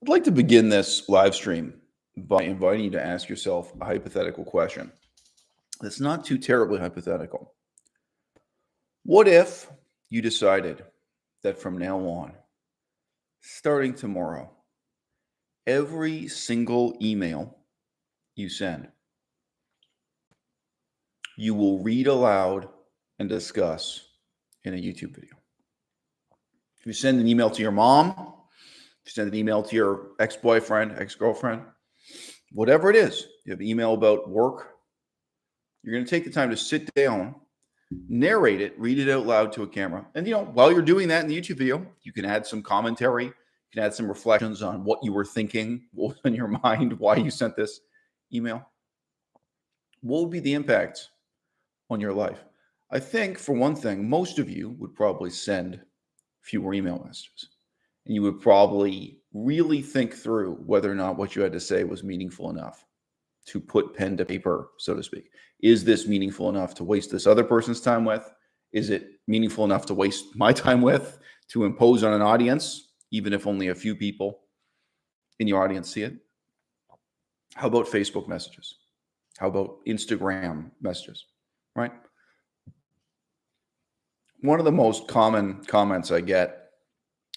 I'd like to begin this live stream by inviting you to ask yourself a hypothetical question that's not too terribly hypothetical. What if you decided that from now on, starting tomorrow, every single email you send, you will read aloud and discuss in a YouTube video? If you send an email to your mom, if you send an email to your ex-boyfriend, ex-girlfriend, whatever it is, you have an email about work, you're going to take the time to sit down, narrate it, read it out loud to a camera. And, while you're doing that in the YouTube video, you can add some commentary, you can add some reflections on what you were thinking, what was in your mind, why you sent this email. What would be the impact on your life? I think, for one thing, most of you would probably send fewer email messages. And you would probably really think through whether or not what you had to say was meaningful enough to put pen to paper, so to speak. Is this meaningful enough to waste this other person's time with? Is it meaningful enough to waste my time with, to impose on an audience, even if only a few people in your audience see it? How about Facebook messages? How about Instagram messages, right? One of the most common comments I get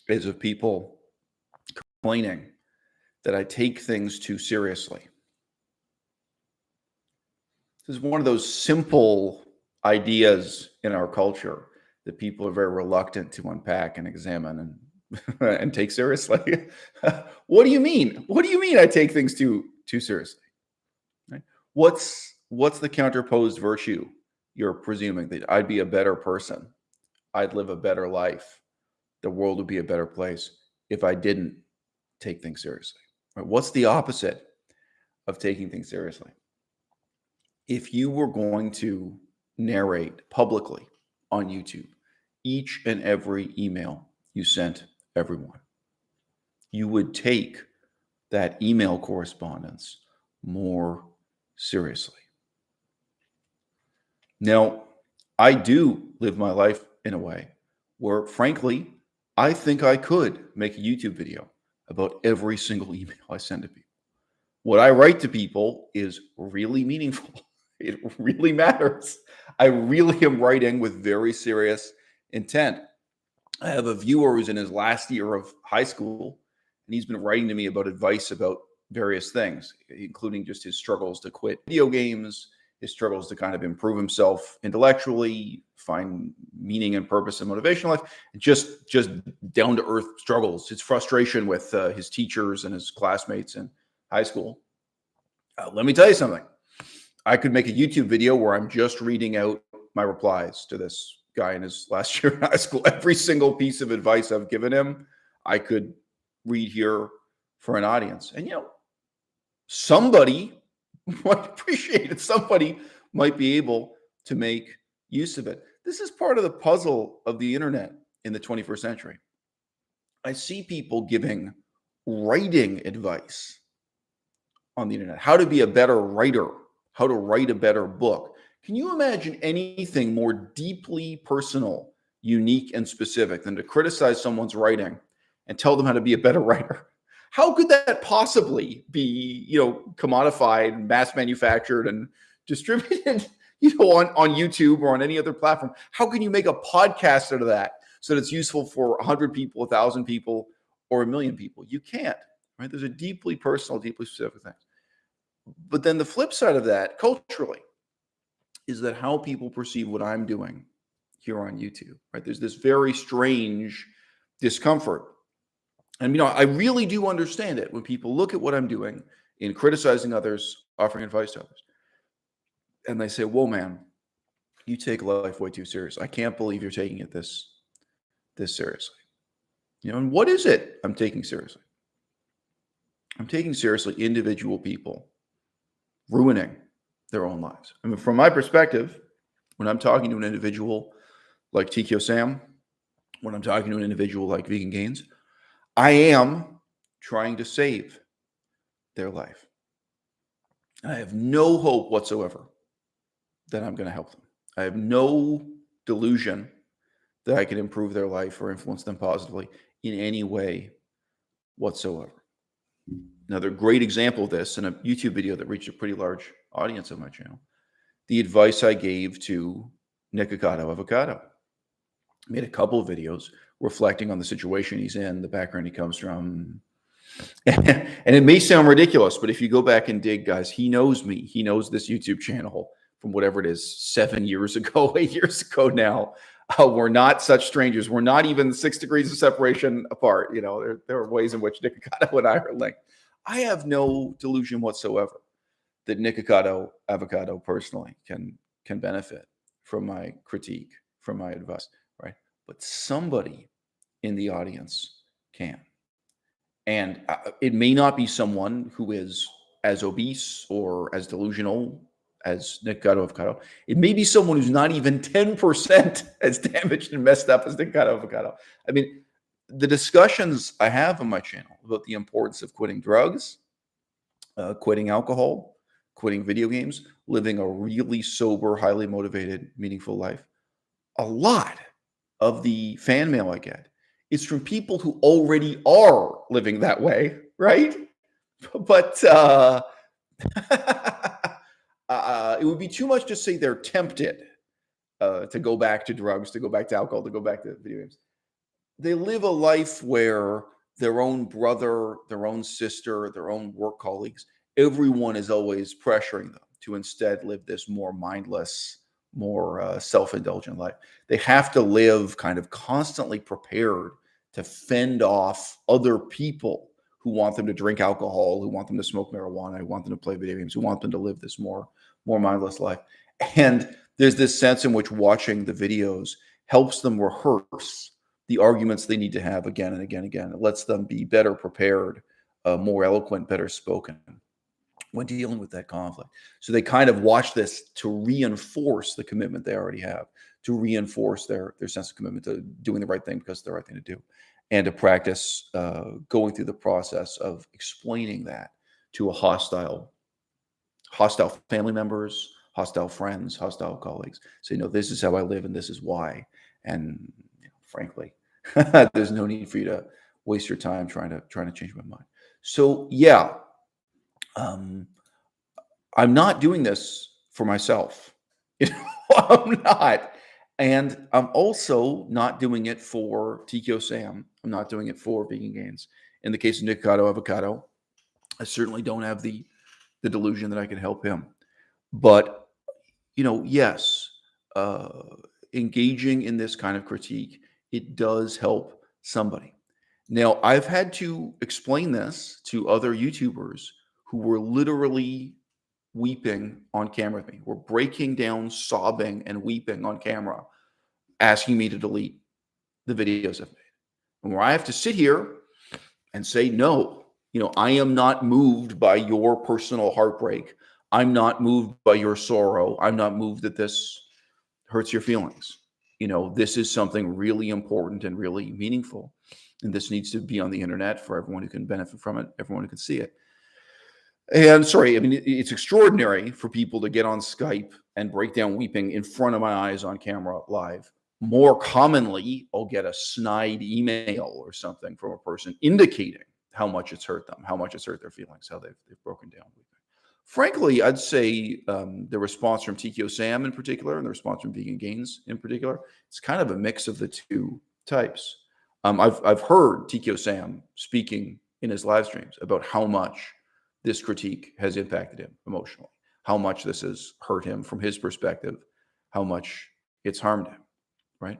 is of people complaining that I take things too seriously. This is one of those simple ideas in our culture that people are very reluctant to unpack and examine and take seriously. What do you mean? What do you mean I take things too seriously? Right? What's the counterposed virtue you're presuming? That I'd be a better person, I'd live a better life, the world would be a better place if I didn't take things seriously. Right? What's the opposite of taking things seriously? If you were going to narrate publicly on YouTube each and every email you sent everyone, you would take that email correspondence more seriously. Now, I do live my life in a way where, frankly, I think I could make a YouTube video about every single email I send to people. What I write to people is really meaningful. It really matters. I really am writing with very serious intent. I have a viewer who's in his last year of high school, and he's been writing to me about advice about various things, including just his struggles to quit video games, his struggles to kind of improve himself intellectually, find meaning and purpose and motivation in life, and just down to earth struggles, his frustration with his teachers and his classmates in high school. Let me tell you something. I could make a YouTube video where I'm just reading out my replies to this guy in his last year in high school. Every single piece of advice I've given him, I could read here for an audience. And, somebody might appreciate it. Somebody might be able to make use of it. This is part of the puzzle of the internet in the 21st century. I see people giving writing advice on the internet, how to be a better writer, how to write a better book. Can you imagine anything more deeply personal, unique, and specific than to criticize someone's writing and tell them how to be a better writer? How could that possibly be, commodified, mass manufactured, and distributed, on YouTube or on any other platform? How can you make a podcast out of that so that it's useful for 100 people, 1,000 people, or 1,000,000 people? You can't, right? There's a deeply personal, deeply specific thing. But then the flip side of that, culturally, is that how people perceive what I'm doing here on YouTube, right? There's this very strange discomfort. And, I really do understand it when people look at what I'm doing in criticizing others, offering advice to others, and they say, whoa, man, you take life way too serious. I can't believe you're taking it this seriously. And what is it I'm taking seriously? I'm taking seriously individual people ruining their own lives. I mean, from my perspective, when I'm talking to an individual like TKO Sam, when I'm talking to an individual like Vegan Gains, I am trying to save their life. And I have no hope whatsoever that I'm going to help them. I have no delusion that I can improve their life or influence them positively in any way whatsoever. Another great example of this in a YouTube video that reached a pretty large audience on my channel. The advice I gave to Nikocado Avocado. Made a couple of videos reflecting on the situation he's in, the background he comes from. And it may sound ridiculous, but if you go back and dig, guys, he knows me. He knows this YouTube channel from whatever it is, 7 years ago, 8 years ago now. We're not such strangers. We're not even 6 degrees of separation apart. You know, there are ways in which Nikocado and I are linked. I have no delusion whatsoever that Nikocado Avocado personally can benefit from my critique, from my advice, right? But somebody in the audience can. And it may not be someone who is as obese or as delusional as Nikocado Avocado. It may be someone who's not even 10% as damaged and messed up as Nikocado Avocado. I mean, the discussions I have on my channel about the importance of quitting drugs, quitting alcohol, quitting video games, living a really sober, highly motivated, meaningful life. A lot of the fan mail I get is from people who already are living that way, right? But it would be too much to say they're tempted to go back to drugs, to go back to alcohol, to go back to video games. They live a life where their own brother, their own sister, their own work colleagues, everyone is always pressuring them to instead live this more mindless, more self-indulgent life. They have to live kind of constantly prepared to fend off other people who want them to drink alcohol, who want them to smoke marijuana, who want them to play video games, who want them to live this more mindless life. And there's this sense in which watching the videos helps them rehearse the arguments they need to have again and again and again. It lets them be better prepared, more eloquent, better spoken when dealing with that conflict. So they kind of watch this to reinforce the commitment they already have, to reinforce their sense of commitment to doing the right thing because it's the right thing to do, and to practice going through the process of explaining that to a hostile family members, hostile friends, hostile colleagues. Say, no, this is how I live and this is why. And frankly, there's no need for you to waste your time trying to change my mind. So yeah, I'm not doing this for myself. I'm not. And I'm also not doing it for TKO Sam. I'm not doing it for Vegan Gains. In the case of Nikocado Avocado, I certainly don't have the delusion that I can help him. But, yes, engaging in this kind of critique, it does help somebody. Now, I've had to explain this to other YouTubers who were literally weeping on camera with me. Were breaking down, sobbing, and weeping on camera, asking me to delete the videos I've made. And where I have to sit here and say, no, I am not moved by your personal heartbreak. I'm not moved by your sorrow. I'm not moved that this hurts your feelings. This is something really important and really meaningful. And this needs to be on the internet for everyone who can benefit from it, everyone who can see it. And sorry, I mean, it's extraordinary for people to get on Skype and break down weeping in front of my eyes on camera live. More commonly, I'll get a snide email or something from a person indicating how much it's hurt them, how much it's hurt their feelings, how they've broken down weeping. Frankly, I'd say the response from TKO Sam in particular and the response from Vegan Gains in particular, it's kind of a mix of the two types. I've heard TKO Sam speaking in his live streams about how much this critique has impacted him emotionally, how much this has hurt him from his perspective, how much it's harmed him, right?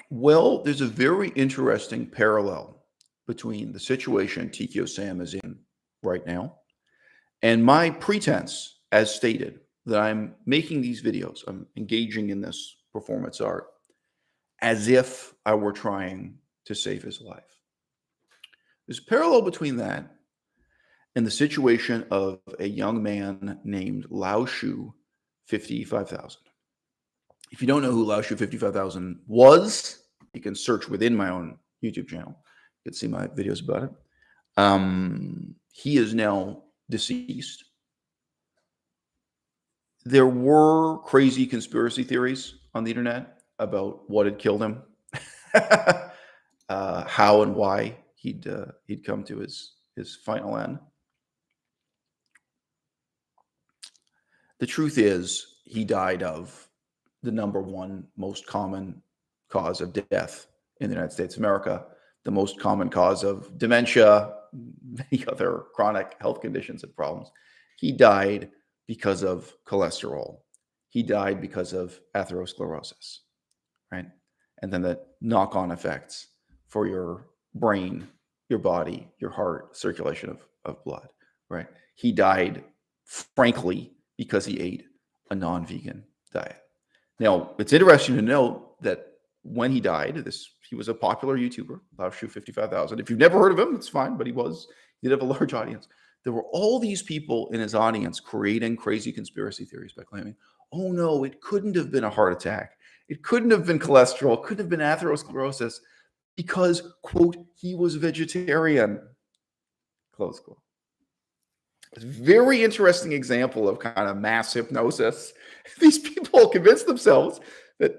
Well, there's a very interesting parallel between the situation TKO Sam is in right now and my pretense, as stated, that I'm making these videos, I'm engaging in this performance art as if I were trying to save his life. There's a parallel between that and the situation of a young man named Lao Shu 55,000. If you don't know who Lao Shu 55,000 was, you can search within my own YouTube channel. You can see my videos about it. He is now deceased. There were crazy conspiracy theories on the internet about what had killed him. how and why he'd come to his final end. The truth is, he died of the number one most common cause of death in the United States of America, the most common cause of dementia, many other chronic health conditions and problems. He died because of cholesterol. He died because of atherosclerosis, right? And then the knock-on effects for your brain, your body, your heart, circulation of blood, right? He died, frankly, because he ate a non-vegan diet. Now, it's interesting to note that when he died, he was a popular YouTuber, Laoshu 55,000. If you've never heard of him, it's fine, but he did have a large audience. There were all these people in his audience creating crazy conspiracy theories by claiming, oh no, it couldn't have been a heart attack. It couldn't have been cholesterol. It couldn't have been atherosclerosis because, quote, he was vegetarian, close quote. It's a very interesting example of kind of mass hypnosis. These people convinced themselves that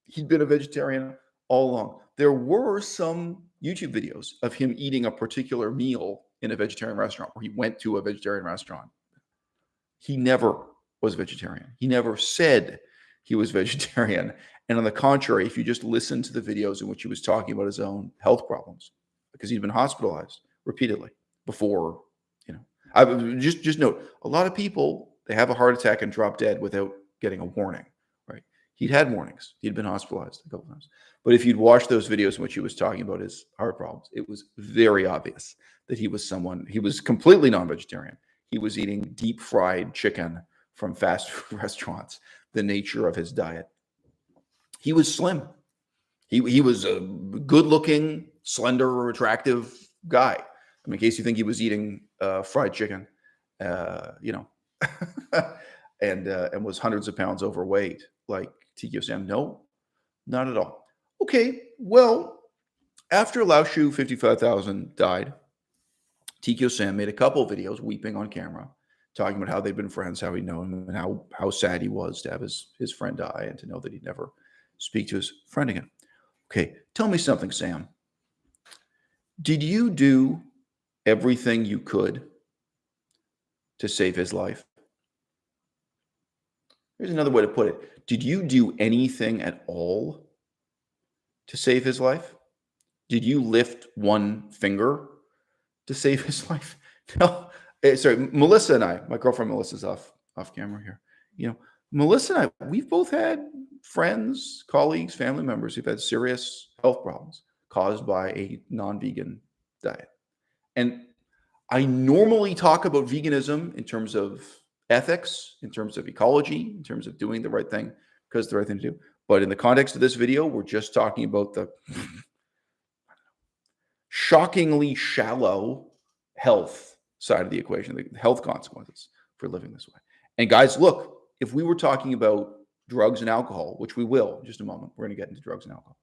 he'd been a vegetarian all along. There were some YouTube videos of him eating a particular meal in a vegetarian restaurant, where he went to a vegetarian restaurant. He never was vegetarian. He never said he was vegetarian. And on the contrary, if you just listen to the videos in which he was talking about his own health problems, because he'd been hospitalized repeatedly before, I just note, a lot of people, they have a heart attack and drop dead without getting a warning, right? He'd had warnings. He'd been hospitalized a couple times. But if you'd watch those videos in which he was talking about his heart problems, it was very obvious that he was completely non-vegetarian. He was eating deep fried chicken from fast food restaurants, the nature of his diet. He was slim. He was a good-looking, slender, attractive guy. I mean, in case you think he was eating fried chicken, and was hundreds of pounds overweight, like TQ Sam. No, not at all. Okay, well, after Laoshu 55,000 died, TQ Sam made a couple of videos weeping on camera, talking about how they'd been friends, how he'd known him, and how sad he was to have his friend die and to know that he'd never speak to his friend again. Okay, tell me something, Sam. Did you do everything you could to save his life? Here's another way to put it. Did you do anything at all to save his life? Did you lift one finger to save his life? No. Sorry, Melissa and I, my girlfriend Melissa's off camera here. Melissa and I, we've both had friends, colleagues, family members who've had serious health problems caused by a non-vegan diet. And I normally talk about veganism in terms of ethics, in terms of ecology, in terms of doing the right thing because it's the right thing to do. But in the context of this video, we're just talking about the shockingly shallow health side of the equation, the health consequences for living this way. And guys, look, if we were talking about drugs and alcohol, which we will in just a moment, we're going to get into drugs and alcohol.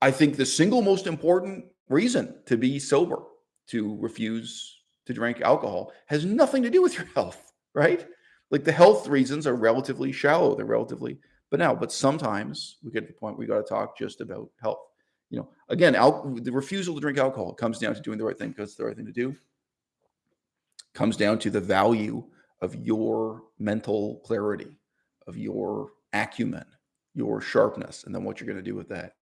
I think the single most important reason to be sober, to refuse to drink alcohol, has nothing to do with your health, right? Like, the health reasons are relatively shallow. They're relatively banal. But sometimes we get to the point we got to talk just about health. Again, the refusal to drink alcohol comes down to doing the right thing because it's the right thing to do. Comes down to the value of your mental clarity, of your acumen, your sharpness, and then what you're going to do with that.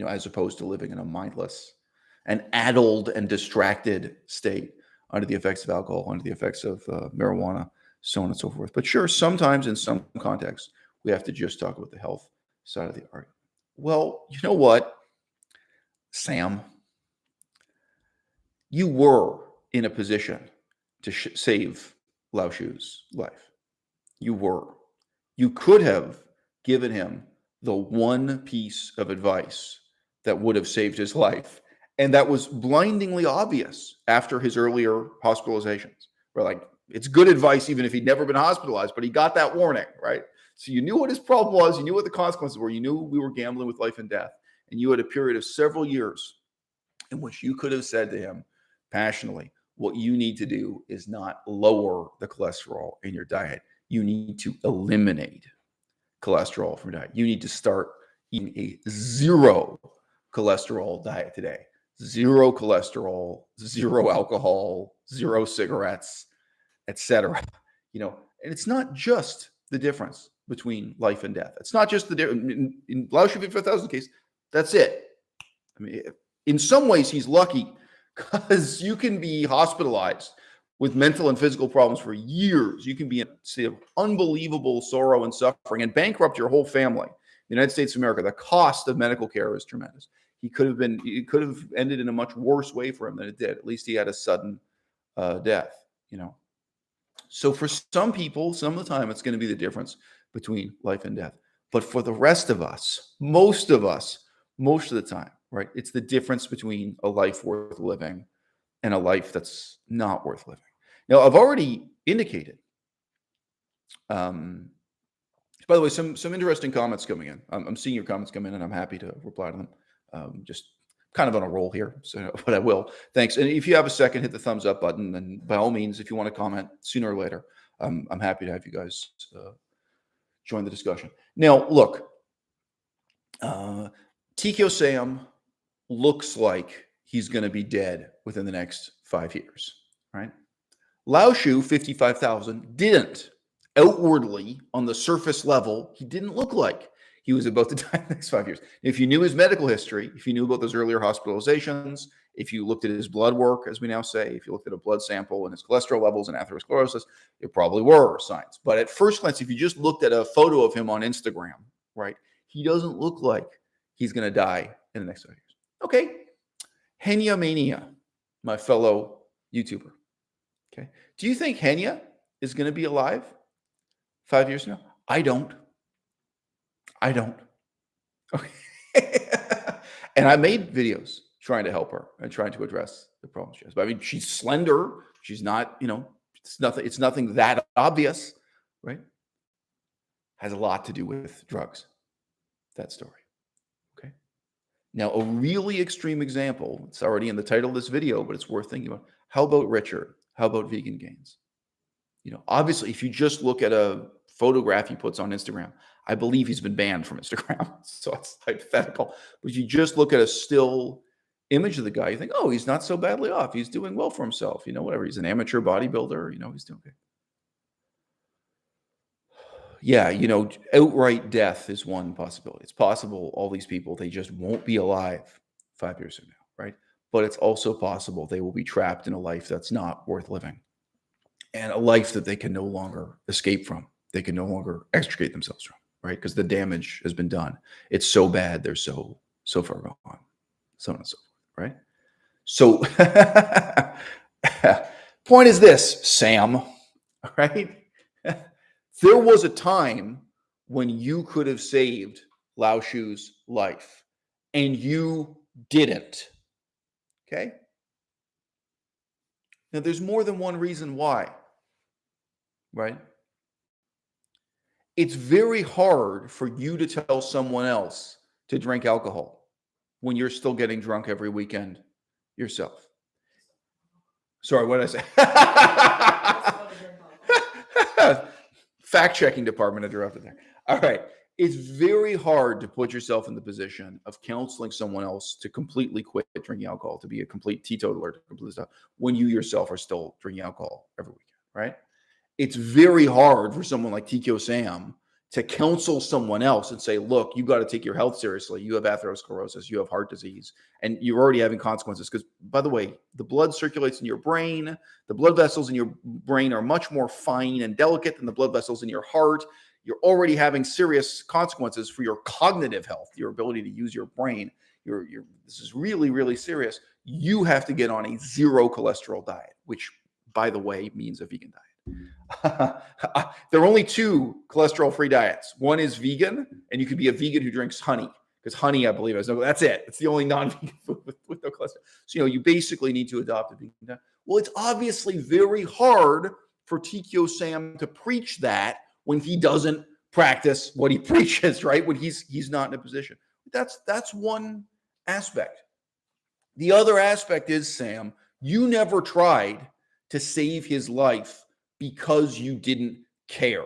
As opposed to living in a mindless and addled and distracted state under the effects of alcohol, under the effects of marijuana, so on and so forth. But sure, sometimes in some contexts, we have to just talk about the health side of the argument. Well, you know what, Sam? You were in a position to save Laoshu's life. You were. You could have given him the one piece of advice that would have saved his life. And that was blindingly obvious after his earlier hospitalizations. We're like, it's good advice even if he'd never been hospitalized, but he got that warning, right? So you knew what his problem was. You knew what the consequences were. You knew we were gambling with life and death. And you had a period of several years in which you could have said to him passionately, what you need to do is not lower the cholesterol in your diet. You need to eliminate cholesterol from your diet. You need to start eating a zero cholesterol diet today. Zero cholesterol, zero alcohol, zero cigarettes, etc. And it's not just the difference between life and death. It's not just the difference. In Lao Shu 50,000 case, that's it. I mean, in some ways, he's lucky because you can be hospitalized with mental and physical problems for years. You can be in a state of unbelievable sorrow and suffering and bankrupt your whole family. The United States of America, the cost of medical care is tremendous. It could have ended in a much worse way for him than it did. At least he had a sudden death, So for some people, some of the time, it's going to be the difference between life and death. But for the rest of us, most of the time, right, it's the difference between a life worth living and a life that's not worth living. Now, I've already indicated, by the way, some interesting comments coming in. I'm seeing your comments come in, and I'm happy to reply to them. Just kind of on a roll here, but I will. Thanks. And if you have a second, hit the thumbs up button. And by all means, if you want to comment sooner or later, I'm happy to have you guys join the discussion. Now, look, TKO Sam looks like he's going to be dead within the next 5 years, right? Lao Shu, 55,000, didn't. Outwardly, on the surface level, he didn't look like he was about to die in the next 5 years. If you knew his medical history, if you knew about those earlier hospitalizations, if you looked at his blood work, as we now say, if you looked at a blood sample and his cholesterol levels and atherosclerosis, there probably were signs. But at first glance, if you just looked at a photo of him on Instagram, right, he doesn't look like he's going to die in the next 5 years. Okay. Henya Mania, my fellow YouTuber. Okay. Do you think Henya is going to be alive 5 years from now? I don't. Okay. And I made videos trying to help her and trying to address the problem she has. But I mean, she's slender. She's not, it's nothing that obvious, right? Has a lot to do with drugs. That story. Okay. Now, a really extreme example, it's already in the title of this video, but it's worth thinking about. How about Richard? How about vegan gains? Obviously, if you just look at a photograph he puts on Instagram, I believe he's been banned from Instagram. So it's hypothetical. But if you just look at a still image of the guy, you think, oh, he's not so badly off. He's doing well for himself. Whatever. He's an amateur bodybuilder. He's doing good. Yeah, outright death is one possibility. It's possible all these people, they just won't be alive 5 years from now, right? But it's also possible they will be trapped in a life that's not worth living and a life that they can no longer escape from. They can no longer extricate themselves from, right? Because the damage has been done. It's so bad. They're so far gone, so on and so forth, right? So point is this, Sam, right? There was a time when you could have saved Lao Shu's life, and you didn't. Okay? Now, there's more than one reason why, right? It's very hard for you to tell someone else to drink alcohol when you're still getting drunk every weekend yourself. Sorry, what did I say? Fact-checking department interrupted there. All right. It's very hard to put yourself in the position of counseling someone else to completely quit drinking alcohol, to be a complete teetotaler, to completely stop, when you yourself are still drinking alcohol every weekend, right? It's very hard for someone like TKO Sam to counsel someone else and say, look, you got to take your health seriously. You have atherosclerosis, you have heart disease, and you're already having consequences. Because, by the way, the blood circulates in your brain. The blood vessels in your brain are much more fine and delicate than the blood vessels in your heart. You're already having serious consequences for your cognitive health, your ability to use your brain. This is really, really serious. You have to get on a zero cholesterol diet, which, by the way, means a vegan diet. There are only two cholesterol-free diets. One is vegan, and you could be a vegan who drinks honey, because honey, I believe, that's it. It's the only non-vegan food with no cholesterol. So, you basically need to adopt a vegan diet. Well, it's obviously very hard for TKO Sam to preach that when he doesn't practice what he preaches, right? When he's not in a position. That's one aspect. The other aspect is, Sam, you never tried to save his life because you didn't care.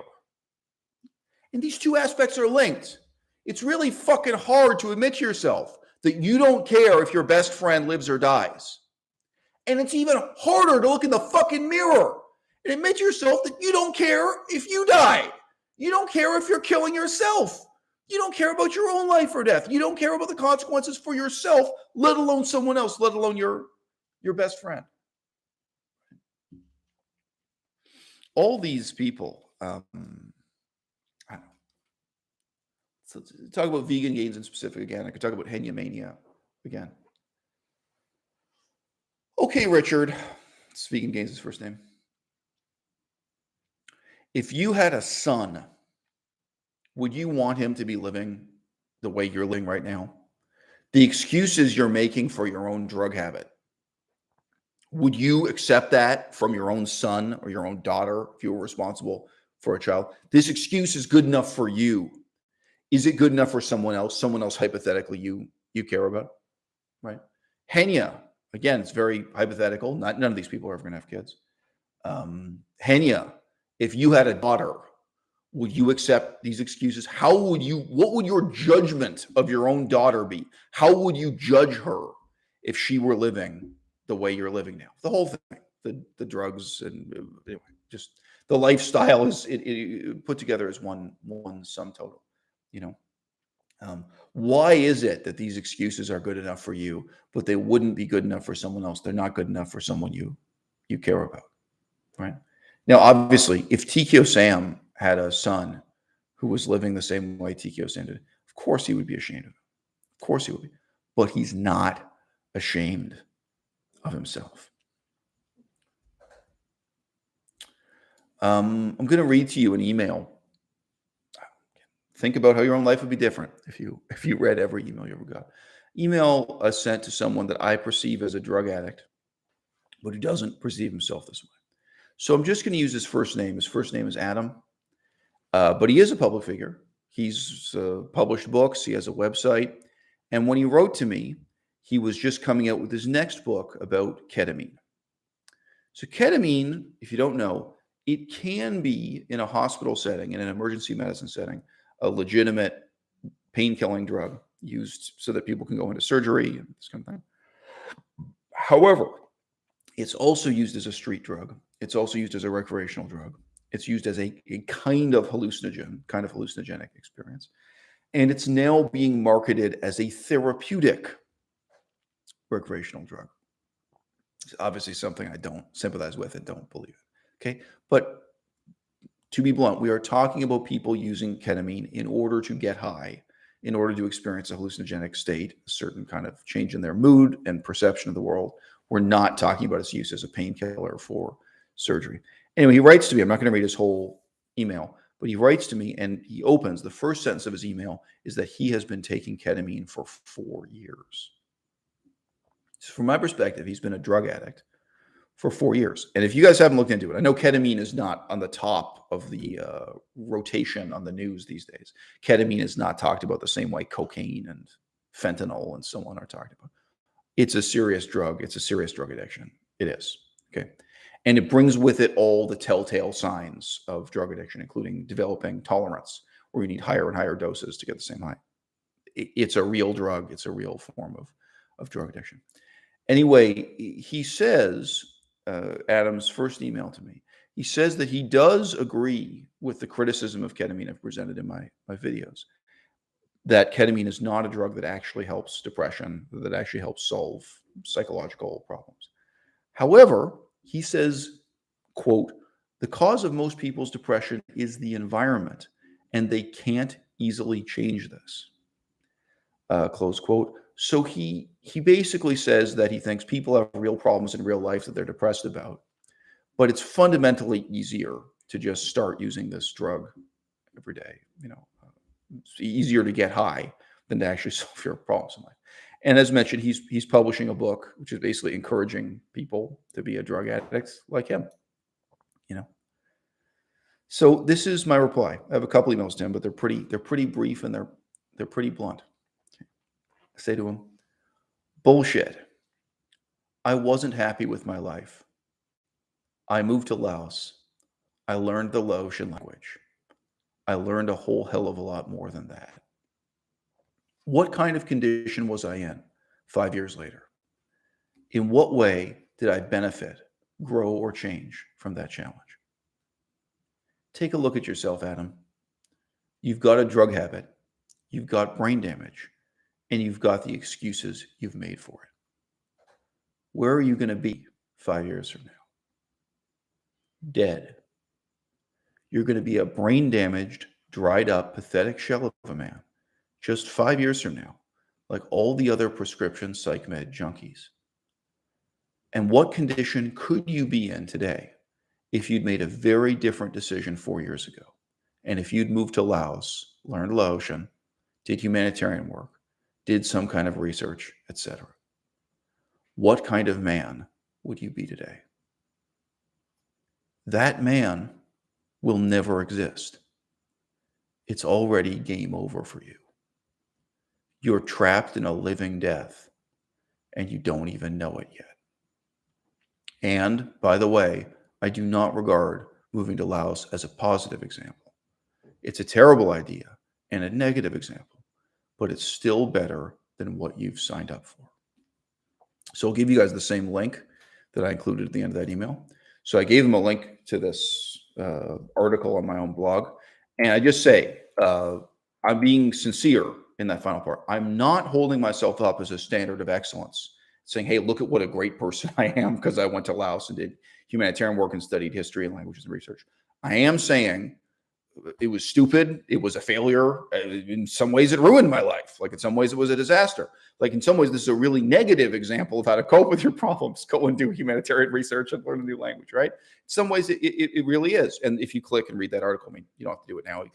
And these two aspects are linked. It's really fucking hard to admit to yourself that you don't care if your best friend lives or dies. And it's even harder to look in the fucking mirror and admit to yourself that you don't care if you die. You don't care if you're killing yourself. You don't care about your own life or death. You don't care about the consequences for yourself, let alone someone else, let alone your best friend. All these people, I don't know. So talk about vegan gains in specific again. I could talk about Henya Mania again. Okay, Richard. It's Vegan Gains his first name. If you had a son, would you want him to be living the way you're living right now? The excuses you're making for your own drug habit, would you accept that from your own son or your own daughter if you were responsible for a child? This excuse is good enough for you. Is it good enough for someone else? Someone else hypothetically you care about, right? Henya, again, it's very hypothetical. None of these people are ever going to have kids. Henya, if you had a daughter, would you accept these excuses? What would your judgment of your own daughter be? How would you judge her if she were living the way you're living now? The whole thing, the drugs, and anyway, just the lifestyle is it put together as one sum total. Why is it that these excuses are good enough for you, but they wouldn't be good enough for someone else? They're not good enough for someone you care about, right? Now, obviously, if TKO Sam had a son who was living the same way TKO Sam did, of course he would be ashamed of it. Of course he would be. But he's not ashamed of himself. I'm going to read to you an email. Think about how your own life would be different if you read every email you ever got. Email sent to someone that I perceive as a drug addict, but who doesn't perceive himself this way. So I'm just going to use his first name. His first name is Adam, but he is a public figure. He's published books. He has a website. And when he wrote to me, he was just coming out with his next book about ketamine. So ketamine, if you don't know, it can be in a hospital setting, in an emergency medicine setting, a legitimate pain-killing drug used so that people can go into surgery and this kind of thing. However, it's also used as a street drug. It's also used as a recreational drug. It's used as a kind of hallucinogenic experience. And it's now being marketed as a therapeutic recreational drug. It's obviously something I don't sympathize with and don't believe it. Okay. But to be blunt, we are talking about people using ketamine in order to get high, in order to experience a hallucinogenic state, a certain kind of change in their mood and perception of the world. We're not talking about its use as a painkiller for surgery. Anyway, he writes to me. I'm not going to read his whole email, but he writes to me and he opens, the first sentence of his email is that he has been taking ketamine for 4 years. So from my perspective, he's been a drug addict for 4 years. And if you guys haven't looked into it, I know ketamine is not on the top of the rotation on the news these days. Ketamine is not talked about the same way cocaine and fentanyl and so on are talked about. It's a serious drug. It's a serious drug addiction. It is. Okay. And it brings with it all the telltale signs of drug addiction, including developing tolerance, where you need higher and higher doses to get the same high. It's a real drug. It's a real form of drug addiction. Anyway, he says, Adam's first email to me, he says that he does agree with the criticism of ketamine I've presented in my videos, that ketamine is not a drug that actually helps depression, that actually helps solve psychological problems. However, he says, quote, the cause of most people's depression is the environment, and they can't easily change this. Close quote. So he basically says that he thinks people have real problems in real life that they're depressed about, but it's fundamentally easier to just start using this drug every day. It's easier to get high than to actually solve your problems in life. And as mentioned, he's publishing a book which is basically encouraging people to be a drug addict like him. So this is my reply. I have a couple emails to him, but they're pretty brief and they're pretty blunt. I say to him, bullshit. I wasn't happy with my life. I moved to Laos. I learned the Laotian language. I learned a whole hell of a lot more than that. What kind of condition was I in 5 years later? In what way did I benefit, grow, or change from that challenge? Take a look at yourself, Adam. You've got a drug habit, you've got brain damage, and you've got the excuses you've made for it. Where are you going to be 5 years from now? Dead. You're going to be a brain damaged, dried up, pathetic shell of a man just 5 years from now, like all the other prescription psych med junkies. And what condition could you be in today if you'd made a very different decision 4 years ago? And if you'd moved to Laos, learned Laotian, did humanitarian work, did some kind of research, etc. What kind of man would you be today? That man will never exist. It's already game over for you. You're trapped in a living death, and you don't even know it yet. And, by the way, I do not regard moving to Laos as a positive example. It's a terrible idea and a negative example, but it's still better than what you've signed up for. So I'll give you guys the same link that I included at the end of that email. So I gave them a link to this article on my own blog. And I just say, I'm being sincere in that final part. I'm not holding myself up as a standard of excellence, saying, hey, look at what a great person I am because I went to Laos and did humanitarian work and studied history and languages and research. I am saying it was stupid. It was a failure. In some ways, it ruined my life. Like in some ways, it was a disaster. Like in some ways, this is a really negative example of how to cope with your problems. Go and do humanitarian research and learn a new language, right? In some ways, it really is. And if you click and read that article, I mean, you don't have to do it now. You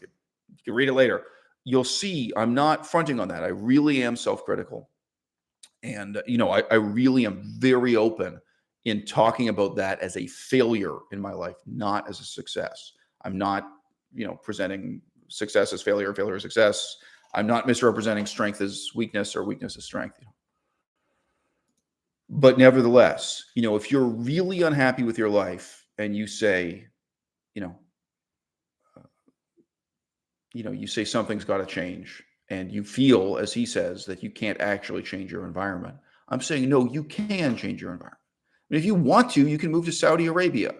could read it later. You'll see I'm not fronting on that. I really am self-critical. And, I really am very open in talking about that as a failure in my life, not as a success. I'm not presenting success as failure, failure as success. I'm not misrepresenting strength as weakness or weakness as strength. But nevertheless, if you're really unhappy with your life and you say, you say something's got to change and you feel, as he says, that you can't actually change your environment. I'm saying, no, you can change your environment. I mean, if you want to, you can move to Saudi Arabia,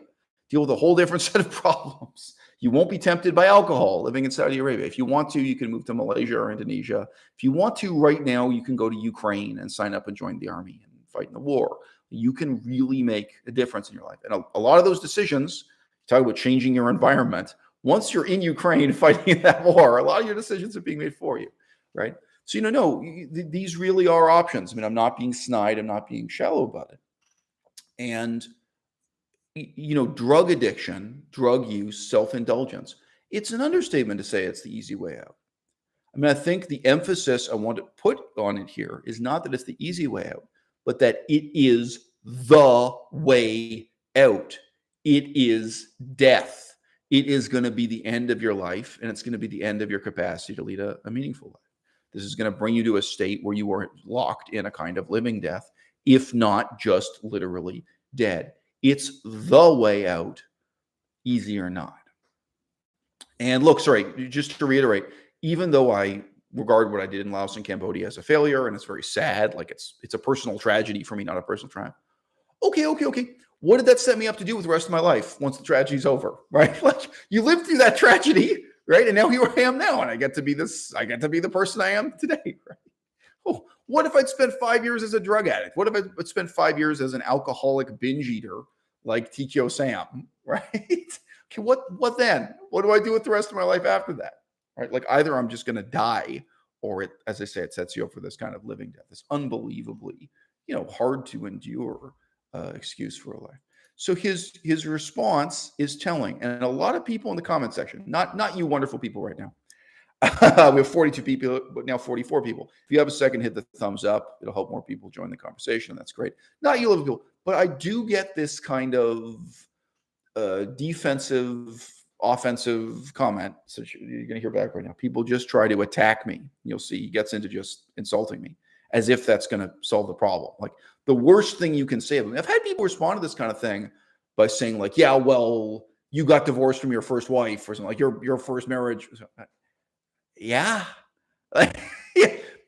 deal with a whole different set of problems. You won't be tempted by alcohol living in Saudi Arabia. If you want to, you can move to Malaysia or Indonesia. If you want to right now, you can go to Ukraine and sign up and join the army and fight in the war. You can really make a difference in your life. And a lot of those decisions, talk about changing your environment. Once you're in Ukraine fighting in that war, a lot of your decisions are being made for you, right? So, these really are options. I mean, I'm not being snide. I'm not being shallow about it. And drug addiction, drug use, self-indulgence, it's an understatement to say it's the easy way out. I mean, I think the emphasis I want to put on it here is not that it's the easy way out, but that it is the way out. It is death. It is going to be the end of your life, and it's going to be the end of your capacity to lead a meaningful life. This is going to bring you to a state where you are locked in a kind of living death, if not just literally dead. It's the way out, easy or not. And look, sorry, just to reiterate, even though I regard what I did in Laos and Cambodia as a failure, and it's very sad, like it's a personal tragedy for me, not a personal triumph. Okay. What did that set me up to do with the rest of my life once the tragedy's over, right? Like you lived through that tragedy, right? And now here I am now, and I get to be the person I am today, right? Oh, what if I'd spent 5 years as a drug addict? What if I'd spent 5 years as an alcoholic binge eater like Tikyo Sam, right? Okay, what then? What do I do with the rest of my life after that? Right? Like either I'm just going to die, or it, as I say, it sets you up for this kind of living death, this unbelievably, hard to endure excuse for a life. So his response is telling, and a lot of people in the comment section, not you wonderful people right now. We have 42 people, but now 44 people. If you have a second, hit the thumbs up. It'll help more people join the conversation. That's great. Not you, people, but I do get this kind of defensive, offensive comment. So you're going to hear back right now. People just try to attack me. You'll see he gets into just insulting me as if that's going to solve the problem. Like the worst thing you can say about me. I've had people respond to this kind of thing by saying like, yeah, well, you got divorced from your first wife or something like your first marriage. Yeah.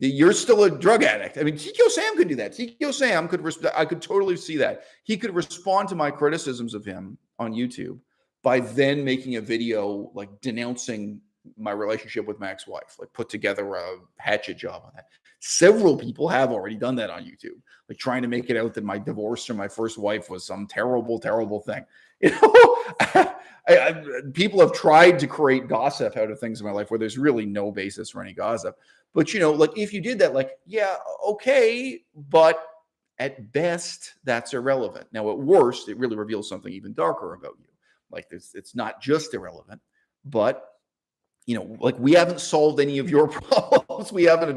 You're still a drug addict. I mean, TKO Sam could do that. TKO Sam could, I could totally see that. He could respond to my criticisms of him on YouTube by then making a video like denouncing my relationship with Mac's wife, like put together a hatchet job on that. Several people have already done that on YouTube, like trying to make it out that my divorce from my first wife was some terrible, terrible thing. You know, people have tried to create gossip out of things in my life where there's really no basis for any gossip. But, you know, like if you did that, like, yeah, okay, but at best, that's irrelevant. Now, at worst, it really reveals something even darker about you. Like it's not just irrelevant, but you know, like we haven't solved any of your problems. You haven't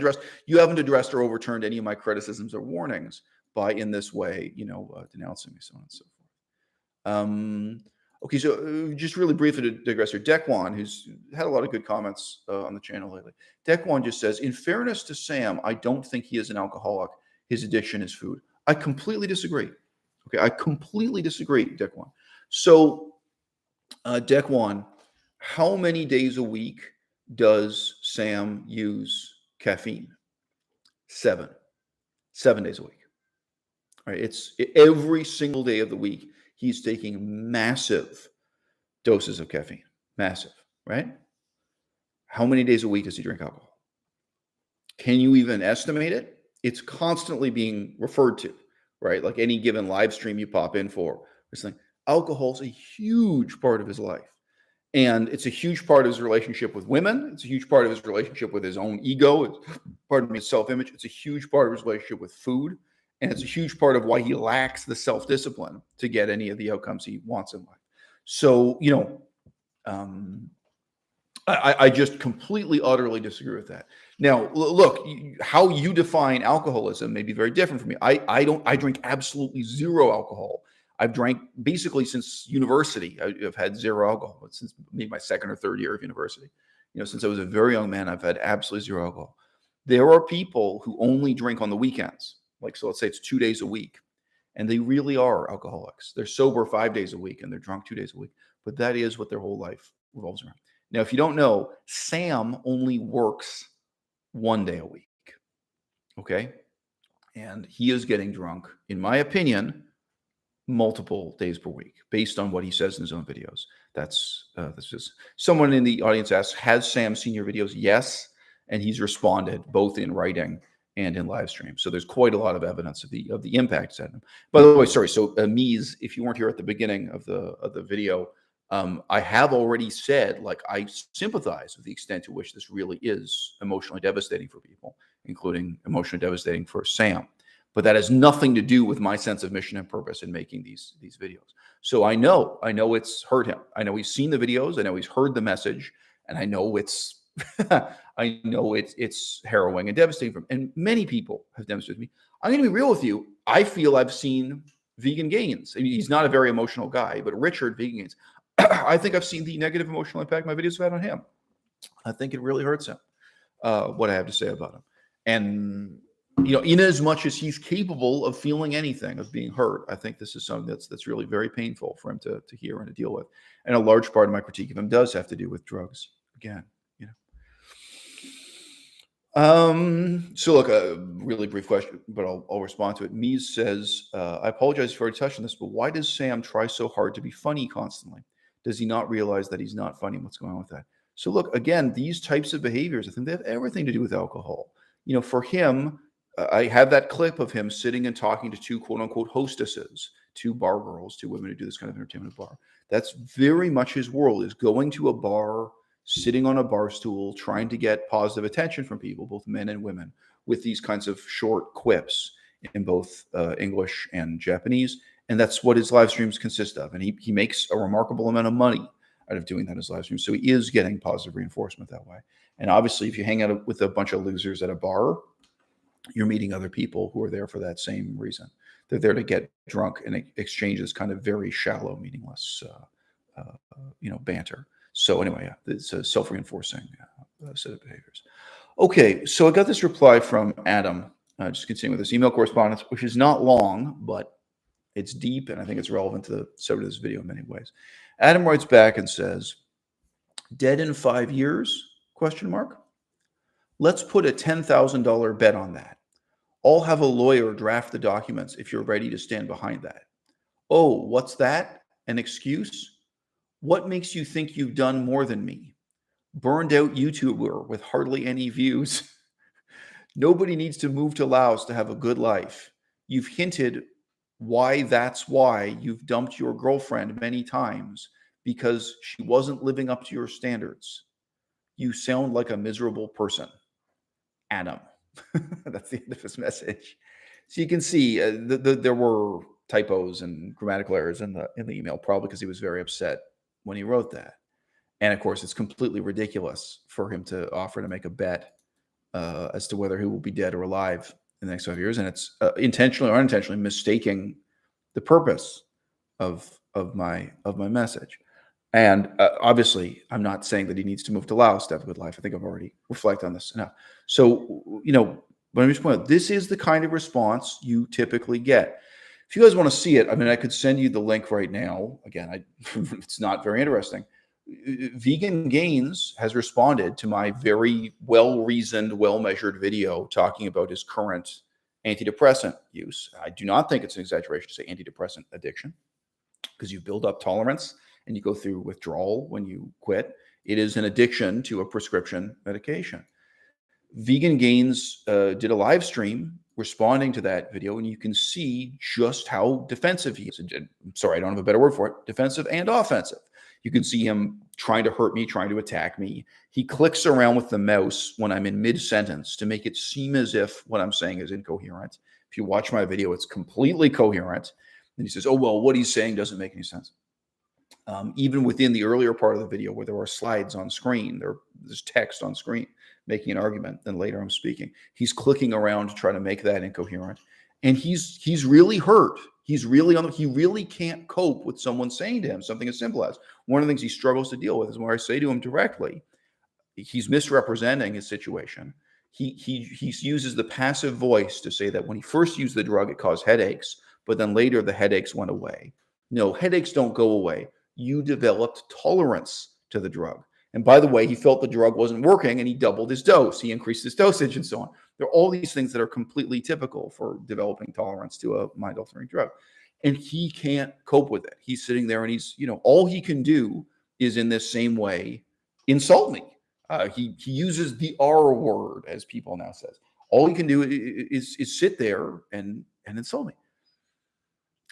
addressed or overturned any of my criticisms or warnings by in this way, you know, denouncing me, so on and so forth. Okay, so just really briefly to digress here, Dekwan, who's had a lot of good comments on the channel lately. Dekwan just says, in fairness to Sam, I don't think he is an alcoholic. His addiction is food. I completely disagree. Okay, I completely disagree, Dekwan. So, Dekwan, how many days a week does Sam use caffeine? 7. 7 days a week. All right, it's every single day of the week. He's taking massive doses of caffeine. Massive, right? How many days a week does he drink alcohol? Can you even estimate it? It's constantly being referred to, right? Like any given live stream you pop in for, it's like alcohol's a huge part of his life. And it's a huge part of his relationship with women. It's a huge part of his relationship with his own ego. It's part of his self-image. It's a huge part of his relationship with food. And it's a huge part of why he lacks the self-discipline to get any of the outcomes he wants in life. So, you know, I just completely, utterly disagree with that. Now, look, how you define alcoholism may be very different from me. I drink absolutely zero alcohol. I've drank basically since university. I've had zero alcohol since maybe my second or third year of university. You know, since I was a very young man, I've had absolutely zero alcohol. There are people who only drink on the weekends. Like, so let's say it's 2 days a week, and they really are alcoholics. They're sober 5 days a week, and they're drunk 2 days a week. But that is what their whole life revolves around. Now, if you don't know, Sam only works 1 day a week. Okay? And he is getting drunk, in my opinion, multiple days per week, based on what he says in his own videos. That's just someone in the audience asks, has Sam seen your videos? Yes, and he's responded both in writing and in live stream. So there's quite a lot of evidence of the impact it's had on him. By the way, sorry. So Mies, if you weren't here at the beginning of the video, I have already said, like, I sympathize with the extent to which this really is emotionally devastating for people, including emotionally devastating for Sam. But that has nothing to do with my sense of mission and purpose in making these videos. So I know it's hurt him. I know he's seen the videos. I know he's heard the message, and I know it's it's harrowing and devastating for him. And many people have demonstrated to me. I'm going to be real with you. I feel I've seen Vegan Gains. I mean, he's not a very emotional guy, but Richard Vegan Gains. I think I've seen the negative emotional impact my videos have had on him. I think it really hurts him, what I have to say about him. And you know, in as much as he's capable of feeling anything, of being hurt, I think this is something that's really very painful for him to hear and to deal with. And a large part of my critique of him does have to do with drugs. Again, you know. So look, a really brief question, but I'll respond to it. Mies says, I apologize for already touching this, but why does Sam try so hard to be funny constantly? Does he not realize that he's not funny? What's going on with that? So look, again, these types of behaviors, I think they have everything to do with alcohol. You know, for him, I have that clip of him sitting and talking to two quote unquote hostesses, two bar girls, two women who do this kind of entertainment bar. That's very much his world, is going to a bar, sitting on a bar stool, trying to get positive attention from people, both men and women, with these kinds of short quips in both English and Japanese. And that's what his live streams consist of. And he makes a remarkable amount of money out of doing that in his live stream. So he is getting positive reinforcement that way. And obviously, if you hang out with a bunch of losers at a bar, you're meeting other people who are there for that same reason. They're there to get drunk and exchange this kind of very shallow, meaningless, banter. So anyway, yeah, it's a self-reinforcing set of behaviors. Okay, so I got this reply from Adam. Just continuing with this email correspondence, which is not long, but it's deep, and I think it's relevant to the subject of this video in many ways. Adam writes back and says, "Dead in 5 years? Question mark. Let's put a $10,000 bet on that. I'll have a lawyer draft the documents if you're ready to stand behind that. Oh, what's that? An excuse? What makes you think you've done more than me? Burned out YouTuber with hardly any views. Nobody needs to move to Laos to have a good life. You've hinted why you've dumped your girlfriend many times because she wasn't living up to your standards. You sound like a miserable person. Adam. That's the end of his message. So you can see there were typos and grammatical errors in the email, probably because he was very upset when he wrote that. And of course, it's completely ridiculous for him to offer to make a bet as to whether he will be dead or alive in the next 5 years, and it's intentionally or unintentionally mistaking the purpose of my message. And obviously, I'm not saying that he needs to move to Laos to have a good life. I think I've already reflected on this enough. So, but I'm just pointing out, this is the kind of response you typically get. If you guys want to see it, I mean, I could send you the link right now. Again, it's not very interesting. Vegan Gains has responded to my very well-reasoned, well-measured video talking about his current antidepressant use. I do not think it's an exaggeration to say antidepressant addiction, because you build up tolerance and you go through withdrawal when you quit. It is an addiction to a prescription medication. Vegan Gains did a live stream responding to that video, and you can see just how defensive he is. Sorry, I don't have a better word for it. Defensive and offensive. You can see him trying to hurt me, trying to attack me. He clicks around with the mouse when I'm in mid-sentence to make it seem as if what I'm saying is incoherent. If you watch my video, it's completely coherent. And he says, oh, well, what he's saying doesn't make any sense. Even within the earlier part of the video where there are slides on screen, there's text on screen making an argument, then later I'm speaking. He's clicking around to try to make that incoherent. And he's really hurt. He really can't cope with someone saying to him something as simple as, one of the things he struggles to deal with is when I say to him directly, he's misrepresenting his situation. He uses the passive voice to say that when he first used the drug, it caused headaches, but then later the headaches went away. No, headaches don't go away. You developed tolerance to the drug. And by the way, he felt the drug wasn't working and he doubled his dose. He increased his dosage and so on. There are all these things that are completely typical for developing tolerance to a mind-altering drug. And he can't cope with it. He's sitting there and he's, all he can do is in this same way insult me. He uses the R word, as people now says. All he can do is sit there and insult me.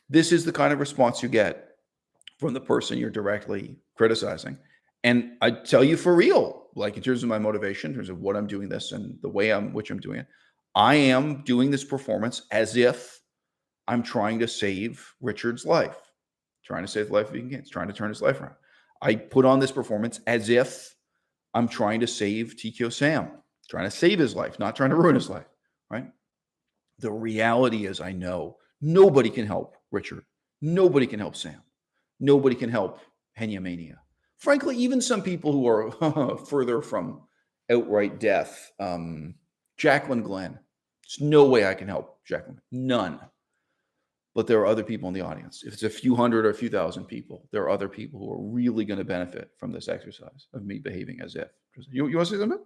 This is the kind of response you get from the person you're directly criticizing. And I tell you for real, like in terms of my motivation, in terms of what I'm doing this and the way which I'm doing it, I am doing this performance as if I'm trying to save Richard's life, trying to save the life of Vegan Gains, trying to turn his life around. I put on this performance as if I'm trying to save TKO Sam, trying to save his life, not trying to ruin his life, right? The reality is I know nobody can help Richard. Nobody can help Sam. Nobody can help Henya Mania. Frankly, even some people who are further from outright death, Jacqueline Glenn, there's no way I can help Jacqueline. None. But there are other people in the audience. If it's a few hundred or a few thousand people, there are other people who are really going to benefit from this exercise of me behaving as if. You want to say something?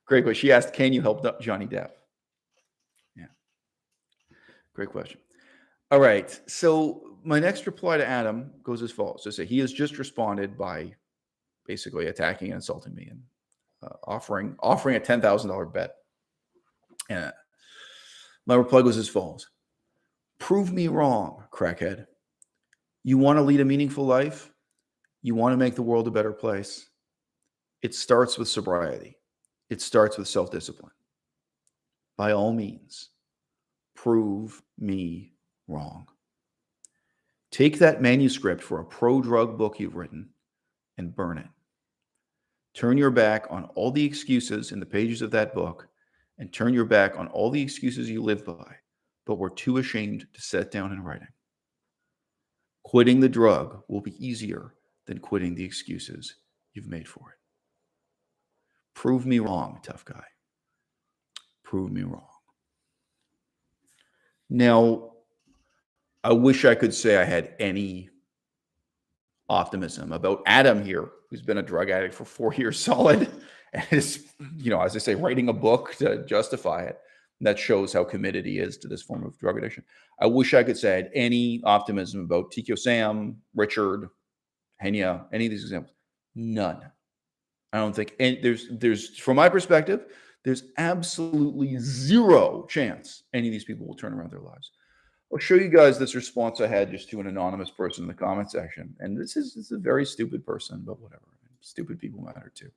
Great question. She asked, can you help Johnny Depp? Yeah. Great question. All right. So my next reply to Adam goes as follows. To say he has just responded by basically attacking and insulting me and offering a $10,000 bet. And my reply goes as follows. Prove me wrong, crackhead. You want to lead a meaningful life? You want to make the world a better place? It starts with sobriety. It starts with self-discipline. By all means, prove me wrong. Take that manuscript for a pro-drug book you've written and burn it. Turn your back on all the excuses in the pages of that book and turn your back on all the excuses you live by, but were too ashamed to set down in writing. Quitting the drug will be easier than quitting the excuses you've made for it. Prove me wrong, tough guy. Prove me wrong. Now, I wish I could say I had any optimism about Adam here who's been a drug addict for 4 years solid and is, as I say, writing a book to justify it. That shows how committed he is to this form of drug addiction. I wish I could say I had any optimism about TQ Sam, Richard, Henya, any of these examples. None. I don't think, and there's from my perspective, there's absolutely zero chance any of these people will turn around their lives. I'll show you guys this response I had just to an anonymous person in the comment section. And this is a very stupid person, but whatever. Stupid people matter too.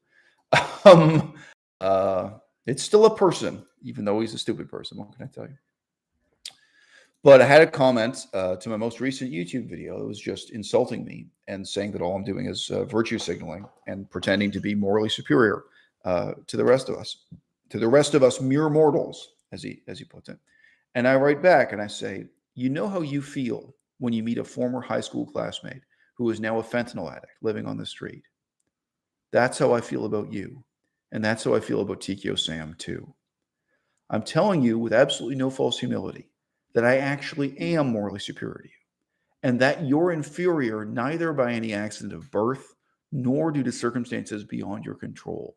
It's still a person, even though he's a stupid person. What can I tell you? But I had a comment to my most recent YouTube video that was just insulting me and saying that all I'm doing is virtue signaling and pretending to be morally superior to the rest of us, mere mortals, as he puts it. And I write back and I say, you know how you feel when you meet a former high school classmate who is now a fentanyl addict living on the street. That's how I feel about you. And that's how I feel about TQ Sam too. I'm telling you with absolutely no false humility that I actually am morally superior to you, and that you're inferior neither by any accident of birth nor due to circumstances beyond your control,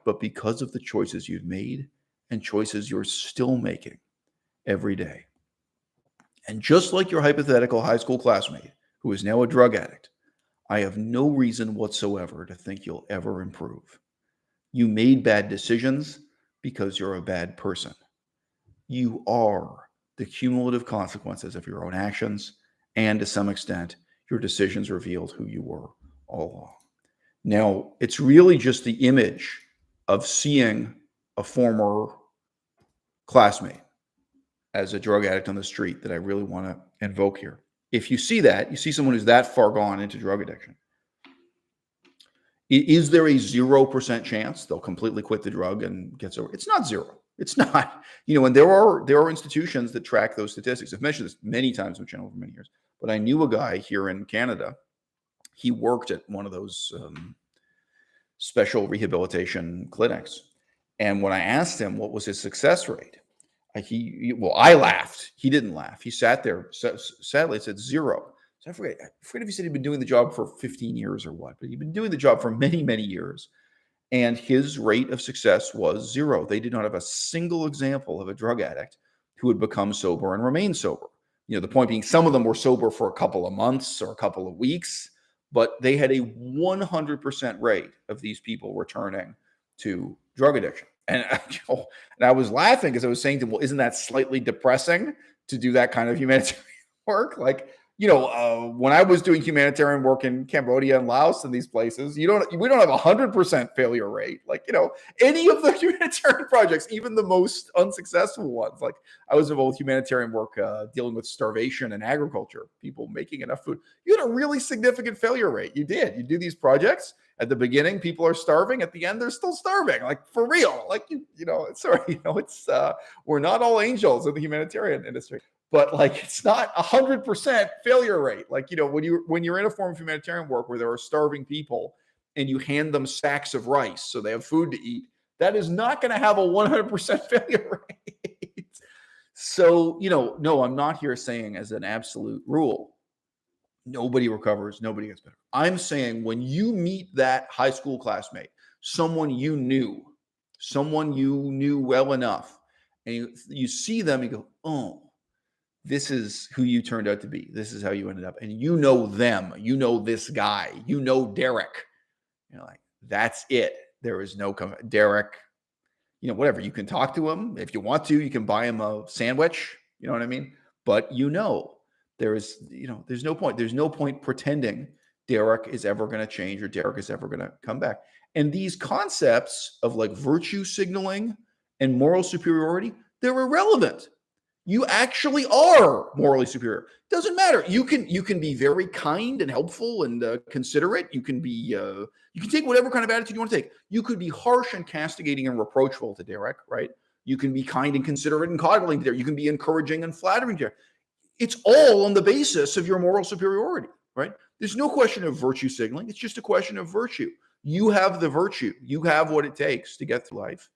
but because of the choices you've made and choices you're still making every day. And just like your hypothetical high school classmate who is now a drug addict, I have no reason whatsoever to think you'll ever improve. You made bad decisions because you're a bad person. You are the cumulative consequences of your own actions, and to some extent, your decisions revealed who you were all along. Now, it's really just the image of seeing a former classmate as a drug addict on the street that I really want to invoke here. If you see that, you see someone who's that far gone into drug addiction, is there a 0% chance they'll completely quit the drug and get sober? It's not zero. It's not, and there are institutions that track those statistics. I've mentioned this many times on the channel for many years, but I knew a guy here in Canada. He worked at one of those special rehabilitation clinics. And when I asked him what was his success rate, I laughed. He didn't laugh. He sat there, sadly said 0. So I forget if he said he'd been doing the job for 15 years or what, but he'd been doing the job for many, many years. And his rate of success was 0. They did not have a single example of a drug addict who had become sober and remained sober. The point being, some of them were sober for a couple of months or a couple of weeks, but they had a 100% rate of these people returning to drug addiction. And, and I was laughing because I was saying to him, well, isn't that slightly depressing to do that kind of humanitarian work? Like, when I was doing humanitarian work in Cambodia and Laos and these places, we don't have 100% failure rate. Like, any of the humanitarian projects, even the most unsuccessful ones, like I was involved with humanitarian work dealing with starvation and agriculture, people making enough food. You had a really significant failure rate. You do these projects. At the beginning, people are starving. At the end, they're still starving. Like, for real. Like, we're not all angels in the humanitarian industry. But like, it's not 100% failure rate. Like, when you're in a form of humanitarian work where there are starving people and you hand them sacks of rice so they have food to eat, that is not going to have a 100% failure rate. So, no, I'm not here saying as an absolute rule, nobody recovers, nobody gets better. I'm saying when you meet that high school classmate, someone you knew well enough, and you see them, you go, oh, this is who you turned out to be. This is how you ended up. And you know them. You know this guy. You know Derek. You're like, that's it. There is no Derek, whatever. You can talk to him. If you want to, you can buy him a sandwich. You know what I mean? But there's no point. There's no point pretending Derek is ever going to change or Derek is ever going to come back. And these concepts of like virtue signaling and moral superiority, they're irrelevant. You actually are morally superior. Doesn't matter. You can be very kind and helpful and considerate. You can take whatever kind of attitude you want to take. You could be harsh and castigating and reproachful to Derek, right? You can be kind and considerate and coddling to Derek. You can be encouraging and flattering to Derek. It's all on the basis of your moral superiority, right? There's no question of virtue signaling. It's just a question of virtue. You have the virtue. You have what it takes to get through life.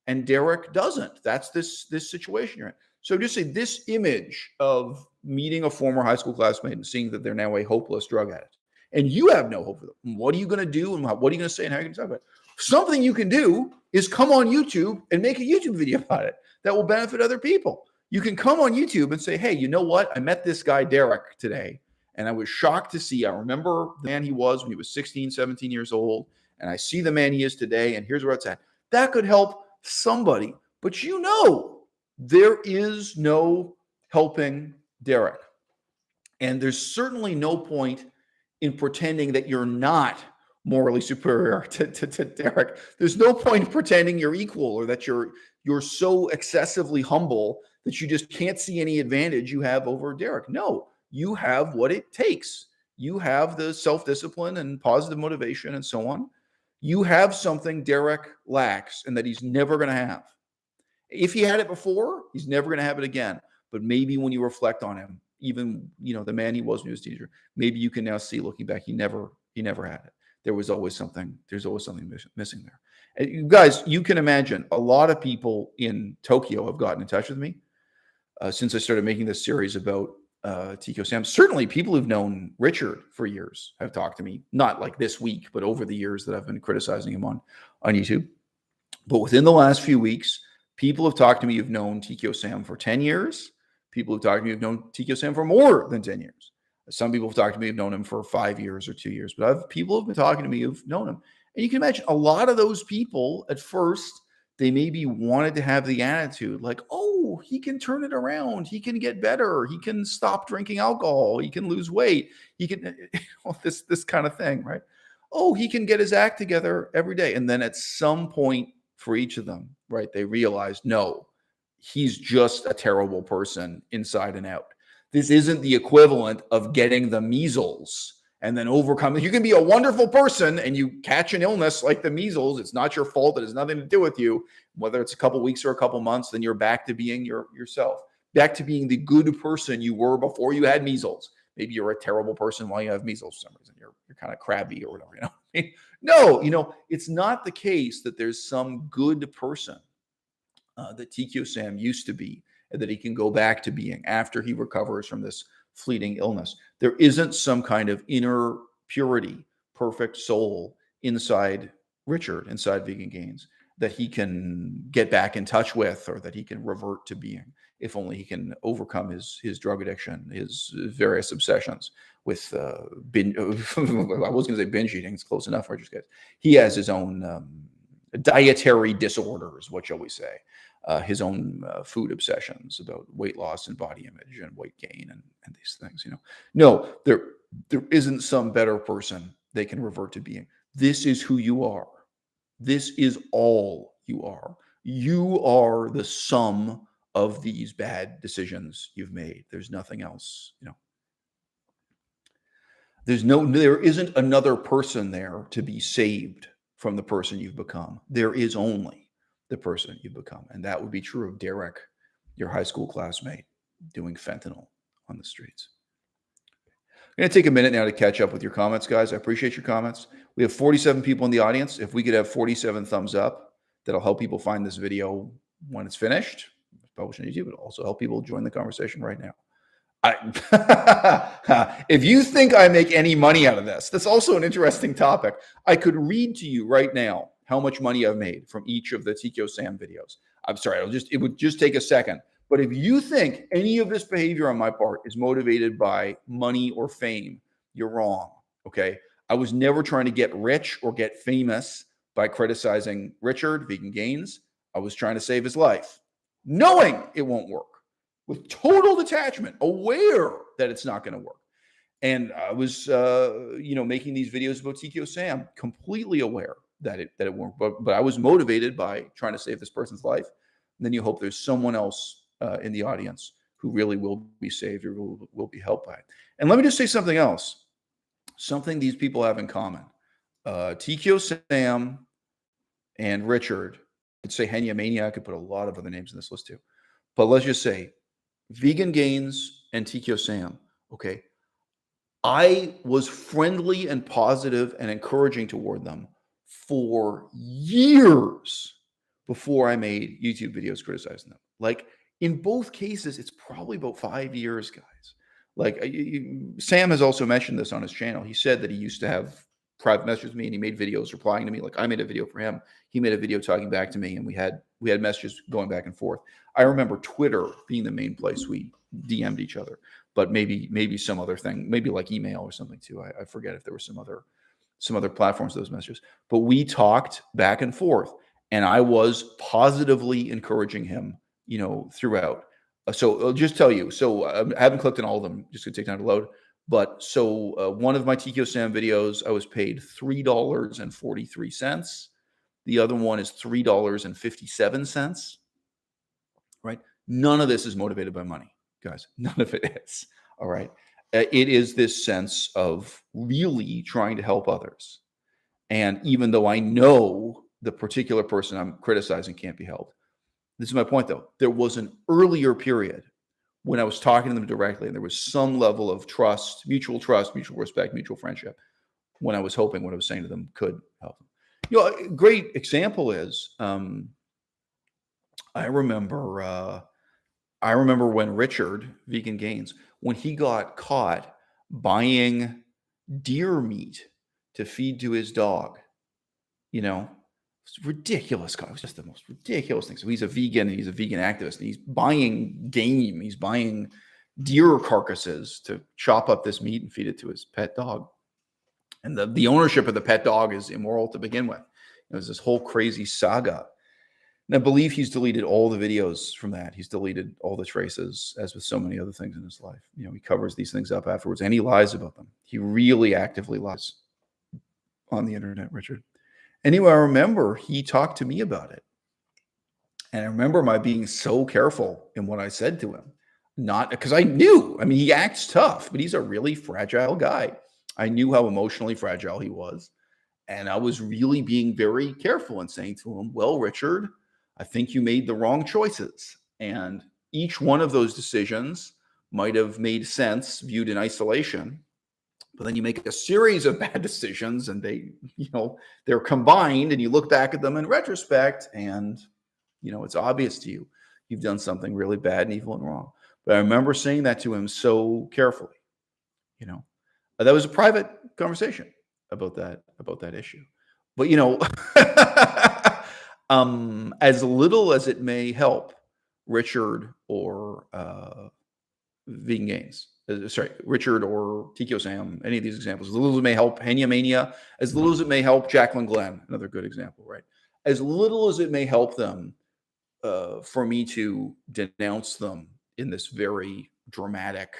And Derek doesn't. That's this situation you're in. So just say this image of meeting a former high school classmate and seeing that they're now a hopeless drug addict and you have no hope for them. What are you going to do, and what are you going to say, and how are you going to talk about it? Something you can do is come on YouTube and make a YouTube video about it that will benefit other people. You can come on YouTube and say, hey, you know what? I met this guy, Derek, today, and I was shocked to see, I remember the man he was when he was 16, 17 years old, and I see the man he is today, and here's where it's at. That could help somebody. But you know, there is no helping Derek. And there's certainly no point in pretending that you're not morally superior to Derek. There's no point in pretending you're equal, or that you're so excessively humble that you just can't see any advantage you have over Derek. No, you have what it takes. You have the self-discipline and positive motivation and so on. You have something Derek lacks and that he's never going to have. If he had it before, he's never going to have it again. But maybe when you reflect on him, even, the man he was when he was a teenager, maybe you can now see, looking back, he never had it. There's always something missing there. And you guys, you can imagine a lot of people in Tokyo have gotten in touch with me since I started making this series about TQ Sam. Certainly people who've known Richard for years have talked to me, not like this week, but over the years that I've been criticizing him on YouTube. But within the last few weeks, people have talked to me who've known TQ Sam for 10 years. People who've talked to me who've known TQ Sam for more than 10 years. Some people have talked to me who've known him for 5 years or 2 years. But I've people have been talking to me who've known him. And you can imagine a lot of those people at first, they maybe wanted to have the attitude like, oh, he can turn it around. He can get better. He can stop drinking alcohol. He can lose weight. He can, this kind of thing, right? Oh, he can get his act together every day. And then at some point for each of them, right, they realize, no, he's just a terrible person inside and out. This isn't the equivalent of getting the measles and then overcoming. You can be a wonderful person and you catch an illness like the measles. It's not your fault. It has nothing to do with you. Whether it's a couple weeks or a couple months, then you're back to being yourself, back to being the good person you were before you had measles. Maybe you're a terrible person while you have measles for some reason. You're kind of crabby or whatever. No, it's not the case that there's some good person that TQ Sam used to be, and that he can go back to being after he recovers from this fleeting illness. There isn't some kind of inner purity, perfect soul inside Richard, inside Vegan Gains, that he can get back in touch with, or that he can revert to being, if only he can overcome his drug addiction, his various obsessions with binge. I was going to say binge eating. It's close enough, Richard, guys. He has his own dietary disorders, what shall we say? His own food obsessions about weight loss and body image and weight gain and these things. No, there isn't some better person they can revert to being. This is who you are. This is all you are. You are the sum of these bad decisions you've made. There's nothing else. There isn't another person there to be saved from the person you've become. There is only the person you've become. And that would be true of Derek, your high school classmate, doing fentanyl on the streets. I'm going to take a minute now to catch up with your comments, guys. I appreciate your comments. We have 47 people in the audience. If we could have 47 thumbs up, that'll help people find this video when it's finished. It's published on YouTube. It'll also help people join the conversation right now. If you think I make any money out of this, that's also an interesting topic. I could read to you right now how much money I've made from each of the TQ Sam videos. I'm sorry, it would just take a second. But if you think any of this behavior on my part is motivated by money or fame, you're wrong, okay? I was never trying to get rich or get famous by criticizing Richard, Vegan Gains. I was trying to save his life, knowing it won't work, with total detachment, aware that it's not going to work. And I was, making these videos about TQ Sam, completely aware that it won't. But I was motivated by trying to save this person's life. And then you hope there's someone else in the audience who really will be saved or will be helped by it. And let me just say something else. Something these people have in common. TQ Sam and Richard. I could say Henya Mania. I could put a lot of other names in this list too. But let's just say Vegan Gains and TQ Sam. Okay. I was friendly and positive and encouraging toward them for years before I made YouTube videos criticizing them. Like in both cases, it's probably about 5 years, guys. Like Sam has also mentioned this on his channel. He said that he used to have private messages with me and he made videos replying to me. Like I made a video for him. He made a video talking back to me and we had messages going back and forth. I remember Twitter being the main place we DM'd each other, but maybe some other thing, maybe like email or something too. I forget if there were some other platforms, those messages, but we talked back and forth and I was positively encouraging him, throughout. So I'll just tell you. So I haven't clicked on all of them, just gonna take time to load. But so one of my TKO Sam videos, I was paid $3.43. The other one is $3.57. Right? None of this is motivated by money, guys. None of it is. All right. It is this sense of really trying to help others. And even though I know the particular person I'm criticizing can't be helped, this is my point, though. There was an earlier period when I was talking to them directly, and there was some level of trust, mutual respect, mutual friendship, when I was hoping what I was saying to them could help them. A great example is I remember when Richard, Vegan Gains, when he got caught buying deer meat to feed to his dog, it's ridiculous. It was just the most ridiculous thing. So he's a vegan activist, and he's buying game. He's buying deer carcasses to chop up this meat and feed it to his pet dog. And the ownership of the pet dog is immoral to begin with. There's this whole crazy saga. And I believe he's deleted all the videos from that. He's deleted all the traces, as with so many other things in his life. He covers these things up afterwards, and he lies about them. He really actively lies on the internet, Richard. Anyway, I remember he talked to me about it. And I remember my being so careful in what I said to him. Not because I knew, he acts tough, but he's a really fragile guy. I knew how emotionally fragile he was. And I was really being very careful and saying to him, well, Richard, I think you made the wrong choices. And each one of those decisions might have made sense viewed in isolation. But then you make a series of bad decisions and they're combined and you look back at them in retrospect and, it's obvious to you, you've done something really bad and evil and wrong. But I remember saying that to him so carefully, that was a private conversation about that issue. But, as little as it may help Richard or Vegan Gains, Richard or TKO Sam, any of these examples, as little as it may help Henya Mania, as little as it may help Jacqueline Glenn, another good example, right? As little as it may help them for me to denounce them in this very dramatic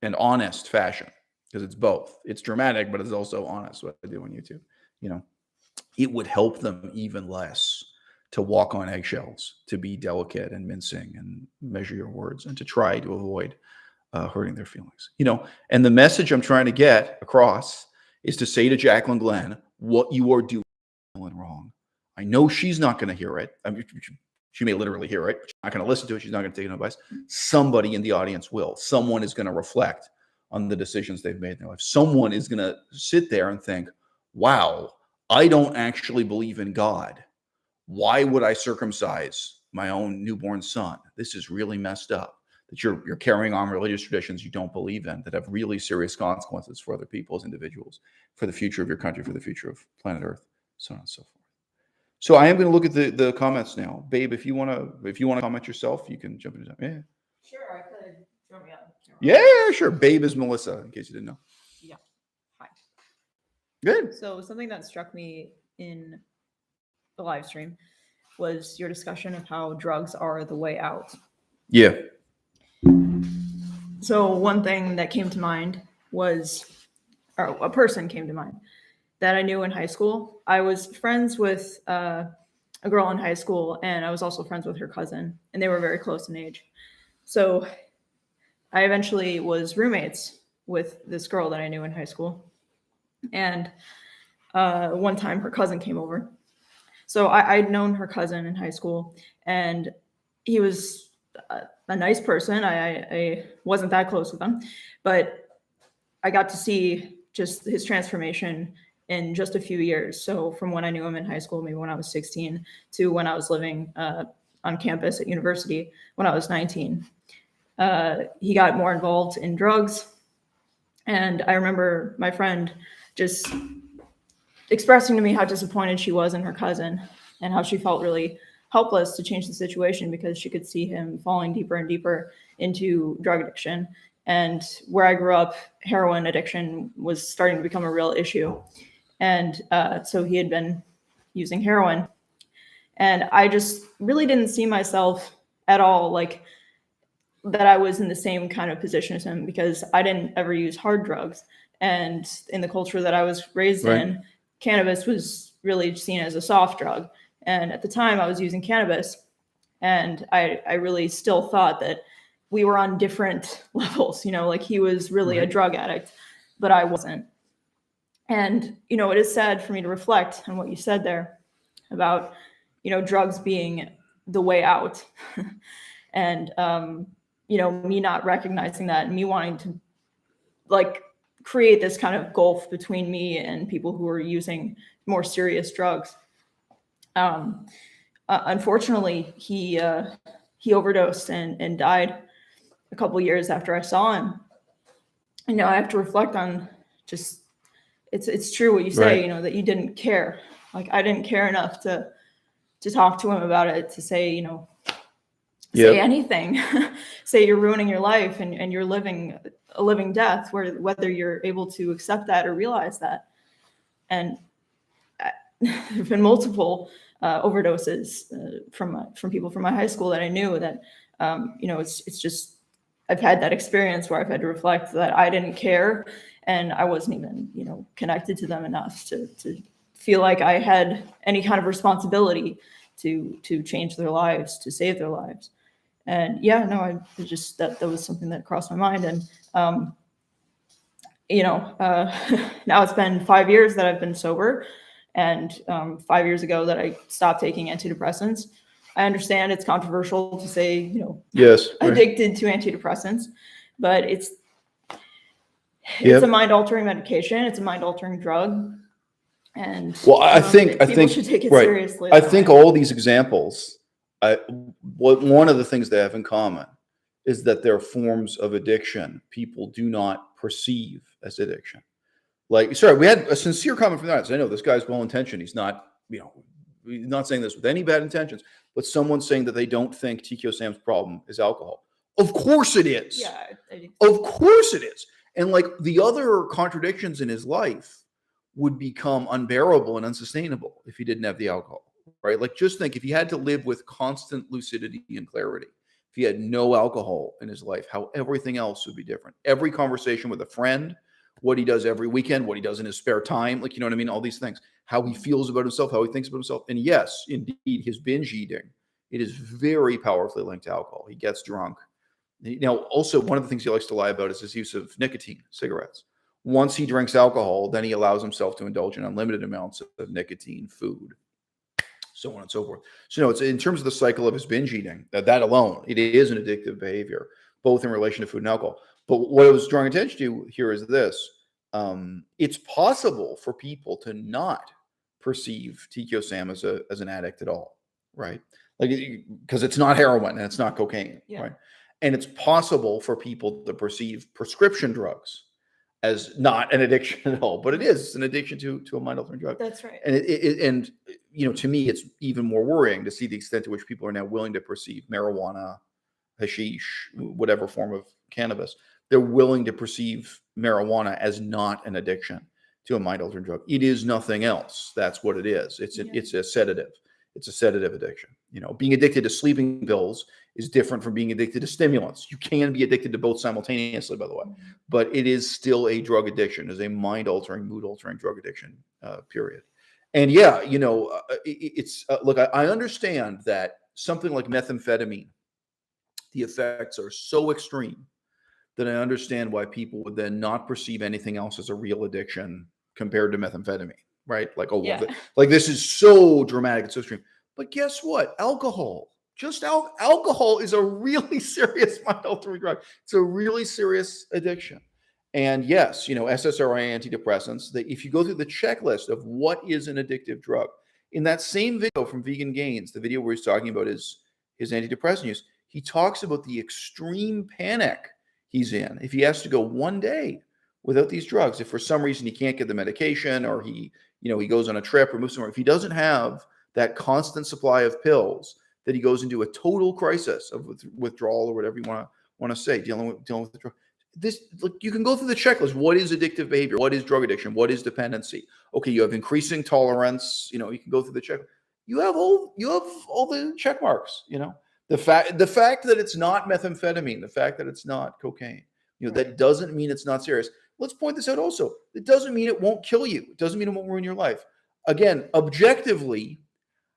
and honest fashion, because it's both. It's dramatic, but it's also honest, what I do on YouTube. It would help them even less to walk on eggshells, to be delicate and mincing and measure your words and to try to avoid hurting their feelings, and the message I'm trying to get across is to say to Jacqueline Glenn, what you are doing is wrong. I know she's not going to hear it. She may literally hear it. She's not going to listen to it. She's not going to take no advice. Somebody in the audience will. Someone is going to reflect on the decisions they've made in their life. Someone is going to sit there and think, wow, I don't actually believe in God. Why would I circumcise my own newborn son? This is really messed up. That you're carrying on religious traditions you don't believe in that have really serious consequences for other people as individuals, for the future of your country, for the future of planet Earth, so on and so forth. So I am going to look at the comments now. Babe, if you want to comment yourself, you can jump into that. Yeah. Sure, I could. Throw me on camera. Yeah, sure. Babe is Melissa, in case you didn't know. Yeah. Hi. Good. So something that struck me in the live stream was your discussion of how drugs are the way out. Yeah. So one thing that came to mind was, or a person came to mind that I knew in high school. I was friends with a girl in high school, and I was also friends with her cousin, and they were very close in age. So I eventually was roommates with this girl that I knew in high school. And one time her cousin came over. So I'd known her cousin in high school, and he was a nice person. I wasn't that close with him, but I got to see just his transformation in just a few years. So from when I knew him in high school, maybe when I was 16, to when I was living on campus at university when I was 19. he got more involved in drugs. And I remember my friend just expressing to me how disappointed she was in her cousin and how she felt really helpless to change the situation because she could see him falling deeper and deeper into drug addiction. And where I grew up, heroin addiction was starting to become a real issue. And so he had been using heroin. And I just really didn't see myself at all like that I was in the same kind of position as him because I didn't ever use hard drugs. And in the culture that I was raised in, cannabis was really seen as a soft drug. And at the time I was using cannabis, and I really still thought that we were on different levels, like he was really a drug addict, but I wasn't. And, it is sad for me to reflect on what you said there about, drugs being the way out. And, me not recognizing that and me wanting to create this kind of gulf between me and people who are using more serious drugs. Unfortunately, he overdosed and died a couple years after I saw him. I have to reflect on just, it's true what you say, that you didn't care. Like I didn't care enough to talk to him about it, to say, say anything, say you're ruining your life and you're living a living death, whether you're able to accept that or realize that. And there've been multiple overdoses from people from my high school that I knew that, it's just, I've had that experience where I've had to reflect that I didn't care and I wasn't even, connected to them enough to feel like I had any kind of responsibility to change their lives, to save their lives. And I just, that was something that crossed my mind. And, now it's been 5 years that I've been sober, and 5 years ago that I stopped taking antidepressants. I understand it's controversial to say, addicted to antidepressants, but it's a mind-altering medication. It's a mind-altering drug. And I think people should take it seriously. I think all these examples, one of the things they have in common is that they're forms of addiction people do not perceive as addiction. We had a sincere comment from the audience. I know this guy's well-intentioned. He's not, he's not saying this with any bad intentions, but someone's saying that they don't think TKO Sam's problem is alcohol. Of course it is. Yeah, of course it is. And the other contradictions in his life would become unbearable and unsustainable if he didn't have the alcohol, right? Just think if he had to live with constant lucidity and clarity, if he had no alcohol in his life, how everything else would be different. Every conversation with a friend, what he does every weekend, what he does in his spare time, you know what I mean? All these things, how he feels about himself, how he thinks about himself. And yes, indeed, his binge eating, it is very powerfully linked to alcohol. He gets drunk. Now, also, one of the things he likes to lie about is his use of nicotine, cigarettes. Once he drinks alcohol, then he allows himself to indulge in unlimited amounts of nicotine, food, so on and so forth. So no, it's in terms of the cycle of his binge eating, that alone, it is an addictive behavior, both in relation to food and alcohol. But what I was drawing attention to here is this. It's possible for people to not perceive TKO Sam as an addict at all, right? Because it's not heroin and it's not cocaine, right? And it's possible for people to perceive prescription drugs as not an addiction at all, but it is. It's an addiction to a mind-altering drug. That's right. And to me, it's even more worrying to see the extent to which people are now willing to perceive marijuana, hashish, whatever form of cannabis. They're willing to perceive marijuana as not an addiction to a mind-altering drug. It is nothing else. That's what it is. It's a sedative. It's a sedative addiction. Being addicted to sleeping pills is different from being addicted to stimulants. You can be addicted to both simultaneously, by the way, but it is still a drug addiction, is a mind-altering, mood-altering drug addiction, period. And look, I understand that something like methamphetamine, the effects are so extreme that I understand why people would then not perceive anything else as a real addiction compared to methamphetamine, right? This is so dramatic, it's so extreme. But guess what? Alcohol is a really serious mind-altering drug. It's a really serious addiction. And yes, SSRI antidepressants, if you go through the checklist of what is an addictive drug, in that same video from Vegan Gains, the video where he's talking about his antidepressant use, He talks about the extreme panic he's in if he has to go one day without these drugs. If for some reason he can't get the medication, or he goes on a trip or moves somewhere, if he doesn't have that constant supply of pills, that he goes into a total crisis of withdrawal, or whatever you want to say, dealing with withdrawal. Look, you can go through the checklist. What is addictive behavior? What is drug addiction? What is dependency? Okay, you have increasing tolerance. You can go through the check. You have all the check marks. The fact that it's not methamphetamine, the fact that it's not cocaine, that doesn't mean it's not serious. Let's point this out also. It doesn't mean it won't kill you. It doesn't mean it won't ruin your life. Again, objectively,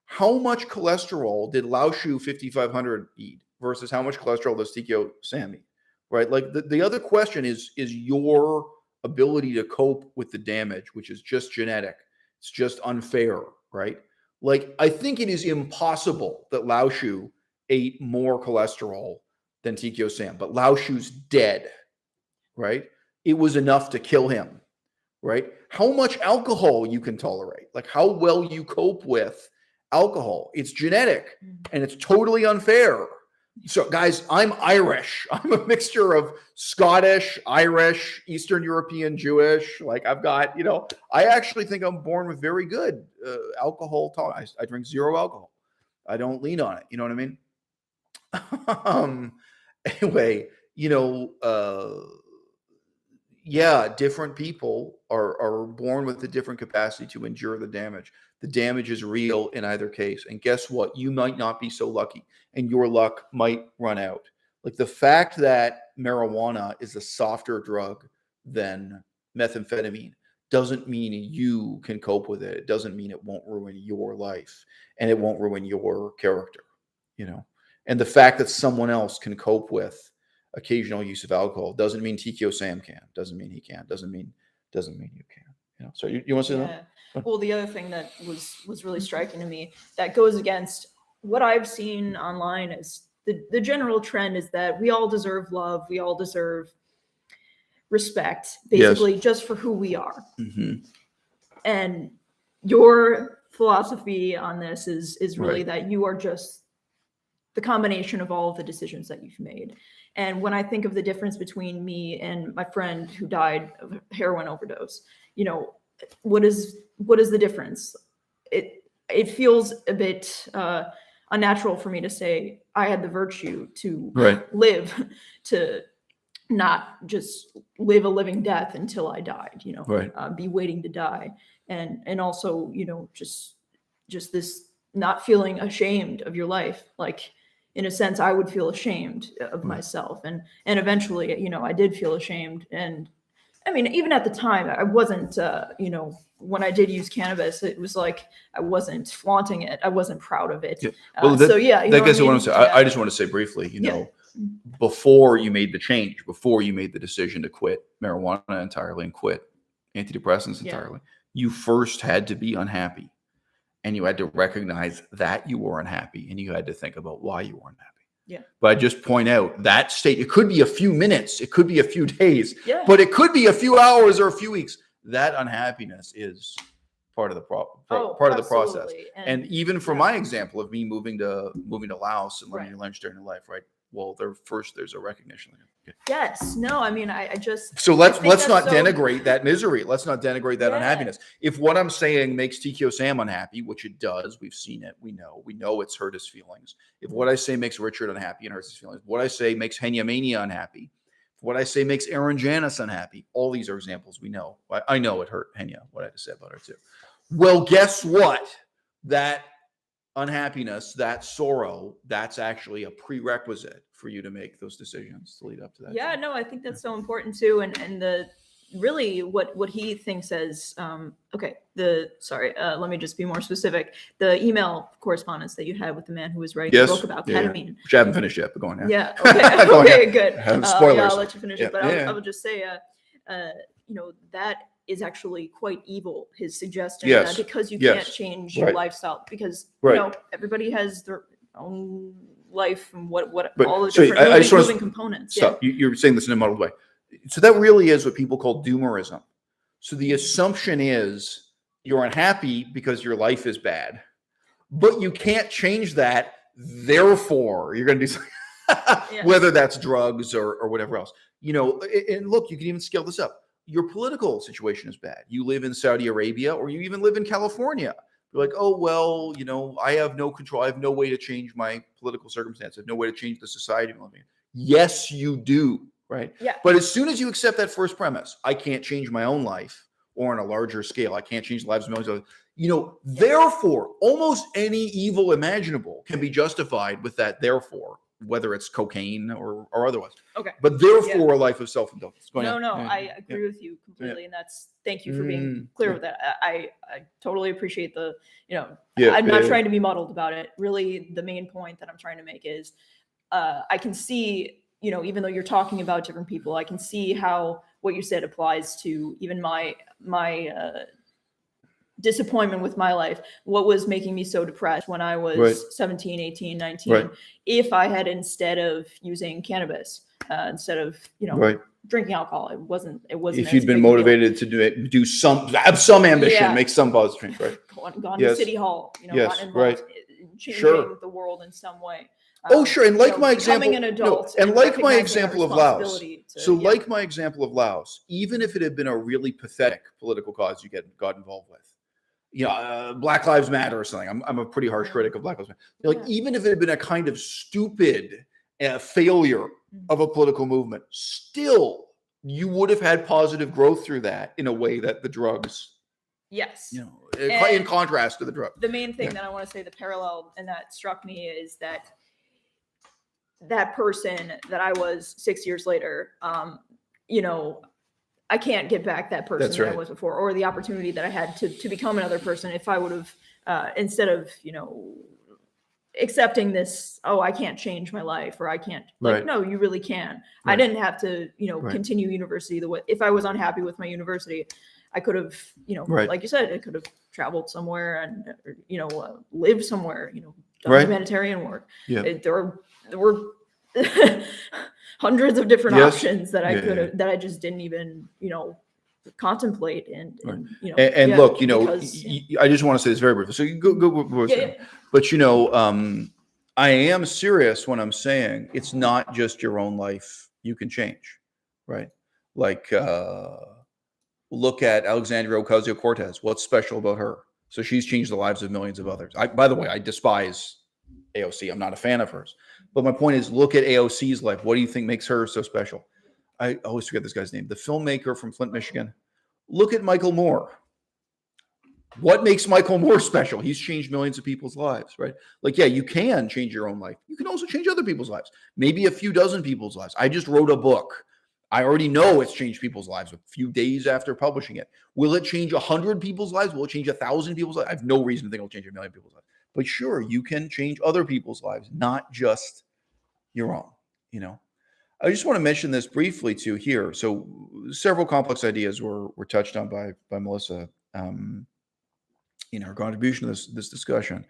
how much cholesterol did Lao Shu 5500 eat versus how much cholesterol does Tikio Sam eat? Right? Like the other question is your ability to cope with the damage, which is just genetic. It's just unfair, right? Like, I think it is impossible that Lao Shu ate more cholesterol than Tikio Sam, but Lao Shu's dead, right? It was enough to kill him, right? How much alcohol you can tolerate, like how well you cope with alcohol. It's genetic and it's totally unfair. So guys, I'm Irish. I'm a mixture of Scottish, Irish, Eastern European, Jewish. Like I've got, I actually think I'm born with very good alcohol tolerance. I drink zero alcohol. I don't lean on it. You know what I mean? Anyway, yeah, different people are born with a different capacity to endure the damage. The damage is real in either case. And guess what? You might not be so lucky, and your luck might run out. Like the fact that marijuana is a softer drug than methamphetamine doesn't mean you can cope with it. It doesn't mean it won't ruin your life, and it won't ruin your character, And the fact that someone else can cope with occasional use of alcohol doesn't mean Tikio Sam can. Doesn't mean he can. Doesn't mean you can. So you want to say that? Well, the other thing that was really striking to me that goes against what I've seen online is the general trend is that we all deserve love. We all deserve respect, basically, just for who we are. Mm-hmm. And your philosophy on this is really that you are just the combination of all of the decisions that you've made. And when I think of the difference between me and my friend who died of a heroin overdose, what is the difference? It feels a bit unnatural for me to say I had the virtue to live, to not just live a living death until I died, be waiting to die. And also, just this not feeling ashamed of your life. Like, in a sense, I would feel ashamed of myself. And eventually, I did feel ashamed. And I mean, even at the time, I wasn't, when I did use cannabis, it was like I wasn't flaunting it. I wasn't proud of it. Yeah. Well, that gets what I'm saying. Yeah. I just want to say briefly, before you made the change, before you made the decision to quit marijuana entirely and quit antidepressants entirely, you first had to be unhappy. And you had to recognize that you were unhappy, and you had to think about why you were unhappy. Yeah. But I just point out that state, it could be a few minutes, it could be a few days, but it could be a few hours or a few weeks. That unhappiness is part of the problem, part of the process. And even for my example of me moving to Laos and learning English during your life, right? Well, there's a recognition. Okay. Yes. No, I mean, I just. So let's not denigrate that misery. Let's not denigrate that unhappiness. If what I'm saying makes Tikio Sam unhappy, which it does, we've seen it. We know it's hurt his feelings. If what I say makes Richard unhappy and hurts his feelings, what I say makes Henya Mania unhappy, what I say makes Aaron Janis unhappy. All these are examples we know. I know it hurt Henya, what I had to say about her too. Well, guess what? That unhappiness, that sorrow, that's actually a prerequisite for you to make those decisions to lead up to that. Yeah, no, I think that's so important too. And the really what he thinks as let me just be more specific. The email correspondence that you had with the man who was writing the book about ketamine. Which I haven't finished yet, but go on. Yeah. Okay. Okay, good. Spoilers. I'll let you finish it, but I will just say that is actually quite evil, his suggestion, because you can't change your lifestyle, because everybody has their own life and what all the different moving components. Stop. You're saying this in a muddled way. So that really is what people call doomerism. So the assumption is you're unhappy because your life is bad, but you can't change that. Therefore, you're going to do something. Yeah. whether that's drugs or whatever else. And look, you can even scale this up. Your political situation is bad. You live in Saudi Arabia, or you even live in California. You're like, oh, well, I have no control. I have no way to change my political circumstance. I have no way to change the society I'm living in. Yes, you do, right? Yeah. But as soon as you accept that first premise, I can't change my own life, or on a larger scale, I can't change the lives of millions of others. Therefore, almost any evil imaginable can be justified with that therefore, whether it's cocaine or otherwise. Okay. But therefore, a life of self-indulgence. I agree with you completely, and thank you for being clear with that. I totally appreciate I'm not trying to be muddled about it. Really, the main point that I'm trying to make is I can see, even though you're talking about different people, I can see how what you said applies to even my disappointment with my life. What was making me so depressed when I was 17, 18, 19, if I had, instead of using cannabis, instead of, drinking alcohol, it wasn't if you'd been motivated to have some ambition, make some positive change, right? Gone to City Hall, gotten involved in changing the world in some way. And like my example, an adult and like my example of Laos. Like my example of Laos, even if it had been a really pathetic political cause you got involved with, Black Lives Matter or something. I'm a pretty harsh critic of Black Lives Matter. Even if it had been a kind of stupid failure of a political movement, still you would have had positive growth through that in a way that the drugs. Yes. In contrast to the drug. The main thing that I want to say, the parallel, and that struck me, is that person that I was 6 years later, I can't get back that person that I was before, or the opportunity that I had to become another person if I would have, instead of, accepting this, I can't change my life, or I can't, no, you really can. I didn't have to, continue university the way, if I was unhappy with my university, I could have, like you said, I could have traveled somewhere and, lived somewhere, done humanitarian work. There were hundreds of different options that I could have, that I just didn't even, contemplate. And look, I just want to say this very briefly. So you go. But I am serious when I'm saying it's not just your own life you can change, right? Like, look at Alexandria Ocasio-Cortez. What's special about her? So she's changed the lives of millions of others. By the way, I despise AOC. I'm not a fan of hers. But my point is, look at AOC's life. What do you think makes her so special? I always forget this guy's name. The filmmaker from Flint, Michigan. Look at Michael Moore. What makes Michael Moore special? He's changed millions of people's lives, right? Like, you can change your own life. You can also change other people's lives. Maybe a few dozen people's lives. I just wrote a book. I already know it's changed people's lives a few days after publishing it. Will it change 100 people's lives? Will it change 1,000 people's lives? I have no reason to think it'll change 1 million people's lives. But sure, you can change other people's lives, not just your own, I just want to mention this briefly too here. So several complex ideas were touched on by Melissa in her contribution to this discussion.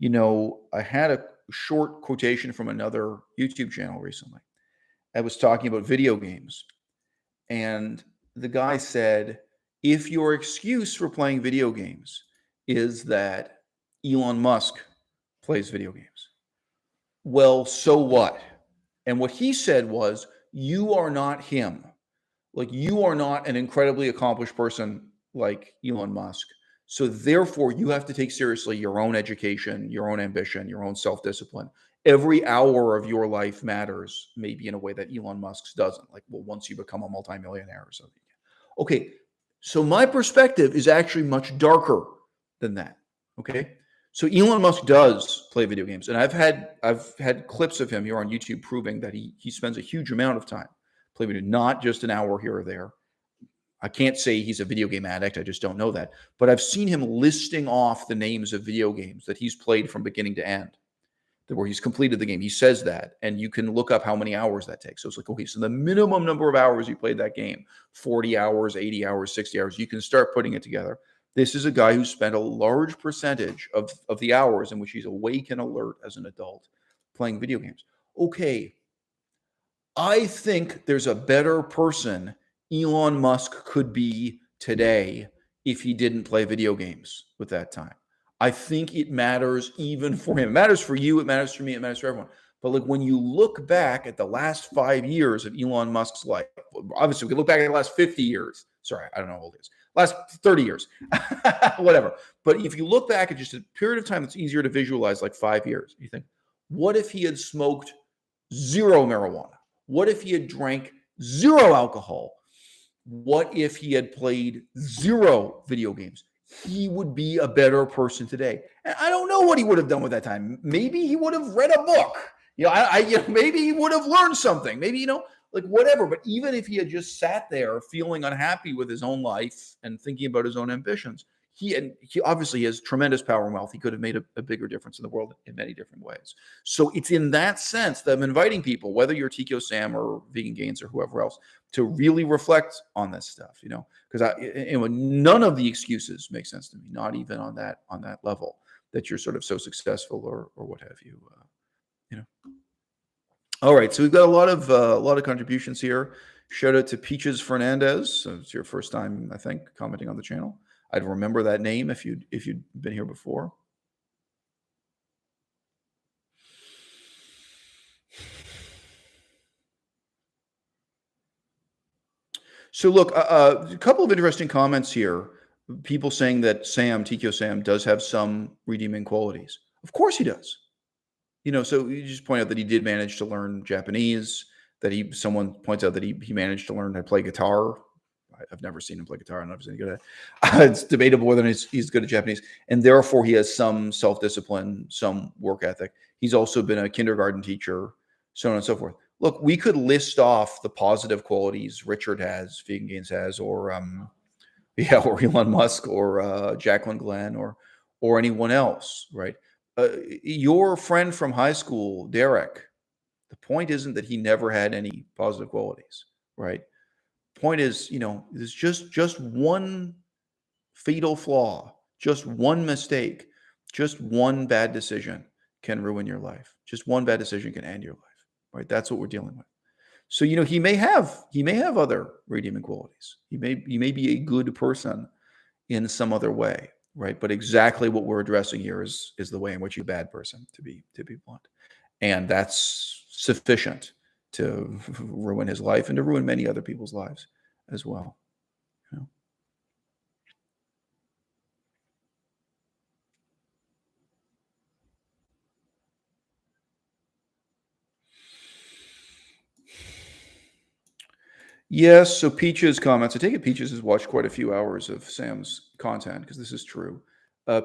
I had a short quotation from another YouTube channel recently. I was talking about video games, and the guy said, if your excuse for playing video games is that Elon Musk plays video games, well, so what? And what he said was, you are not him. Like, you are not an incredibly accomplished person like Elon Musk. So therefore, you have to take seriously your own education, your own ambition, your own self-discipline. Every hour of your life matters, maybe in a way that Elon Musk's doesn't. Like, well, once you become a multimillionaire or something. Okay, so my perspective is actually much darker than that. Okay, so Elon Musk does play video games, and I've had clips of him here on YouTube proving that he spends a huge amount of time playing video, not just an hour here or there. I can't say he's a video game addict. I just don't know that. But I've seen him listing off the names of video games that he's played from beginning to end, where he's completed the game. He says that, and you can look up how many hours that takes. So it's like, okay, so the minimum number of hours you played that game, 40 hours, 80 hours, 60 hours, you can start putting it together. This is a guy who spent a large percentage of the hours in which he's awake and alert as an adult playing video games. Okay, I think there's a better person Elon Musk could be today if he didn't play video games with that time. I think it matters even for him. It matters for you. It matters for me. It matters for everyone. But like when you look back at the last 5 years of Elon Musk's life, obviously we can look back at the last 50 years. Sorry, I don't know how old it is. Last 30 years, whatever. But if you look back at just a period of time that's easier to visualize, like 5 years, you think, what if he had smoked zero marijuana? What if he had drank zero alcohol? What if he had played zero video games? He would be a better person today. And I don't know what he would have done with that time. Maybe he would have read a book. Maybe he would have learned something. Maybe, like whatever. But even if he had just sat there feeling unhappy with his own life and thinking about his own ambitions, he obviously has tremendous power and wealth. He could have made a bigger difference in the world in many different ways. So it's in that sense that I'm inviting people, whether you're TKO Sam or Vegan Gains or whoever else, to really reflect on this stuff, because none of the excuses make sense to me, not even on that level that you're sort of so successful or what have you. All right, so we've got a lot of contributions here. Shout out to Peaches Fernandez. So it's your first time, I think, commenting on the channel. I'd remember that name if you'd been here before. So look, a couple of interesting comments here. People saying that TKO Sam, does have some redeeming qualities. Of course he does. So you just point out that he did manage to learn Japanese, that someone points out that he managed to learn how to play guitar. I've never seen him play guitar. I don't know if he's any good at it. It's debatable whether he's good at Japanese. And therefore, he has some self-discipline, some work ethic. He's also been a kindergarten teacher, so on and so forth. Look, we could list off the positive qualities Richard has, Vegan Gains has, or Elon Musk, or Jacqueline Glenn, or anyone else, right? Your friend from high school, Derek, the point isn't that he never had any positive qualities, right? Point is, there's just one fatal flaw, just one mistake, just one bad decision can ruin your life. Just one bad decision can end your life, right? That's what we're dealing with. So, he may have other redeeming qualities. He may be a good person in some other way, right? But exactly what we're addressing here is the way in which you're a bad person, to be blunt. And that's sufficient to ruin his life and to ruin many other people's lives as well. Yes, so Peaches comments. I take it Peaches has watched quite a few hours of Sam's content, because this is true.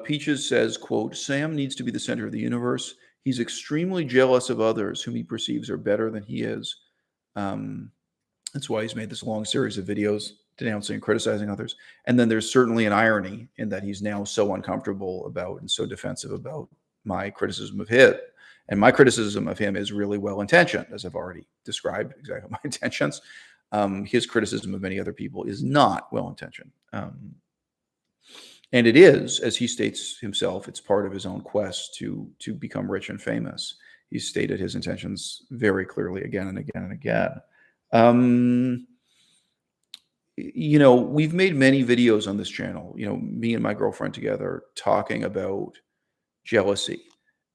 Peaches says, quote, Sam needs to be the center of the universe. He's extremely jealous of others whom he perceives are better than he is. That's why he's made this long series of videos denouncing and criticizing others. And then there's certainly an irony in that he's now so uncomfortable about and so defensive about my criticism of him. And my criticism of him is really well-intentioned, as I've already described exactly my intentions. His criticism of many other people is not well-intentioned. And it is, as he states himself, it's part of his own quest to become rich and famous. He's stated his intentions very clearly again and again and again. We've made many videos on this channel, me and my girlfriend together, talking about jealousy.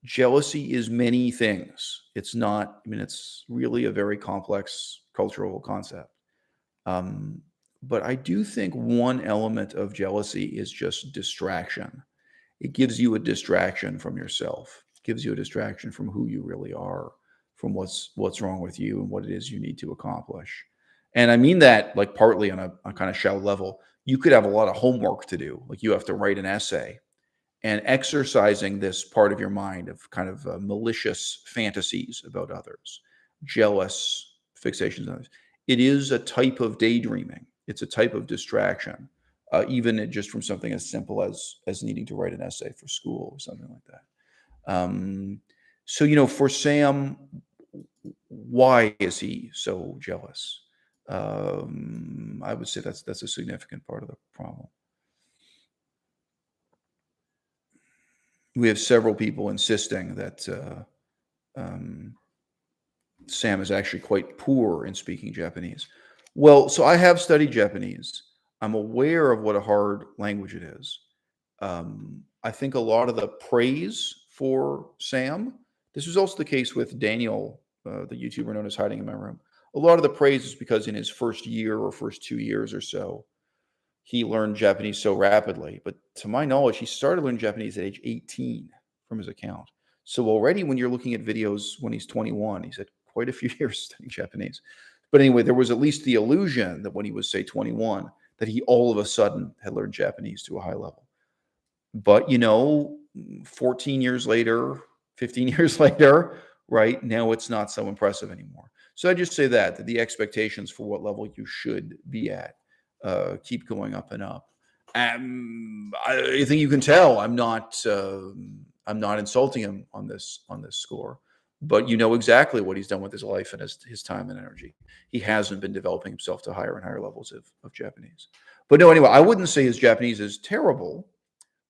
Jealousy is many things. It's not, it's really a very complex cultural concept. But I do think one element of jealousy is just distraction. It gives you a distraction from yourself. It gives you a distraction from who you really are, from what's wrong with you and what it is you need to accomplish. And I mean that like partly on a kind of shallow level. You could have a lot of homework to do. Like you have to write an essay, and exercising this part of your mind of kind of malicious fantasies about others, jealous fixations on others. It is a type of daydreaming. It's a type of distraction, even just from something as simple as needing to write an essay for school or something like that. So, for Sam, why is he so jealous? I would say that's a significant part of the problem. We have several people insisting that Sam is actually quite poor in speaking Japanese. Well, so I have studied Japanese. I'm aware of what a hard language it is. I think a lot of the praise for Sam This was also the case with Daniel, the YouTuber known as Hiding in My Room. A lot of the praise is because in his first year or first 2 years or so, he learned Japanese so rapidly. But to my knowledge, he started learning Japanese at age 18 from his account. So already when you're looking at videos when he's 21, he's had quite a few years studying Japanese. But anyway, there was at least the illusion that when he was, say, 21, that he all of a sudden had learned Japanese to a high level. But, 14 years later, 15 years later, right, now it's not so impressive anymore. So I just say that the expectations for what level you should be at keep going up and up. I think you can tell I'm not insulting him on this score, but you know exactly what he's done with his life and his time and energy. He hasn't been developing himself to higher and higher levels of Japanese. But no, anyway, I wouldn't say his Japanese is terrible,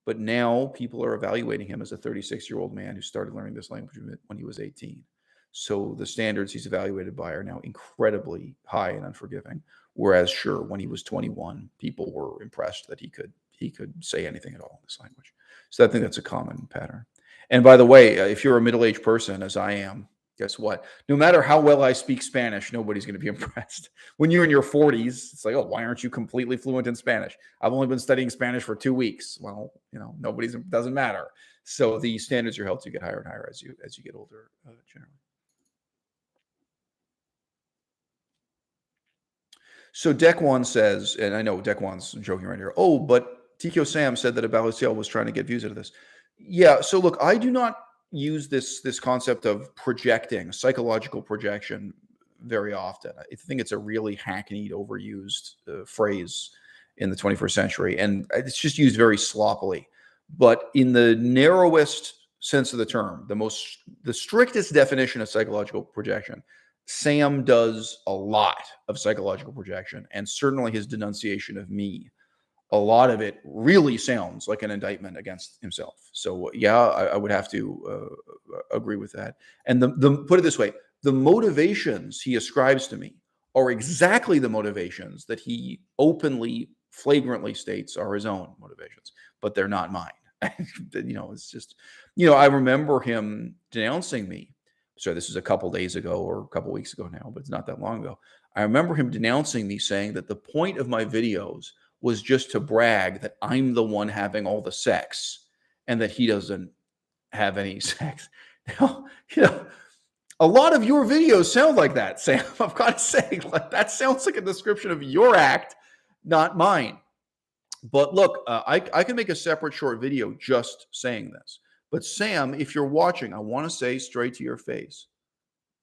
but now people are evaluating him as a 36-year-old man who started learning this language when he was 18. So the standards he's evaluated by are now incredibly high and unforgiving. Whereas, sure, when he was 21, people were impressed that he could say anything at all in this language. So I think that's a common pattern. And by the way, if you're a middle-aged person, as I am, guess what? No matter how well I speak Spanish, nobody's going to be impressed. When you're in your 40s, it's like, oh, why aren't you completely fluent in Spanish? I've only been studying Spanish for 2 weeks. Well, doesn't matter. So the standards are held to get higher and higher as you get older, generally. So Dekwan says, and I know Dekwan's joking right here. Oh, but TKO Sam said that à-bas-le-ciel was trying to get views out of this. Yeah. So look, I do not use this concept of projecting, psychological projection, very often. I think it's a really hackneyed, overused phrase in the 21st century, and it's just used very sloppily. But in the narrowest sense of the term, the strictest definition of psychological projection, Sam does a lot of psychological projection, and certainly his denunciation of me, a lot of it really sounds like an indictment against himself. So yeah, I would have to agree with that. And the put it this way, the motivations he ascribes to me are exactly the motivations that he openly, flagrantly states are his own motivations, but they're not mine. It's just, I remember him denouncing me. So this is a couple days ago or a couple weeks ago now, but it's not that long ago. I remember him denouncing me, saying that the point of my videos was just to brag that I'm the one having all the sex and that he doesn't have any sex. Now, a lot of your videos sound like that, Sam. I've got to say, that sounds like a description of your act, not mine. But look, I can make a separate short video just saying this. But Sam, if you're watching, I want to say straight to your face,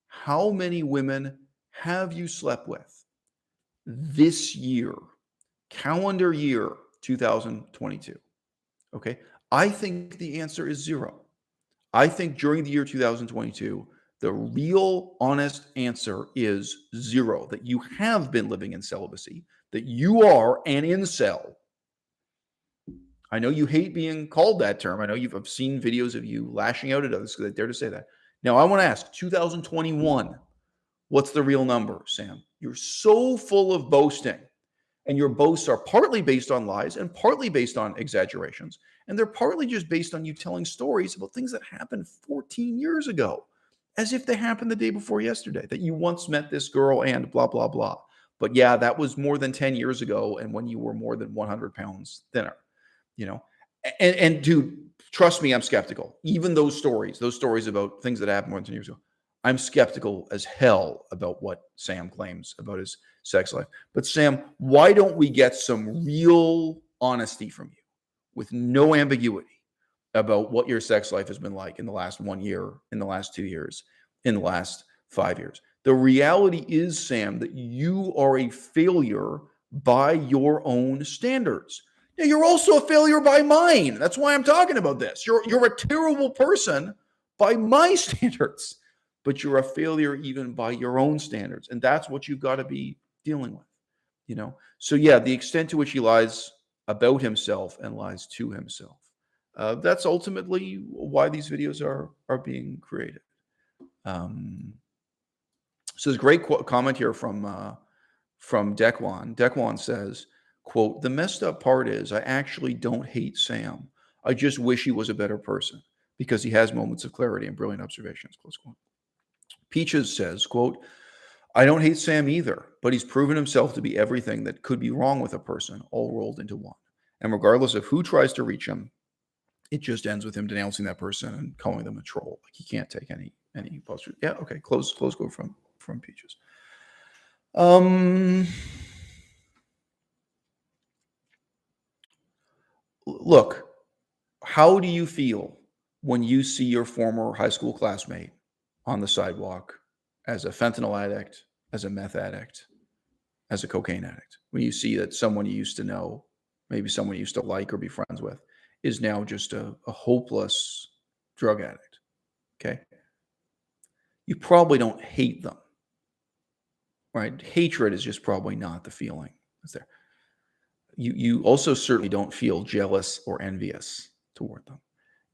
how many women have you slept with this year, calendar year 2022? Okay. I think the answer is 0. I think during the year 2022, the real honest answer is 0, that you have been living in celibacy, that you are an incel. I know you hate being called that term. I know I've seen videos of you lashing out at others because they dare to say that. Now, I want to ask, 2021, what's the real number, Sam? You're so full of boasting, and your boasts are partly based on lies and partly based on exaggerations, and they're partly just based on you telling stories about things that happened 14 years ago, as if they happened the day before yesterday, that you once met this girl and blah, blah, blah. But yeah, that was more than 10 years ago and when you were more than 100 pounds thinner. And dude, trust me, I'm skeptical. Even those stories about things that happened more than 10 years ago, I'm skeptical as hell about what Sam claims about his sex life. But Sam, why don't we get some real honesty from you with no ambiguity about what your sex life has been like in the last 1 year, in the last 2 years, in the last 5 years? The reality is, Sam, that you are a failure by your own standards. Now, you're also a failure by mine. That's why I'm talking about this. You're a terrible person by my standards, but you're a failure even by your own standards. And that's what you've got to be dealing with, So yeah, the extent to which he lies about himself and lies to himself, that's ultimately why these videos are being created. So there's a great comment here from Dekwan. Dekwan says, quote, "The messed up part is I actually don't hate Sam. I just wish he was a better person. because he has moments of clarity and brilliant observations, close quote. Peaches says, quote, I don't hate Sam either, but he's proven himself to be everything that could be wrong with a person, all rolled into one. And regardless of who tries to reach him, it just ends with him denouncing that person and calling them a troll. Like he can't take any positive. Yeah, okay. Close quote from Peaches. Look, how do you feel when you see your former high school classmate on the sidewalk as a fentanyl addict, as a meth addict, as a cocaine addict? When you see that someone you used to know, maybe someone you used to like or be friends with, is now just a hopeless drug addict, okay? You probably don't hate them, right? Hatred is just probably not the feeling that's there. You also certainly don't feel jealous or envious toward them.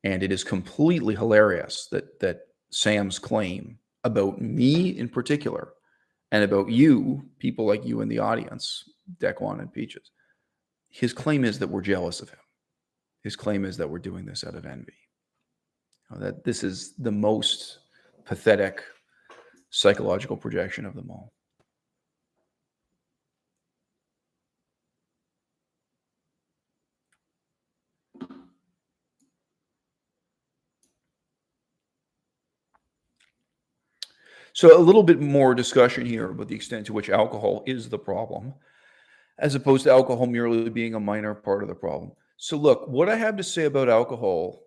And it is completely hilarious that Sam's claim about me in particular and about you, people like you in the audience, Dequan and Peaches, his claim is that we're jealous of him. His claim is that we're doing this out of envy. That this is the most pathetic psychological projection of them all. So a little bit more discussion here about the extent to which alcohol is the problem, as opposed to alcohol merely being a minor part of the problem. So look, what I have to say about alcohol,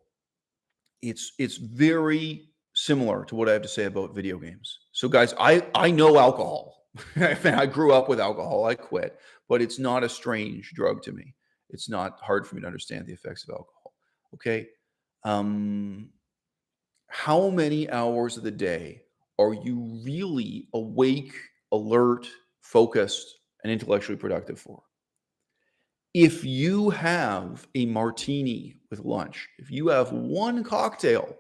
it's very similar to what I have to say about video games. So guys, I know alcohol. I grew up with alcohol. I quit, but it's not a strange drug to me. It's not hard for me to understand the effects of alcohol. Okay. How many hours of the day are you really awake, alert, focused, and intellectually productive for? If you have a martini with lunch, if you have one cocktail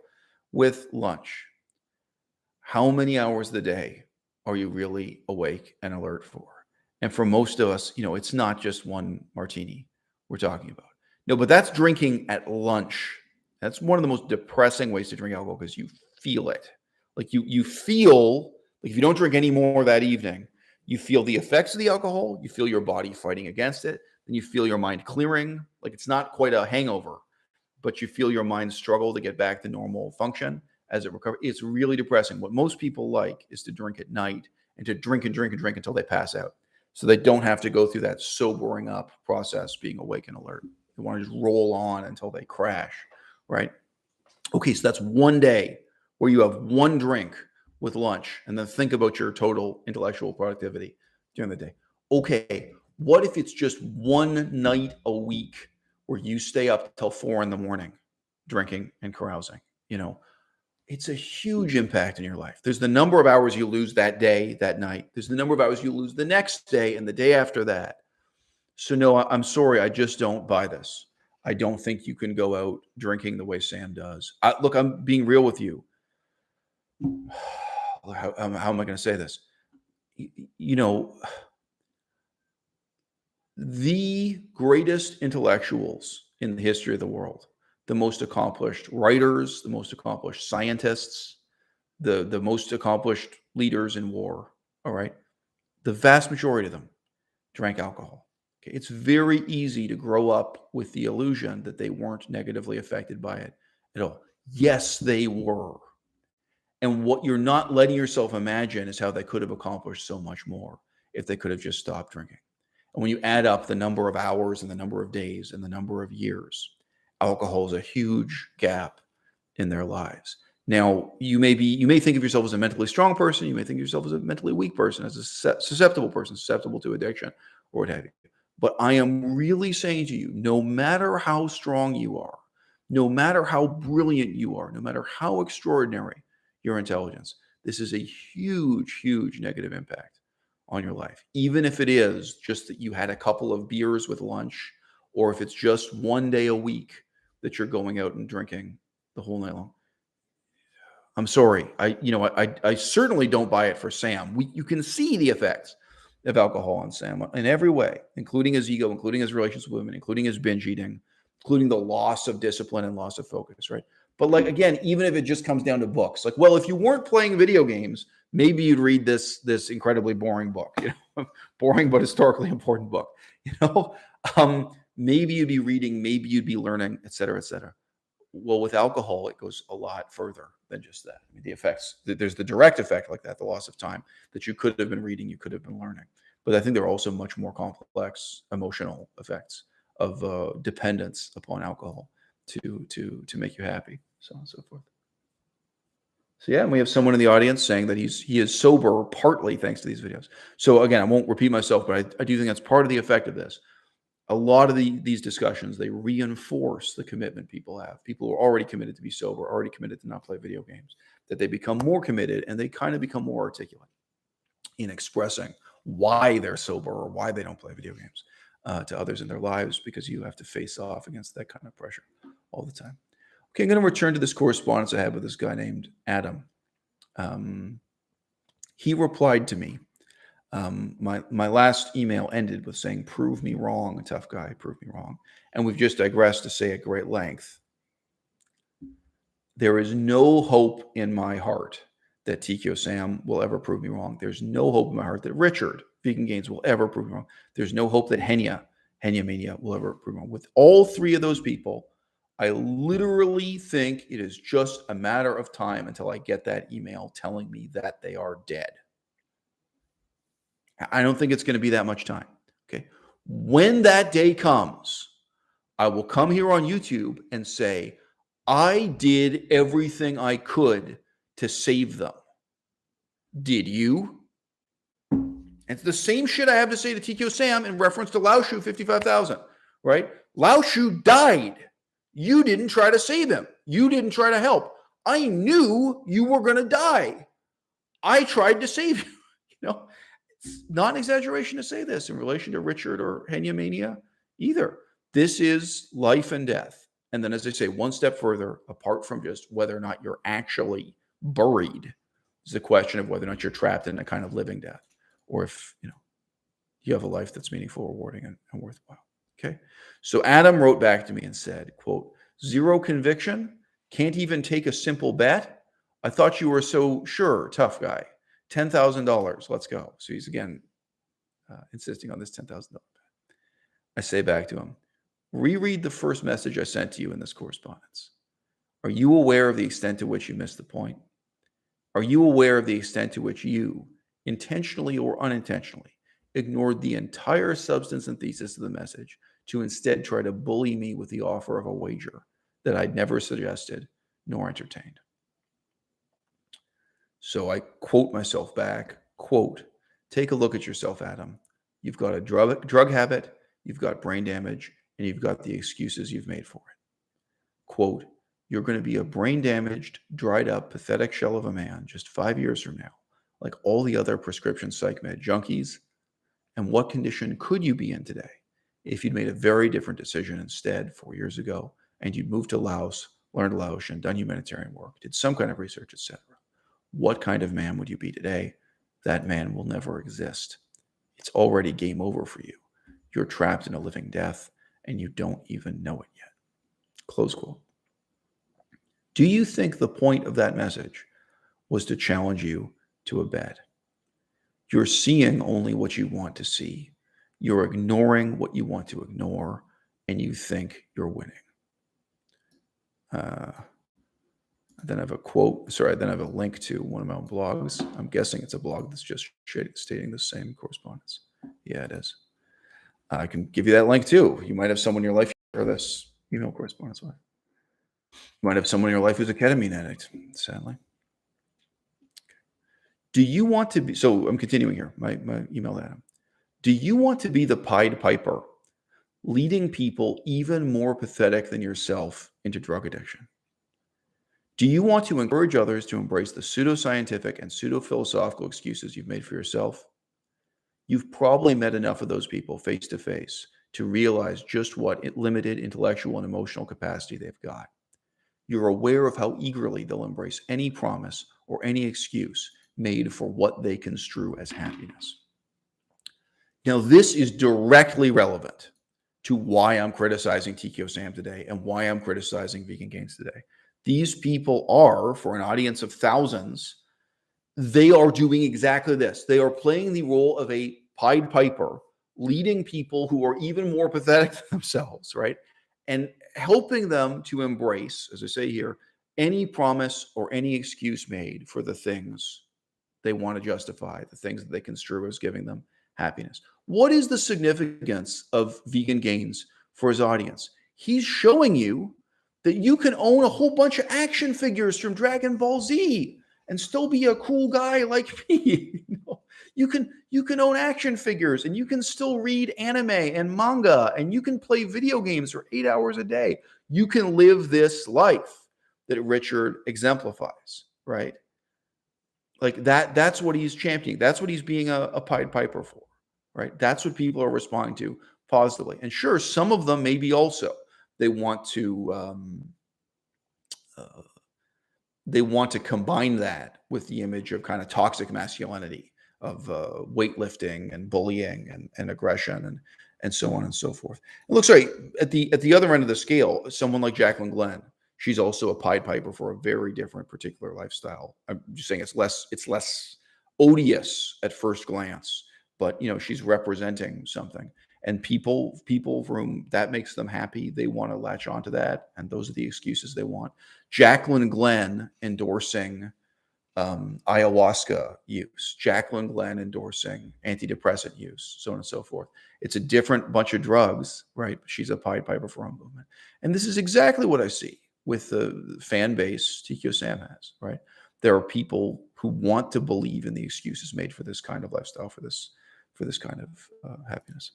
with lunch, how many hours of the day are you really awake and alert for? And for most of us, it's not just one martini we're talking about. No, but that's drinking at lunch. That's one of the most depressing ways to drink alcohol because you feel it. Like you feel like if you don't drink any more that evening, you feel the effects of the alcohol, you feel your body fighting against it, then you feel your mind clearing. Like it's not quite a hangover, but you feel your mind struggle to get back to normal function as it recovers. It's really depressing. What most people like is to drink at night and to drink and drink and drink until they pass out. So they don't have to go through that sobering up process, being awake and alert. They want to just roll on until they crash, right? Okay, so that's one day where you have one drink with lunch and then think about your total intellectual productivity during the day. Okay, what if it's just one night a week where you stay up till 4 a.m. drinking and carousing? It's a huge impact in your life. There's the number of hours you lose that day, that night. There's the number of hours you lose the next day and the day after that. So no, I'm sorry, I just don't buy this. I don't think you can go out drinking the way Sam does. Look, I'm being real with you. How am I going to say this? The greatest intellectuals in the history of the world, the most accomplished writers, the most accomplished scientists, the most accomplished leaders in war, all right? The vast majority of them drank alcohol. Okay? It's very easy to grow up with the illusion that they weren't negatively affected by it at all. Yes, they were. And what you're not letting yourself imagine is how they could have accomplished so much more if they could have just stopped drinking. And when you add up the number of hours and the number of days and the number of years, alcohol is a huge gap in their lives. Now, you may think of yourself as a mentally strong person. You may think of yourself as a mentally weak person, as a susceptible person, susceptible to addiction or what have you. But I am really saying to you, no matter how strong you are, no matter how brilliant you are, no matter how extraordinary your intelligence, this is a huge, huge negative impact on your life. Even if it is just that you had a couple of beers with lunch, or if it's just one day a week that you're going out and drinking the whole night long. I'm sorry. I certainly don't buy it for Sam. You can see the effects of alcohol on Sam in every way, including his ego, including his relations with women, including his binge eating, including the loss of discipline and loss of focus, right? But like, again, even if it just comes down to books, like, well, if you weren't playing video games, maybe you'd read this incredibly boring book, boring but historically important book, maybe you'd be reading, maybe you'd be learning, et cetera, et cetera. Well, with alcohol, it goes a lot further than just that. I mean, the effects, there's the direct effect like that, the loss of time that you could have been reading, you could have been learning. But I think there are also much more complex emotional effects of dependence upon alcohol to make you happy, so on and so forth. So yeah, and we have someone in the audience saying that he is sober partly thanks to these videos. So again, I won't repeat myself, but I do think that's part of the effect of this. A lot of these discussions, they reinforce the commitment people have. People who are already committed to be sober, already committed to not play video games, that they become more committed and they kind of become more articulate in expressing why they're sober or why they don't play video games to others in their lives, because you have to face off against that kind of pressure all the time. Okay, I'm going to return to this correspondence I had with this guy named Adam. He replied to me. My last email ended with saying, "Prove me wrong, tough guy, prove me wrong." And we've just digressed to say at great length, there is no hope in my heart that TKO Sam will ever prove me wrong. There's no hope in my heart that Richard Vegan Gains will ever prove me wrong. There's no hope that Henya Mania will ever prove me wrong. With all three of those people, I literally think it is just a matter of time until I get that email telling me that they are dead. I don't think it's going to be that much time. Okay. When that day comes, I will come here on YouTube and say, I did everything I could to save them. Did you? It's the same shit I have to say to TKO Sam in reference to Lao Shu 55,000, right? Lao Shu died. You didn't try to save him. You didn't try to help. I knew you were going to die. I tried to save you. It's not an exaggeration to say this in relation to Richard or Henya Mania either. This is life and death. And then, as I say, one step further, apart from just whether or not you're actually buried, is the question of whether or not you're trapped in a kind of living death, or if you have a life that's meaningful, rewarding, and worthwhile. Okay. So Adam wrote back to me and said, quote, "Zero conviction, can't even take a simple bet. I thought you were so sure, tough guy. $10,000. Let's go." So he's again insisting on this $10,000 bet. I say back to him, reread the first message I sent to you in this correspondence. Are you aware of the extent to which you missed the point? Are you aware of the extent to which you, intentionally or unintentionally, ignored the entire substance and thesis of the message to instead try to bully me with the offer of a wager that I'd never suggested nor entertained? So I quote myself back, quote, "Take a look at yourself, Adam. You've got a drug habit, you've got brain damage, and you've got the excuses you've made for it." Quote, "You're going to be a brain-damaged, dried-up, pathetic shell of a man just 5 years from now, like all the other prescription psych med junkies. And what condition could you be in today if you'd made a very different decision instead 4 years ago, and you'd moved to Laos, learned Laotian, done humanitarian work, did some kind of research, etc.? What kind of man would you be today? That man will never exist. It's already game over for you. You're trapped in a living death, and you don't even know it yet." Close quote. Do you think the point of that message was to challenge you to a bet? You're seeing only what you want to see. You're ignoring what you want to ignore, and you think you're winning. Then I have a quote. Sorry, then I have a link to one of my own blogs. I'm guessing it's a blog that's just stating the same correspondence. Yeah, it is. I can give you that link too. You might have someone in your life you share this email correspondence with. You might have someone in your life who's a ketamine addict, sadly. Do you want to be, so I'm continuing here, my email to Adam. Do you want to be the Pied Piper, leading people even more pathetic than yourself into drug addiction? Do you want to encourage others to embrace the pseudoscientific and pseudo-philosophical excuses you've made for yourself? You've probably met enough of those people face to face to realize just what limited intellectual and emotional capacity they've got. You're aware of how eagerly they'll embrace any promise or any excuse made for what they construe as happiness. Now, this is directly relevant to why I'm criticizing TKO Sam today and why I'm criticizing Vegan Gains today. These people are, for an audience of thousands, they are doing exactly this. They are playing the role of a Pied Piper, leading people who are even more pathetic than themselves, right? And helping them to embrace, as I say here, any promise or any excuse made for the things they want to justify, the things that they construe as giving them happiness. What is the significance of Vegan Gains for his audience? He's showing you that you can own a whole bunch of action figures from Dragon Ball Z and still be a cool guy like me. You can own action figures and you can still read anime and manga and you can play video games for 8 hours a day. You can live this life that Richard exemplifies, right? Like that's what he's championing. That's what he's being a Pied Piper for, right? That's what people are responding to positively. And sure, some of them maybe also they want to combine that with the image of kind of toxic masculinity, of weightlifting and bullying and aggression and so on and so forth. It looks right at the other end of the scale. Someone like Jacqueline Glenn, she's also a Pied Piper for a very different particular lifestyle. I'm just saying it's less odious at first glance, but she's representing something. And people for whom that makes them happy, they want to latch onto that, and those are the excuses they want. Jacqueline Glenn endorsing ayahuasca use, Jacqueline Glenn endorsing antidepressant use, so on and so forth. It's a different bunch of drugs, right? She's a Pied Piper for a movement. And this is exactly what I see with the fan base TQ Sam has, right? There are people who want to believe in the excuses made for this kind of lifestyle, for this kind of happiness.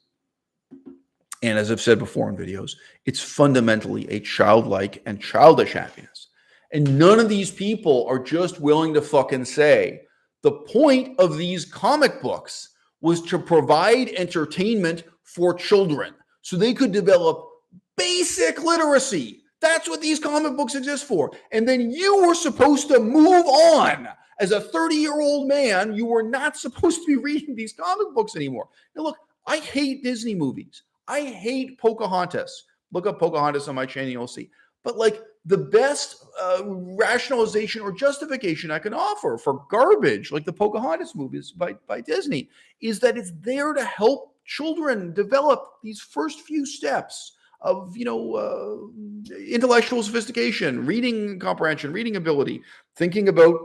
And as I've said before in videos, it's fundamentally a childlike and childish happiness. And none of these people are just willing to fucking say, the point of these comic books was to provide entertainment for children so they could develop basic literacy. That's what these comic books exist for. And then you were supposed to move on. As a 30-year-old man, you were not supposed to be reading these comic books anymore. Now, look, I hate Disney movies. I hate Pocahontas. Look up Pocahontas on my channel, you'll see. But like the best rationalization or justification I can offer for garbage like the Pocahontas movies by Disney is that it's there to help children develop these first few steps of intellectual sophistication, reading comprehension, reading ability, thinking about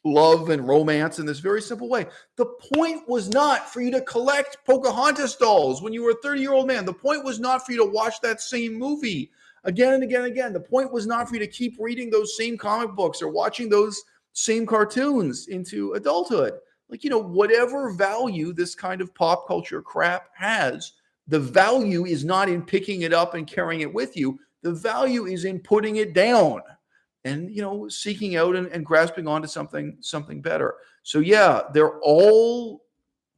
love and romance in this very simple way. The point was not for you to collect Pocahontas dolls when you were a 30-year-old man. The point was not for you to watch that same movie again and again and again. The point was not for you to keep reading those same comic books or watching those same cartoons into adulthood. Like, whatever value this kind of pop culture crap has, the value is not in picking it up and carrying it with you. The value is in putting it down and seeking out and grasping onto something better. So yeah, they're all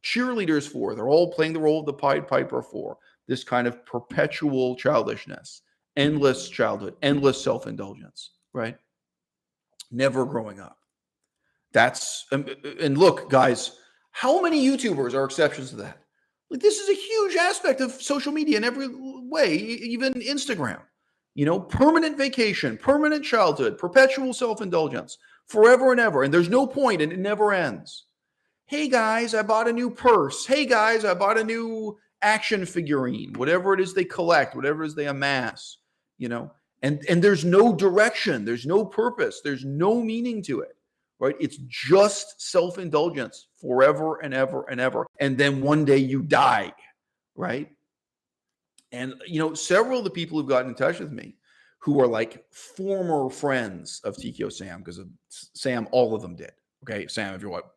cheerleaders for, they're all playing the role of the Pied Piper for this kind of perpetual childishness, endless childhood, endless self-indulgence, right? Never growing up. That's and look, guys, how many YouTubers are exceptions to that? Like, this is a huge aspect of social media in every way, even Instagram. Permanent vacation, permanent childhood, perpetual self-indulgence, forever and ever. And there's no point, and it never ends. Hey, guys, I bought a new purse. Hey, guys, I bought a new action figurine, whatever it is they collect, whatever it is they amass, And there's no direction. There's no purpose. There's no meaning to it, right? It's just self-indulgence forever and ever and ever. And then one day you die, right? And, several of the people who've gotten in touch with me who are like former friends of TKO Sam, because of Sam, all of them did. Okay, Sam, if you're what?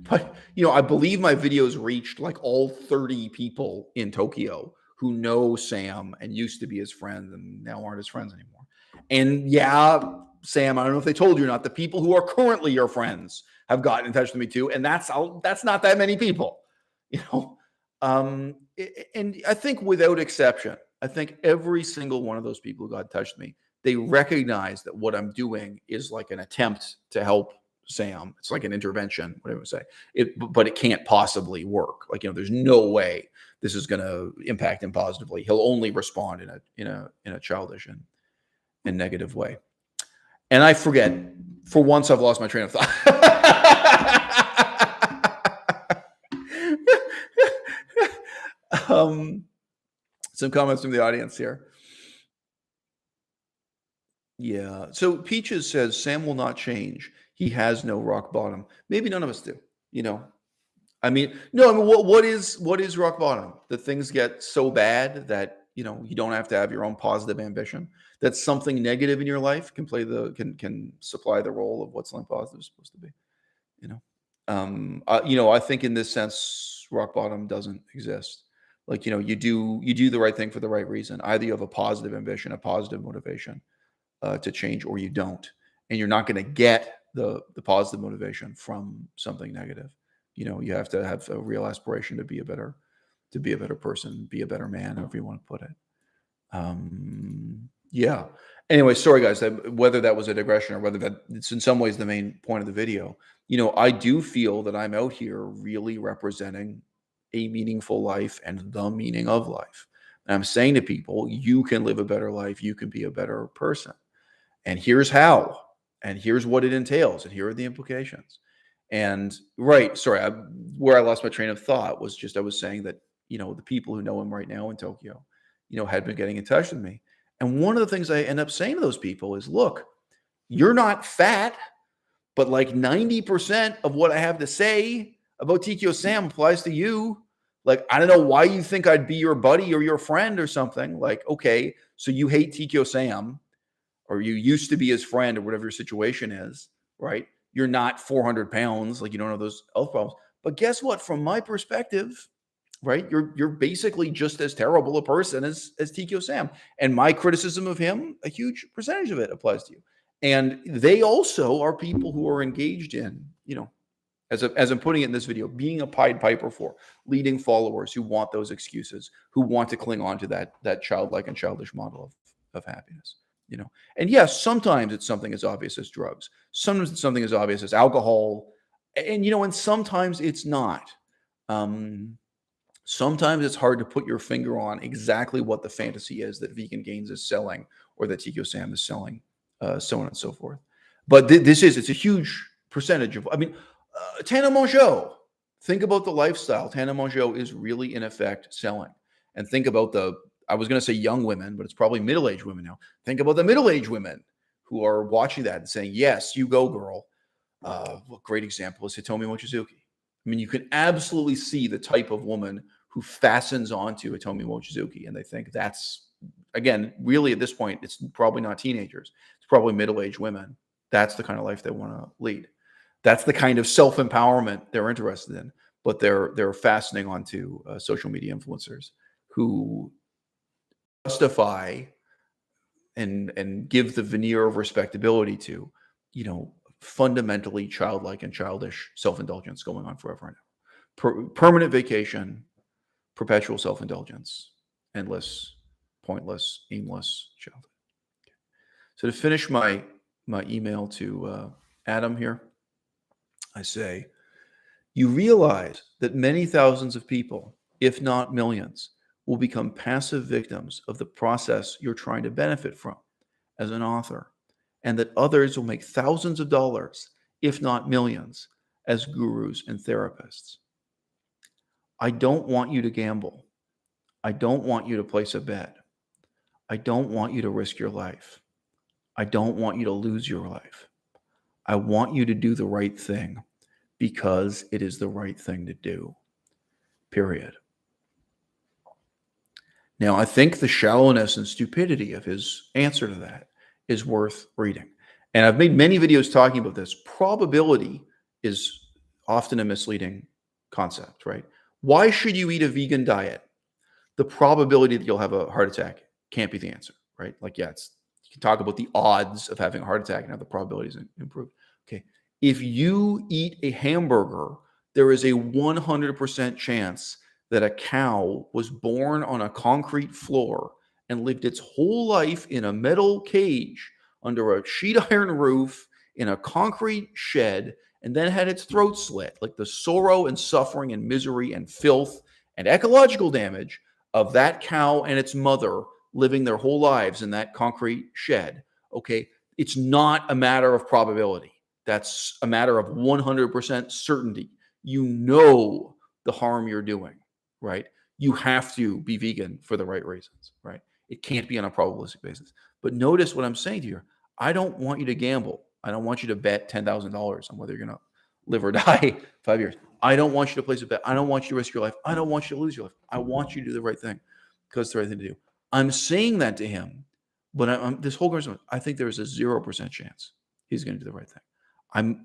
But, I believe my videos reached like all 30 people in Tokyo who know Sam and used to be his friends and now aren't his friends anymore. And yeah, Sam, I don't know if they told you or not, the people who are currently your friends have gotten in touch with me too. And that's not that many people, and I think without exception, I think every single one of those people who got in touch with me, they recognize that what I'm doing is like an attempt to help Sam. It's like an intervention, whatever you say. But it can't possibly work. Like, there's no way this is going to impact him positively. He'll only respond in a childish and negative way. And I forget, for once I've lost my train of thought. Some comments from the audience here. Yeah. So Peaches says, Sam will not change. He has no rock bottom. Maybe none of us do, you know. I mean, no, I mean, what is rock bottom? That things get so bad that, you know, you don't have to have your own positive ambition. That something negative in your life can supply the role of what something positive is supposed to be, you know. I think in this sense, rock bottom doesn't exist. Like, you know, you do the right thing for the right reason. Either you have a positive ambition, a positive motivation to change, or you don't, and you're not going to get the positive motivation from something negative. You know, you have to have a real aspiration to be a better person, be a better man, however you want to put it. Yeah. Anyway, sorry guys, whether that was a digression or whether that it's in some ways the main point of the video. You know, I do feel that I'm out here really representing a meaningful life and the meaning of life. And I'm saying to people, you can live a better life, you can be a better person. And here's how, and here's what it entails, and here are the implications. And where I lost my train of thought was just I was saying that, you know, the people who know him right now in Tokyo, you know, had been getting in touch with me. And one of the things I end up saying to those people is, look, you're not fat, but like 90% of what I have to say about TKO Sam applies to you. Like, I don't know why you think I'd be your buddy or your friend or something. Like, okay, so you hate TKO Sam, or you used to be his friend, or whatever your situation is, right? You're not 400 pounds, like you don't have those health problems. But guess what? From my perspective, right, you're basically just as terrible a person as TKO Sam. And my criticism of him, a huge percentage of it applies to you. And they also are people who are engaged in, you know, as I'm putting it in this video, being a Pied Piper for leading followers who want those excuses, who want to cling on to that childlike and childish model of happiness. You know, and yes, sometimes it's something as obvious as drugs. Sometimes it's something as obvious as alcohol, and you know, and sometimes it's not. Sometimes it's hard to put your finger on exactly what the fantasy is that Vegan Gains is selling, or that TKO Sam is selling, so on and so forth. But it's a huge percentage of. I mean, Tana Mongeau. Think about the lifestyle Tana Mongeau is really in effect selling, and think about I was going to say young women, but it's probably middle-aged women now. Think about the middle-aged women who are watching that and saying, yes, you go, girl. What great example is Hitomi Mochizuki. I mean, you can absolutely see the type of woman who fastens onto Hitomi Mochizuki, and they think that's, again, really at this point, it's probably not teenagers. It's probably middle-aged women. That's the kind of life they want to lead. That's the kind of self-empowerment they're interested in, but they're fastening onto social media influencers who justify and give the veneer of respectability to, you know, fundamentally childlike and childish self-indulgence going on forever and ever. Permanent vacation, perpetual self-indulgence, endless, pointless, aimless childhood. Okay. So to finish my email to Adam here, I say, you realize that many thousands of people, if not millions, will become passive victims of the process you're trying to benefit from as an author, and that others will make thousands of dollars, if not millions, as gurus and therapists. I don't want you to gamble. I don't want you to place a bet. I don't want you to risk your life. I don't want you to lose your life. I want you to do the right thing because it is the right thing to do. Period. Now, I think the shallowness and stupidity of his answer to that is worth reading. And I've made many videos talking about this. Probability is often a misleading concept, right? Why should you eat a vegan diet? The probability that you'll have a heart attack can't be the answer, right? Like, yeah, you can talk about the odds of having a heart attack and how the probabilities improved. Okay. If you eat a hamburger, there is a 100% chance that a cow was born on a concrete floor and lived its whole life in a metal cage under a sheet iron roof in a concrete shed, and then had its throat slit. Like the sorrow and suffering and misery and filth and ecological damage of that cow and its mother living their whole lives in that concrete shed Okay. It's not a matter of probability. That's a matter of 100% certainty. You know the harm you're doing, right? You have to be vegan for the right reasons, right? It can't be on a probabilistic basis. But notice what I'm saying to you. I don't want you to gamble. I don't want you to bet $10,000 on whether you're going to live or die 5 years. I don't want you to place a bet. I don't want you to risk your life. I don't want you to lose your life. I want you to do the right thing because it's the right thing to do. I'm saying that to him, but this whole conversation, I think there is a 0% chance he's going to do the right thing.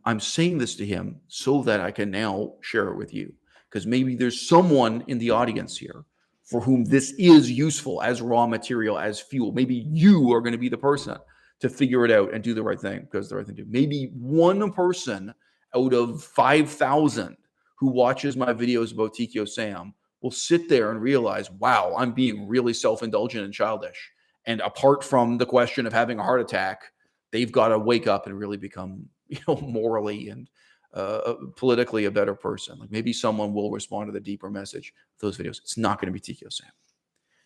I'm saying this to him so that I can now share it with you, because maybe there's someone in the audience here for whom this is useful as raw material, as fuel. Maybe you are going to be the person to figure it out and do the right thing because the right thing to do. Maybe one person out of 5,000 who watches my videos about TKO Sam will sit there and realize, wow, I'm being really self-indulgent and childish. And apart from the question of having a heart attack, they've got to wake up and really become, morally and politically a better person. Like maybe someone will respond to the deeper message of those videos. It's not going to be TKO Sam.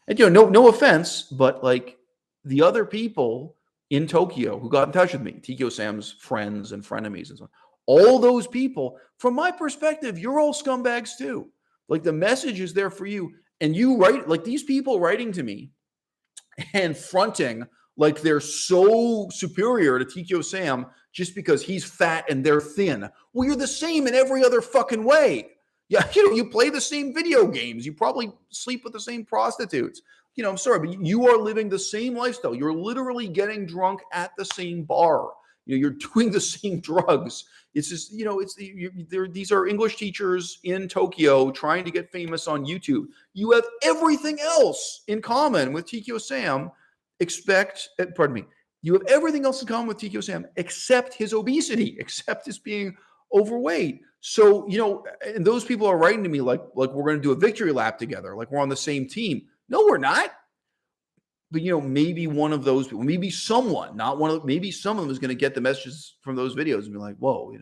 And no offense, but like the other people in Tokyo who got in touch with me, TKO Sam's friends and frenemies and so on, all those people, from my perspective, you're all scumbags too. Like the message is there for you. And you write, like these people writing to me and fronting like they're so superior to TKO Sam just because he's fat and they're thin. Well, you're the same in every other fucking way. Yeah, you play the same video games. You probably sleep with the same prostitutes. I'm sorry, but you are living the same lifestyle. You're literally getting drunk at the same bar. You're doing the same drugs. It's just, these are English teachers in Tokyo trying to get famous on YouTube. You have everything else in common with TKO Sam, you have everything else in common with TKO Sam except his obesity, except his being overweight. So, and those people are writing to me like we're going to do a victory lap together, like we're on the same team. No, we're not. But maybe one of those people, maybe someone, not one of, maybe some of them is going to get the messages from those videos and be like, whoa,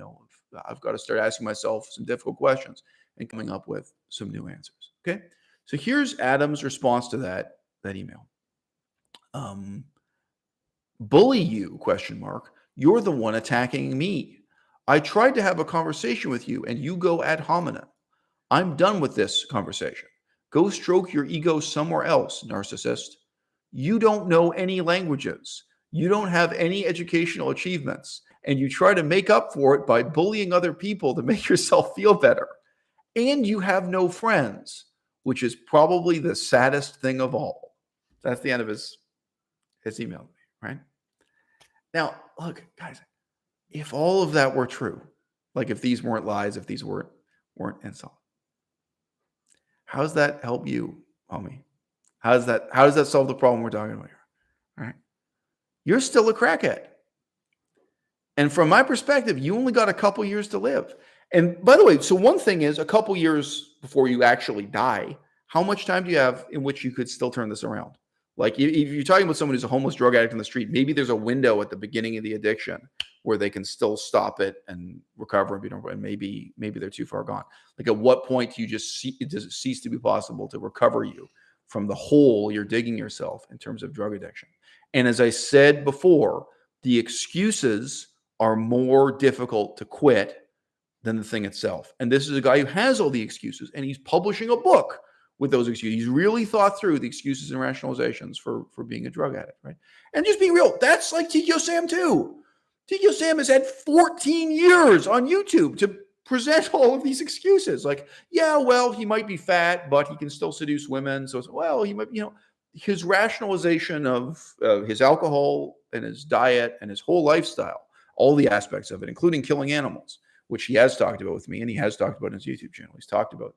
I've got to start asking myself some difficult questions and coming up with some new answers. Okay. So here's Adam's response to that email. Bully you, ? You're the one attacking me. I tried to have a conversation with you and you go ad hominem. I'm done with this conversation. Go stroke your ego somewhere else, narcissist. You don't know any languages. You don't have any educational achievements. And you try to make up for it by bullying other people to make yourself feel better. And you have no friends, which is probably the saddest thing of all. That's the end of his email to me, right? Now, look, guys, if all of that were true, like if these weren't lies, if these weren't insults, how does that help you, homie? How does that solve the problem we're talking about here? All right. You're still a crackhead. And from my perspective, you only got a couple years to live. And by the way, so one thing is a couple years before you actually die, how much time do you have in which you could still turn this around? Like if you're talking about someone who's a homeless drug addict on the street, maybe there's a window at the beginning of the addiction where they can still stop it and recover and maybe they're too far gone. Like at what point do you does it cease to be possible to recover you from the hole you're digging yourself in terms of drug addiction? And as I said before, the excuses are more difficult to quit than the thing itself. And this is a guy who has all the excuses and he's publishing a book with those excuses. He's really thought through the excuses and rationalizations for being a drug addict, right? And just being real, that's like TKO Sam too. TKO Sam has had 14 years on YouTube to present all of these excuses. Like, yeah, well, he might be fat, but he can still seduce women. So, well, he might, his rationalization of his alcohol and his diet and his whole lifestyle, all the aspects of it, including killing animals, which he has talked about with me and he has talked about in his YouTube channel. He's talked about,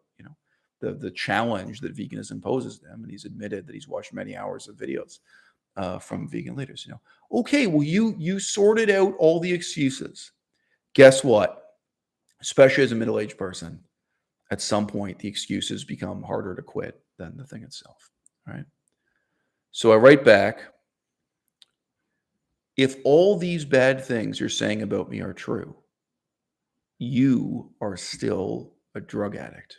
the challenge that veganism poses them. And he's admitted that he's watched many hours of videos from vegan leaders. Okay, well, you sorted out all the excuses. Guess what? Especially as a middle-aged person, at some point, the excuses become harder to quit than the thing itself. All right. So I write back, if all these bad things you're saying about me are true, you are still a drug addict.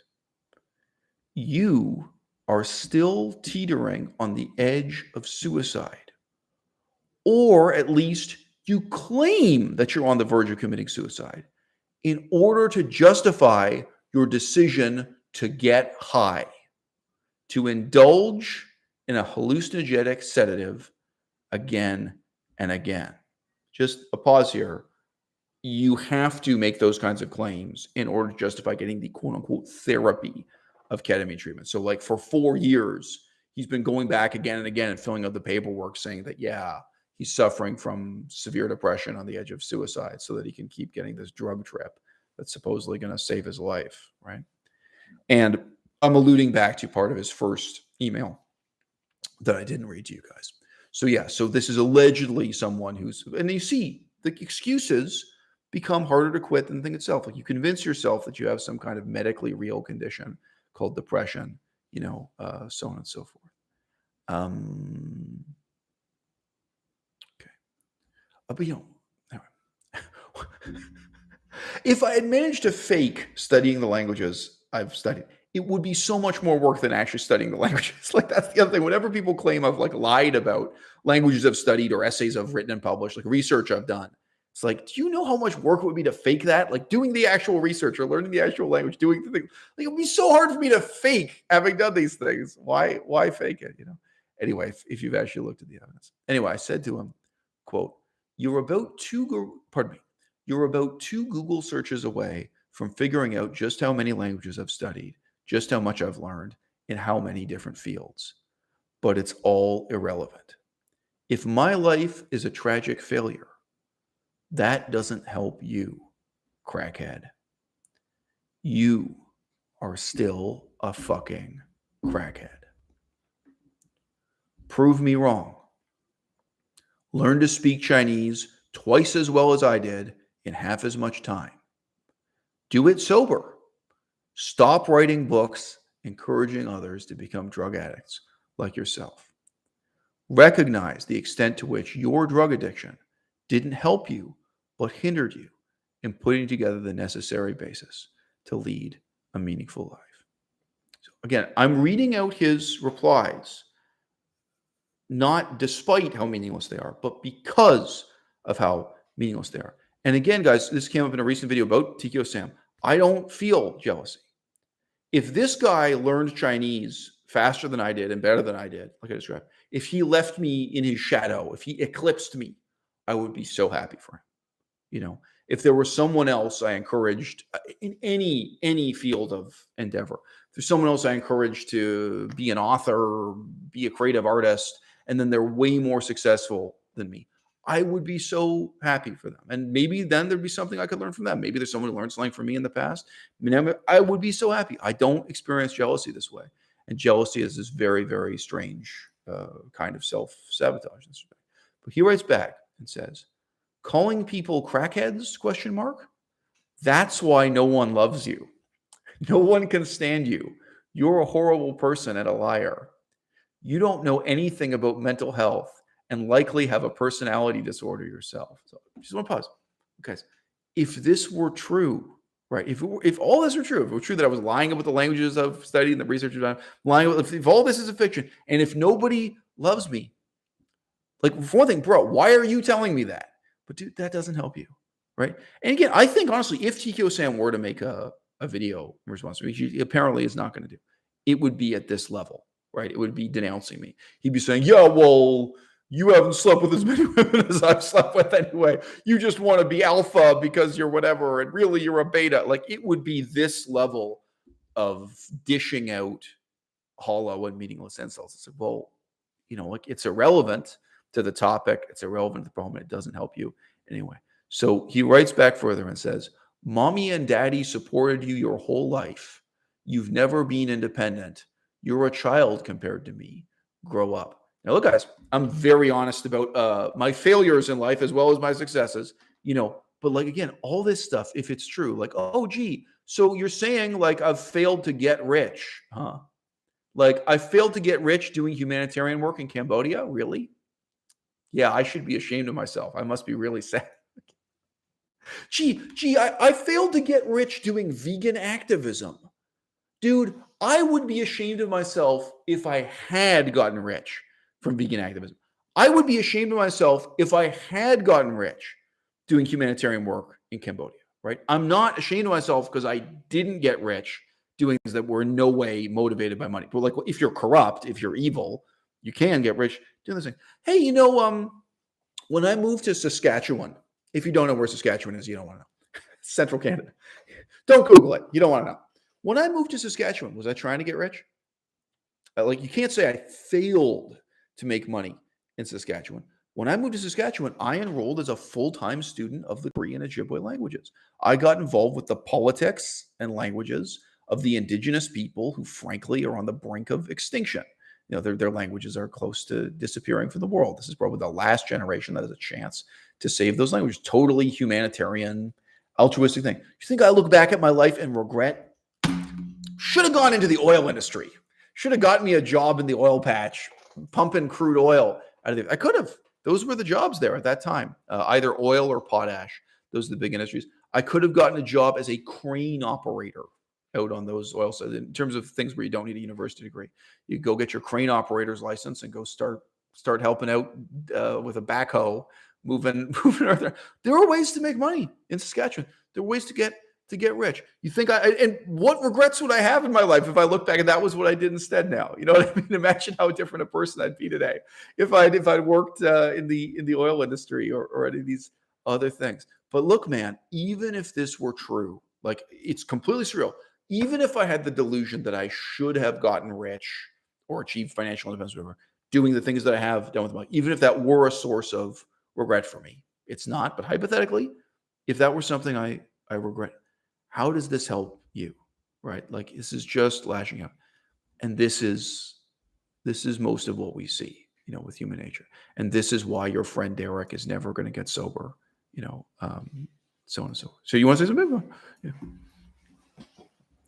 You are still teetering on the edge of suicide. or at least you claim that you're on the verge of committing suicide in order to justify your decision to get high, to indulge in a hallucinogenic sedative again and again. Just a pause here. You have to make those kinds of claims in order to justify getting the quote unquote therapy of ketamine treatment. So, like for 4 years, he's been going back again and again and filling out the paperwork saying that, yeah, he's suffering from severe depression on the edge of suicide so that he can keep getting this drug trip that's supposedly going to save his life, right? And I'm alluding back to part of his first email that I didn't read to you guys. So yeah, so this is allegedly someone who's, and you see the excuses become harder to quit than the thing itself. Like you convince yourself that you have some kind of medically real condition called depression, so on and so forth. Okay. But if I had managed to fake studying the languages I've studied, it would be so much more work than actually studying the languages. Like that's the other thing. Whenever people claim I've like lied about languages I've studied or essays I've written and published, like research I've done, it's like, do you know how much work it would be to fake that? Like doing the actual research or learning the actual language, doing the thing. Like it would be so hard for me to fake having done these things. Why fake it? Anyway, if you've actually looked at the evidence. Anyway, I said to him, quote, you're about two Google searches away from figuring out just how many languages I've studied, just how much I've learned in how many different fields. But it's all irrelevant. If my life is a tragic failure, that doesn't help you, crackhead. You are still a fucking crackhead. Prove me wrong. Learn to speak Chinese twice as well as I did in half as much time. Do it sober. Stop writing books encouraging others to become drug addicts like yourself. Recognize the extent to which your drug addiction didn't help you, but hindered you in putting together the necessary basis to lead a meaningful life. So again, I'm reading out his replies, not despite how meaningless they are, but because of how meaningless they are. And again, guys, this came up in a recent video about TKO Sam. I don't feel jealousy. If this guy learned Chinese faster than I did and better than I did, like I described, if he left me in his shadow, if he eclipsed me, I would be so happy for him. If there was someone else I encouraged in any field of endeavor, if there's someone else I encouraged to be an author, be a creative artist, and then they're way more successful than me, I would be so happy for them. And maybe then there'd be something I could learn from them. Maybe there's someone who learned something from me in the past. I would be so happy. I don't experience jealousy this way. And jealousy is this very, very strange kind of self-sabotage. But he writes back and says, calling people crackheads, ? That's why no one loves you. No one can stand you. You're a horrible person and a liar. You don't know anything about mental health and likely have a personality disorder yourself. So just want to pause. Guys, if this were true, right? If all this were true, if it were true that I was lying about the languages I've studied and the research I've done, lying about, if all this is a fiction, and if nobody loves me, like for one thing, bro, why are you telling me that? But dude, that doesn't help you, right? And again, I think honestly, if TKO Sam were to make a video in response to me, which he apparently is not going to do, it would be at this level, right? It would be denouncing me. He'd be saying, yeah, well, you haven't slept with as many women as I've slept with anyway. You just want to be alpha because you're whatever, and really you're a beta. Like it would be this level of dishing out hollow and meaningless insults. It's like, well, like it's irrelevant to the topic. It's irrelevant to the problem. It doesn't help you anyway. So he writes back further and says, mommy and daddy supported you your whole life. You've never been independent. You're a child compared to me. Grow up. Now, look, guys, I'm very honest about my failures in life as well as my successes, but like, again, all this stuff, if it's true, like, oh, gee, so you're saying like I've failed to get rich, huh? Like I failed to get rich doing humanitarian work in Cambodia? Really? Yeah, I should be ashamed of myself. I must be really sad. I failed to get rich doing vegan activism. Dude, I would be ashamed of myself if I had gotten rich from vegan activism. I would be ashamed of myself if I had gotten rich doing humanitarian work in Cambodia, right? I'm not ashamed of myself because I didn't get rich doing things that were in no way motivated by money. But like, if you're corrupt, if you're evil, you can get rich doing this thing. Hey, when I moved to Saskatchewan, if you don't know where Saskatchewan is, you don't want to know. Central Canada. Don't Google it. You don't want to know. When I moved to Saskatchewan, was I trying to get rich? Like, you can't say I failed to make money in Saskatchewan. When I moved to Saskatchewan, I enrolled as a full-time student of the Cree and Ojibwe languages. I got involved with the politics and languages of the indigenous people who, frankly, are on the brink of extinction. Their languages are close to disappearing from the world. This is probably the last generation that has a chance to save those languages. Totally humanitarian, altruistic thing. You think I look back at my life and regret? Should have gone into the oil industry. Should have gotten me a job in the oil patch, pumping crude oil out of I could have. Those were the jobs there at that time, either oil or potash. Those are the big industries. I could have gotten a job as a crane operator out on those oil sites. In terms of things where you don't need a university degree, you go get your crane operator's license and go start helping out with a backhoe, moving earth. There are ways to make money in Saskatchewan. There are ways to get rich. You think and what regrets would I have in my life if I look back and that was what I did instead now? You know what I mean? Imagine how different a person I'd be today if I'd worked in the oil industry or any of these other things. But look, man, even if this were true, like, it's completely surreal. Even if I had the delusion that I should have gotten rich or achieved financial independence, whatever, doing the things that I have done with money, even if that were a source of regret for me, it's not. But hypothetically, if that were something I regret, how does this help you, right? Like, this is just lashing out. And this is most of what we see, with human nature. And this is why your friend Derek is never going to get sober, so on and so forth. So you want to say something?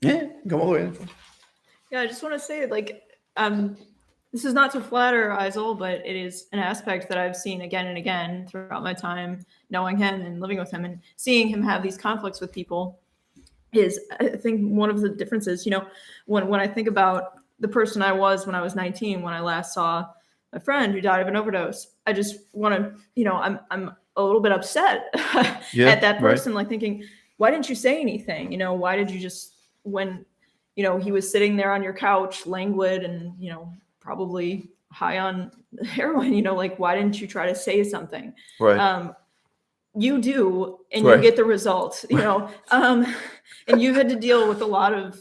Yeah, come all the way in. Yeah, I just want to say, like, this is not to flatter Isol, but it is an aspect that I've seen again and again throughout my time knowing him and living with him and seeing him have these conflicts with people. Is, I think, one of the differences, when I think about the person I was when I was 19, when I last saw a friend who died of an overdose, I just want to, I'm a little bit upset at that person, right? Like, thinking, why didn't you say anything? Why did you just, when, he was sitting there on your couch, languid and, probably high on heroin, like, why didn't you try to say something? Right. You do, and you get the result, and you've had to deal with a lot of,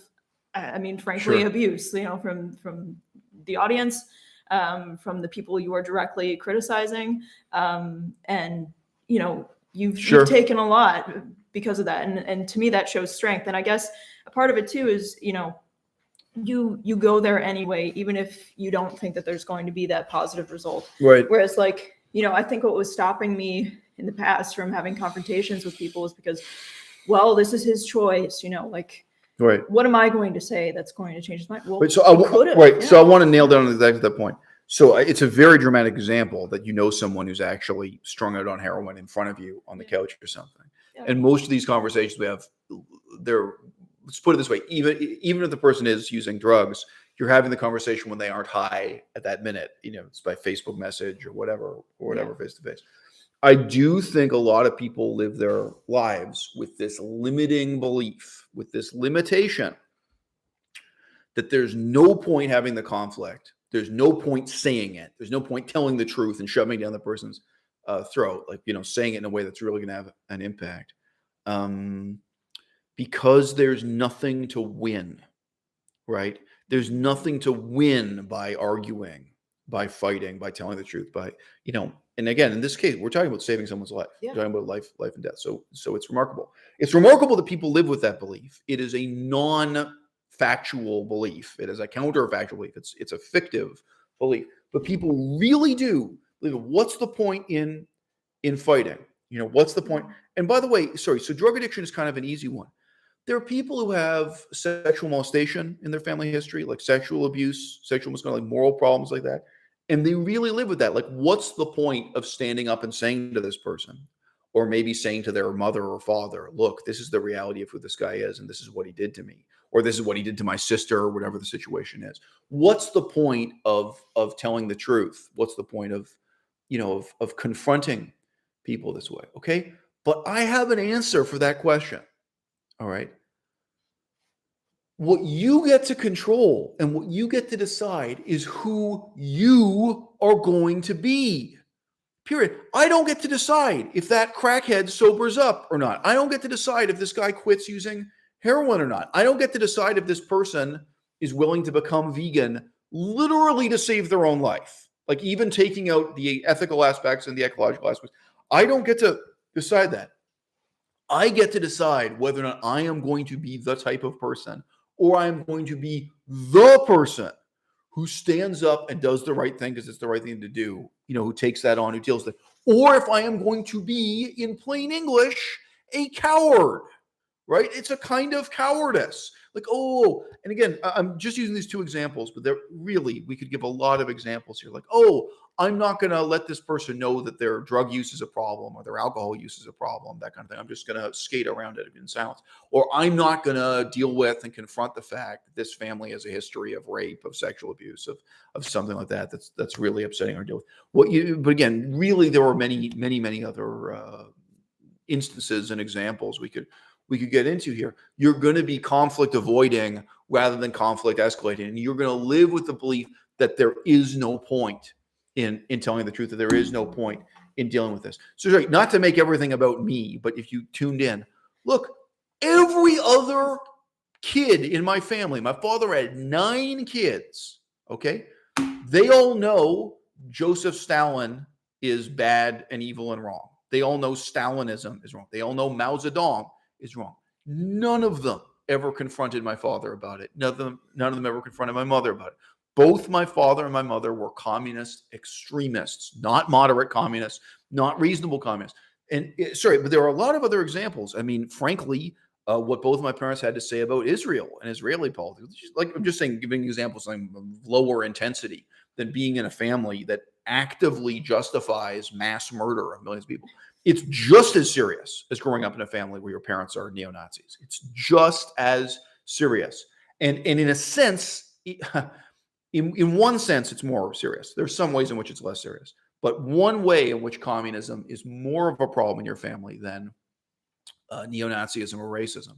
frankly, abuse, from the audience, from the people you are directly criticizing. And, you've taken a lot because of that. And to me, that shows strength. And I guess a part of it too is, you go there anyway, even if you don't think that there's going to be that positive result. Right. Whereas, like, I think what was stopping me in the past from having confrontations with people is because, well, this is his choice, like, right. What am I going to say that's going to change his mind? Well, so I want to nail down exactly that point. So it's a very dramatic example that someone who's actually strung out on heroin in front of you on the couch or something. Yeah. And most of these conversations we have, let's put it this way, even if the person is using drugs, you're having the conversation when they aren't high at that minute, it's by Facebook message or whatever, face to face. I do think a lot of people live their lives with this limiting belief, with this limitation, that there's no point having the conflict. There's no point saying it. There's no point telling the truth and shoving it down the person's throat, like, saying it in a way that's really going to have an impact. Because there's nothing to win, right? There's nothing to win by arguing, by fighting, by telling the truth, by, and again, in this case, we're talking about saving someone's life. Yeah. We're talking about life and death. So it's remarkable. It's remarkable that people live with that belief. It is a non-factual belief. It is a counterfactual belief. It's a fictive belief. But people really do believe, what's the point in fighting? What's the point? And by the way, so drug addiction is kind of an easy one. There are people who have sexual molestation in their family history, like sexual abuse, sexual misconduct, like moral problems like that. And they really live with that. Like, what's the point of standing up and saying to this person, or maybe saying to their mother or father, look, this is the reality of who this guy is, and this is what he did to me, or this is what he did to my sister, or whatever the situation is. What's the point of telling the truth? What's the point of of confronting people this way. Okay. But I have an answer for that question. All right. What you get to control and what you get to decide is who you are going to be. Period. I don't get to decide if that crackhead sobers up or not. I don't get to decide if this guy quits using heroin or not. I don't get to decide if this person is willing to become vegan literally to save their own life. Like even taking out the ethical aspects and the ecological aspects. I don't get to decide that. I get to decide whether or not I am going to be the type of person or I am going to be the person who stands up and does the right thing because it's the right thing to do, who takes that on, who deals with it. Or if I am going to be, in plain English, a coward, right? It's a kind of cowardice. Like, and again, I'm just using these two examples, but we could give a lot of examples here. Like, I'm not going to let this person know that their drug use is a problem or their alcohol use is a problem, that kind of thing. I'm just going to skate around it in silence. Or I'm not going to deal with and confront the fact that this family has a history of rape, of sexual abuse, of something like that. That's really upsetting or deal with. But again, really, there are many, many, many other instances and examples we could get into here. You're going to be conflict avoiding rather than conflict escalating. And you're going to live with the belief that there is no point in telling the truth, that there is no point in dealing with this. So sorry, not to make everything about me, but if you tuned in, look, every other kid in my family, my father had 9 kids, okay? They all know Joseph Stalin is bad and evil and wrong. They all know Stalinism is wrong. They all know Mao Zedong is wrong. None of them ever confronted my father about it. None of them ever confronted my mother about it. Both my father and my mother were communist extremists, not moderate communists, not reasonable communists. And but there are a lot of other examples. I mean, frankly, what both my parents had to say about Israel and Israeli politics. Like I'm just saying, giving examples of lower intensity than being in a family that actively justifies mass murder of millions of people. It's just as serious as growing up in a family where your parents are neo-Nazis. It's just as serious. And in a sense, in one sense, it's more serious. There's some ways in which it's less serious. But one way in which communism is more of a problem in your family than neo-Nazism or racism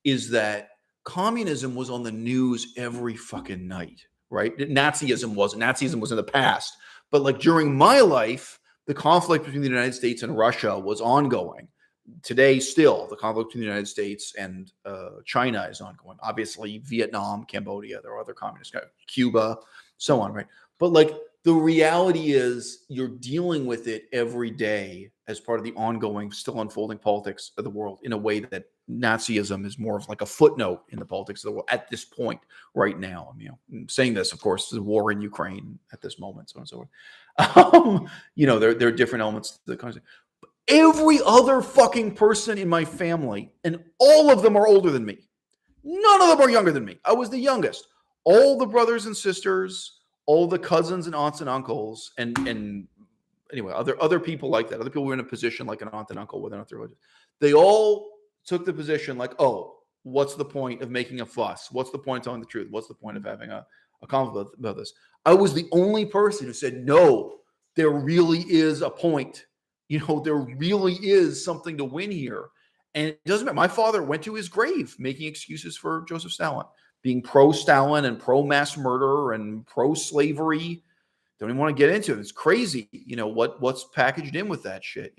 is that communism was on the news every fucking night, right? Nazism wasn't. Nazism was in the past. But like during my life, the conflict between the United States and Russia was ongoing. Today, still, the conflict between the United States and China is ongoing. Obviously, Vietnam, Cambodia, there are other communist countries, Cuba, so on, right? But like the reality is you're dealing with it every day as part of the ongoing, still unfolding politics of the world in a way that Nazism is more of like a footnote in the politics of the world at this point right now. I mean, I'm saying this, of course, the war in Ukraine at this moment, so on and so forth. There are different elements to the concept. Every other fucking person in my family, and all of them are older than me. None of them are younger than me. I was the youngest. All the brothers and sisters, all the cousins and aunts and uncles, and anyway, other people like that. Other people were in a position like an aunt and uncle, whether or not they're religious. They all took the position like, what's the point of making a fuss? What's the point of telling the truth? What's the point of having a conflict about this? I was the only person who said, no, there really is a point. There really is something to win here. And it doesn't matter. My father went to his grave making excuses for Joseph Stalin, being pro-Stalin and pro-mass murder and pro-slavery. Don't even want to get into it. It's crazy, what's packaged in with that shit,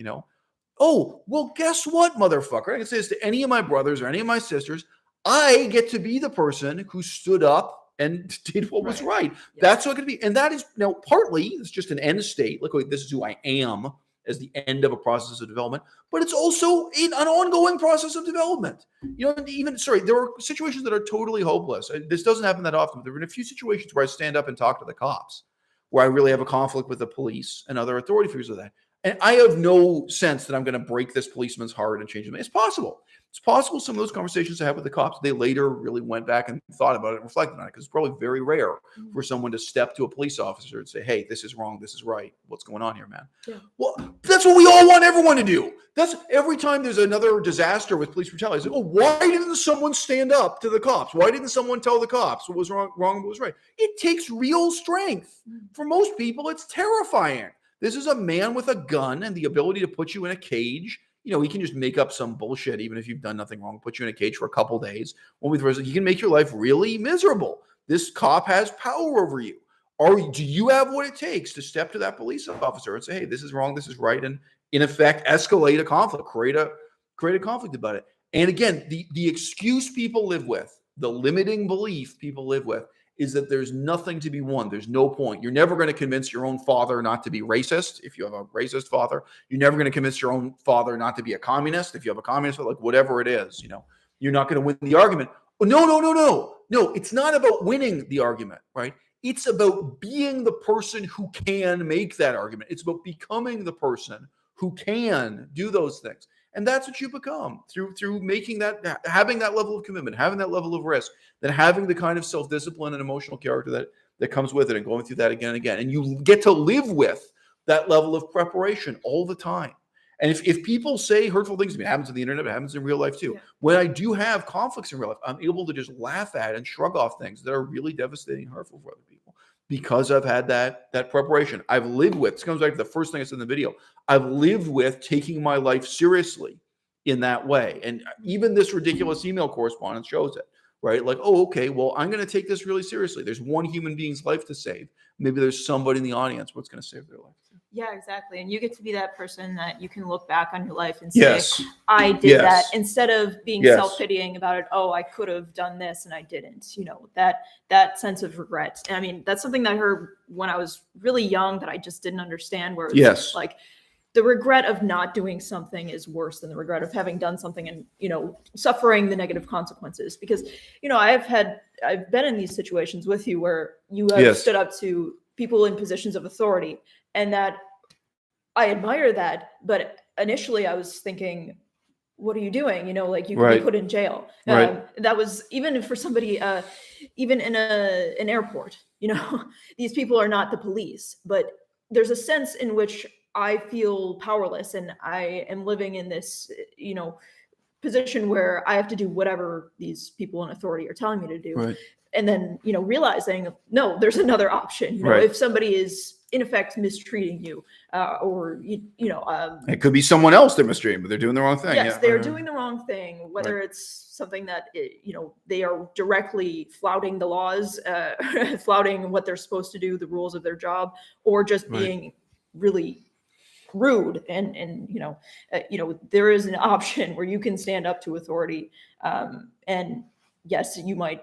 Oh, well, guess what, motherfucker? I can say this to any of my brothers or any of my sisters. I get to be the person who stood up and did what was right. Yeah. That's what it could be. And that is now partly, it's just an end state. Like, this is who I am as the end of a process of development, but it's also an ongoing process of development. There are situations that are totally hopeless. This doesn't happen that often, but there have been a few situations where I stand up and talk to the cops, where I really have a conflict with the police and other authority figures of that. And I have no sense that I'm going to break this policeman's heart and change him. It's possible. It's possible some of those conversations I had with the cops, they later really went back and thought about it and reflected on it, because it's probably very rare for someone to step to a police officer and say, hey, this is wrong, this is right. What's going on here, man? Yeah. Well, that's what we all want everyone to do. That's every time there's another disaster with police brutality. It's like, why didn't someone stand up to the cops? Why didn't someone tell the cops what was wrong, what was right? It takes real strength. For most people, it's terrifying This is a man with a gun and the ability to put you in a cage. He can just make up some bullshit, even if you've done nothing wrong, put you in a cage for a couple days. He can make your life really miserable. This cop has power over you. Do you have what it takes to step to that police officer and say, hey, this is wrong, this is right, and in effect, escalate a conflict, create a conflict about it? And again, the excuse people live with, the limiting belief people live with, is that there's nothing to be won. There's no point. You're never going to convince your own father not to be racist if you have a racist father. You're never going to convince your own father not to be a communist if you have a communist father, like whatever it is. You're not going to win the argument. Oh, no. It's not about winning the argument, right? It's about being the person who can make that argument. It's about becoming the person who can do those things. And that's what you become through making that, having that level of commitment, having that level of risk, then having the kind of self-discipline and emotional character that comes with it, and going through that again and again. And you get to live with that level of preparation all the time. And if people say hurtful things to me, it happens on the internet, it happens in real life too. Yeah. When I do have conflicts in real life, I'm able to just laugh at and shrug off things that are really devastating and hurtful for other people, because I've had that preparation. I've lived with, this comes back to the first thing I said in the video, I've lived with taking my life seriously in that way. And even this ridiculous email correspondence shows it, right? Like, oh, okay, well, I'm going to take this really seriously. There's one human being's life to save. Maybe there's somebody in the audience what's going to save their life. Yeah, exactly. And you get to be that person that you can look back on your life and say, yes, I did that, instead of being yes, self-pitying about it. Oh, I could have done this and I didn't, that sense of regret. And I mean, that's something that I heard when I was really young that I just didn't understand, where it's like the regret of not doing something is worse than the regret of having done something and, suffering the negative consequences. Because, I've been in these situations with you where you have stood up to people in positions of authority, and that I admire that. But initially I was thinking, what are you doing? You could be put in jail. That was even for somebody, even in an airport, these people are not the police, but there's a sense in which I feel powerless, and I am living in this, position where I have to do whatever these people in authority are telling me to do. Right. And then, realizing, no, there's another option. If somebody is in effect mistreating you, or, it could be someone else they're mistreating, but they're doing the wrong thing. Yes, they're doing the wrong thing, whether it's something that, they are directly flouting the laws, flouting what they're supposed to do, the rules of their job, or just being really rude. And there is an option where you can stand up to authority. And yes, you might,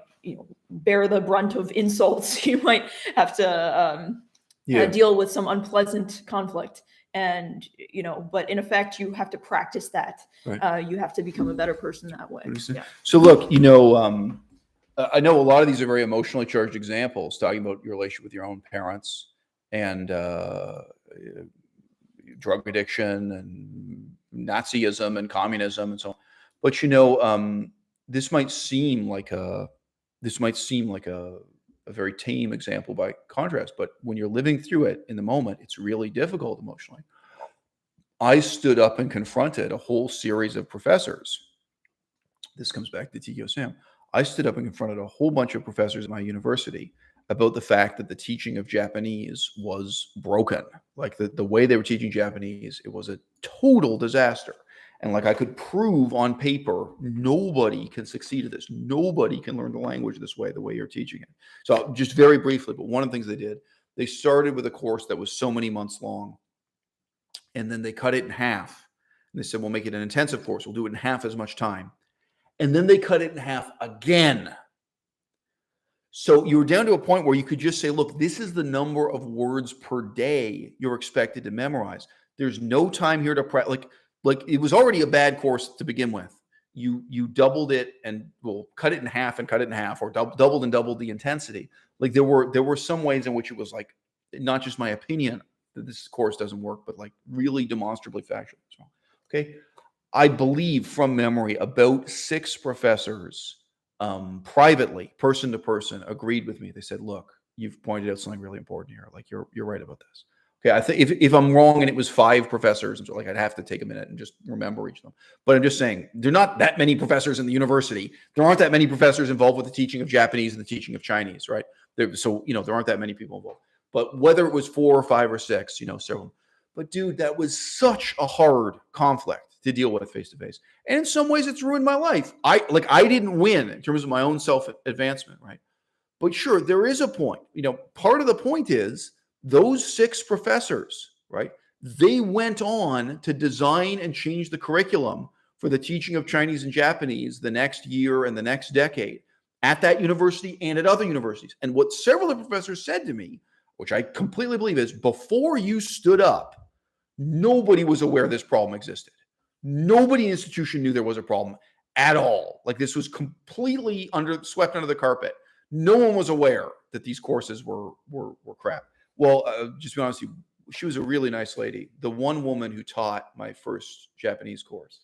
bear the brunt of insults. You might have to deal with some unpleasant conflict. And, but in effect, you have to practice that. You have to become a better person that way. Yeah. So look, I know a lot of these are very emotionally charged examples, talking about your relationship with your own parents and drug addiction and Nazism and communism and so on. But this might seem like a very tame example by contrast, but when you're living through it in the moment, it's really difficult emotionally. I stood up and confronted a whole series of professors. This comes back to TKO Sam. I stood up and confronted a whole bunch of professors at my university about the fact that the teaching of Japanese was broken. Like the way they were teaching Japanese, it was a total disaster. And like I could prove on paper, nobody can succeed at this. Nobody can learn the language this way, the way you're teaching it. So just very briefly, but one of the things they did, they started with a course that was so many months long. And then they cut it in half. And they said, we'll make it an intensive course. We'll do it in half as much time. And then they cut it in half again. So you were down to a point where you could just say, look, this is the number of words per day you're expected to memorize. There's no time here to practice. Like it was already a bad course to begin with. You doubled it and cut it in half and cut it in half, or doubled and doubled the intensity. Like there were some ways in which it was like, not just my opinion that this course doesn't work, but like really demonstrably factual. So, okay. I believe from memory about 6 professors privately, person to person, agreed with me. They said, look, you've pointed out something really important here. Like you're right about this. Okay, I think if I'm wrong and it was 5 professors, and so like I'd have to take a minute and just remember each of them. But I'm just saying there are not that many professors in the university. There aren't that many professors involved with the teaching of Japanese and the teaching of Chinese, right? So there aren't that many people involved. But whether it was 4 or 5 or 6, several. But dude, that was such a hard conflict to deal with face to face. And in some ways it's ruined my life. I didn't win in terms of my own self-advancement, right? But sure, there is a point. Part of the point is those 6 professors, right? They went on to design and change the curriculum for the teaching of Chinese and Japanese the next year and the next decade at that university and at other universities. And what several of the professors said to me, which I completely believe, is before you stood up, nobody was aware this problem existed. Nobody in the institution knew there was a problem at all. Like, this was completely swept under the carpet. No one was aware that these courses were crap. Well, just to be honest with you, she was a really nice lady. The one woman who taught my first Japanese course,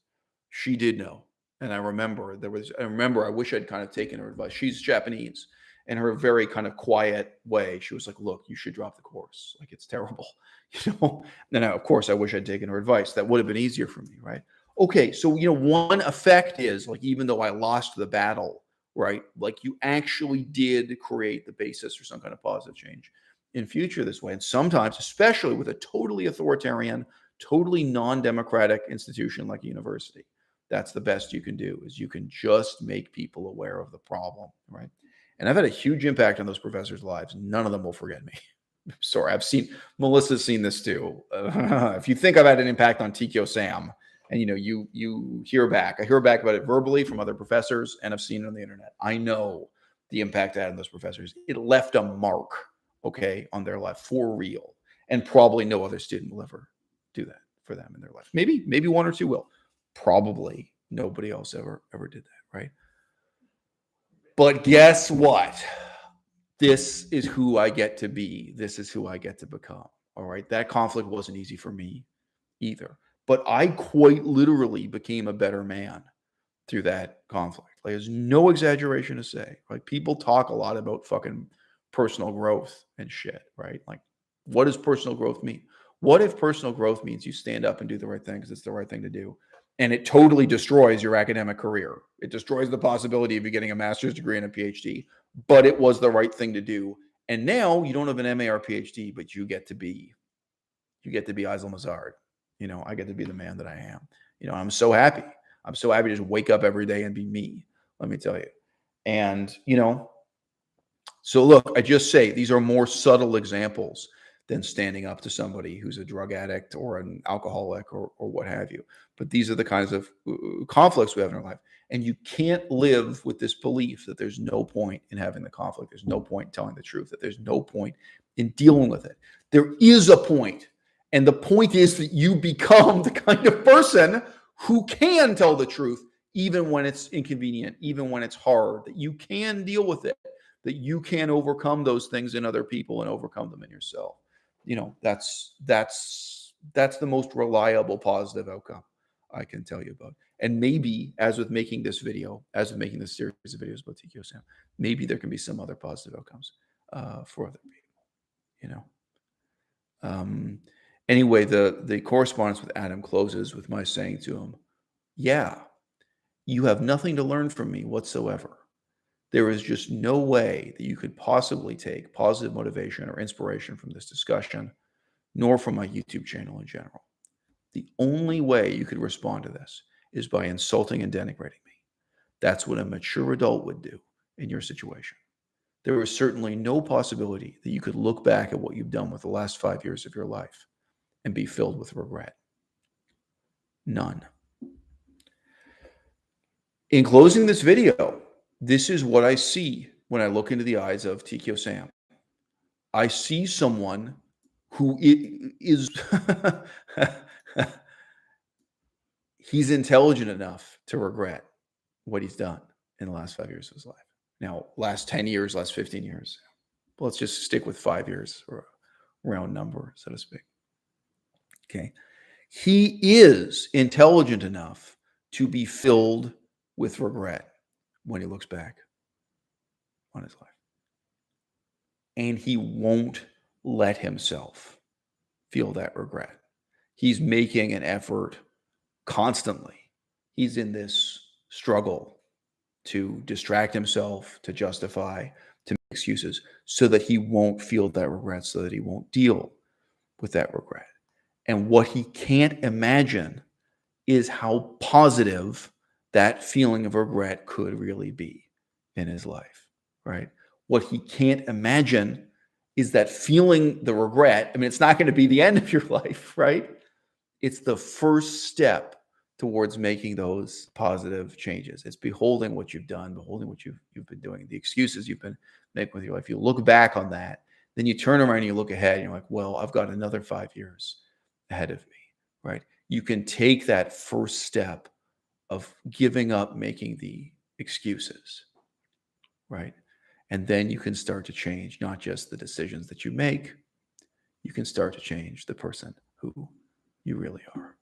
she did know. And I remember I wish I'd kind of taken her advice. She's Japanese. In her very kind of quiet way, she was like, look, you should drop the course. Like, it's terrible. And of course, I wish I'd taken her advice. That would have been easier for me, right? Okay, so, one effect is, like, even though I lost the battle, right, like, you actually did create the basis for some kind of positive change in future this way. And sometimes, especially with a totally authoritarian, totally non-democratic institution like a university, that's the best you can do, is you can just make people aware of the problem, right? And I've had a huge impact on those professors' lives. None of them will forget me. Sorry, Melissa's seen this too. If you think I've had an impact on TKO Sam, and you hear back, I hear back about it verbally from other professors, and I've seen it on the internet. I know the impact I had on those professors. It left a mark, okay, on their life for real. And probably no other student will ever do that for them in their life. Maybe 1 or 2 will. Probably nobody else ever did that, right? But guess what? This is who I get to be. This is who I get to become. All right. That conflict wasn't easy for me either. But I quite literally became a better man through that conflict. Like, there's no exaggeration to say. Like, people talk a lot about fucking personal growth and shit, right? Like, what does personal growth mean? What if personal growth means you stand up and do the right thing because it's the right thing to do, and it totally destroys your academic career? It destroys the possibility of you getting a master's degree and a PhD, but it was the right thing to do. And now you don't have an MA or PhD, but you get to be Aizal Mazard. I get to be the man that I am. I'm so happy. I'm so happy to just wake up every day and be me, let me tell you. And, so look, I just say these are more subtle examples than standing up to somebody who's a drug addict or an alcoholic or what have you. But these are the kinds of conflicts we have in our life. And you can't live with this belief that there's no point in having the conflict. There's no point in telling the truth, that there's no point in dealing with it. There is a point. And the point is that you become the kind of person who can tell the truth, even when it's inconvenient, even when it's hard, that you can deal with it, that you can overcome those things in other people and overcome them in yourself. That's the most reliable positive outcome I can tell you about. And maybe, as with making this video, as with making this series of videos about TKO Sam, maybe there can be some other positive outcomes for other people. Anyway, the correspondence with Adam closes with my saying to him, yeah, you have nothing to learn from me whatsoever. There is just no way that you could possibly take positive motivation or inspiration from this discussion, nor from my YouTube channel in general. The only way you could respond to this is by insulting and denigrating me. That's what a mature adult would do in your situation. There is certainly no possibility that you could look back at what you've done with the last 5 years of your life and be filled with regret. None. In closing this video, this is what I see when I look into the eyes of TKO Sam. I see someone who is he's intelligent enough to regret what he's done in the last 5 years of his life. Now, last 10 years, last 15 years. Let's just stick with 5 years, or a round number, so to speak. Okay. He is intelligent enough to be filled with regret when he looks back on his life. And he won't let himself feel that regret. He's making an effort constantly. He's in this struggle to distract himself, to justify, to make excuses, so that he won't feel that regret, so that he won't deal with that regret. And what he can't imagine is how positive that feeling of regret could really be in his life, right? What he can't imagine is that feeling the regret. I mean, it's not going to be the end of your life, right? It's the first step towards making those positive changes. It's beholding what you've done, beholding what you've been doing, the excuses you've been making with your life. You look back on that, then you turn around and you look ahead and you're like, well, I've got another 5 years ahead of me, right? You can take that first step of giving up making the excuses, right? And then you can start to change not just the decisions that you make, you can start to change the person who you really are.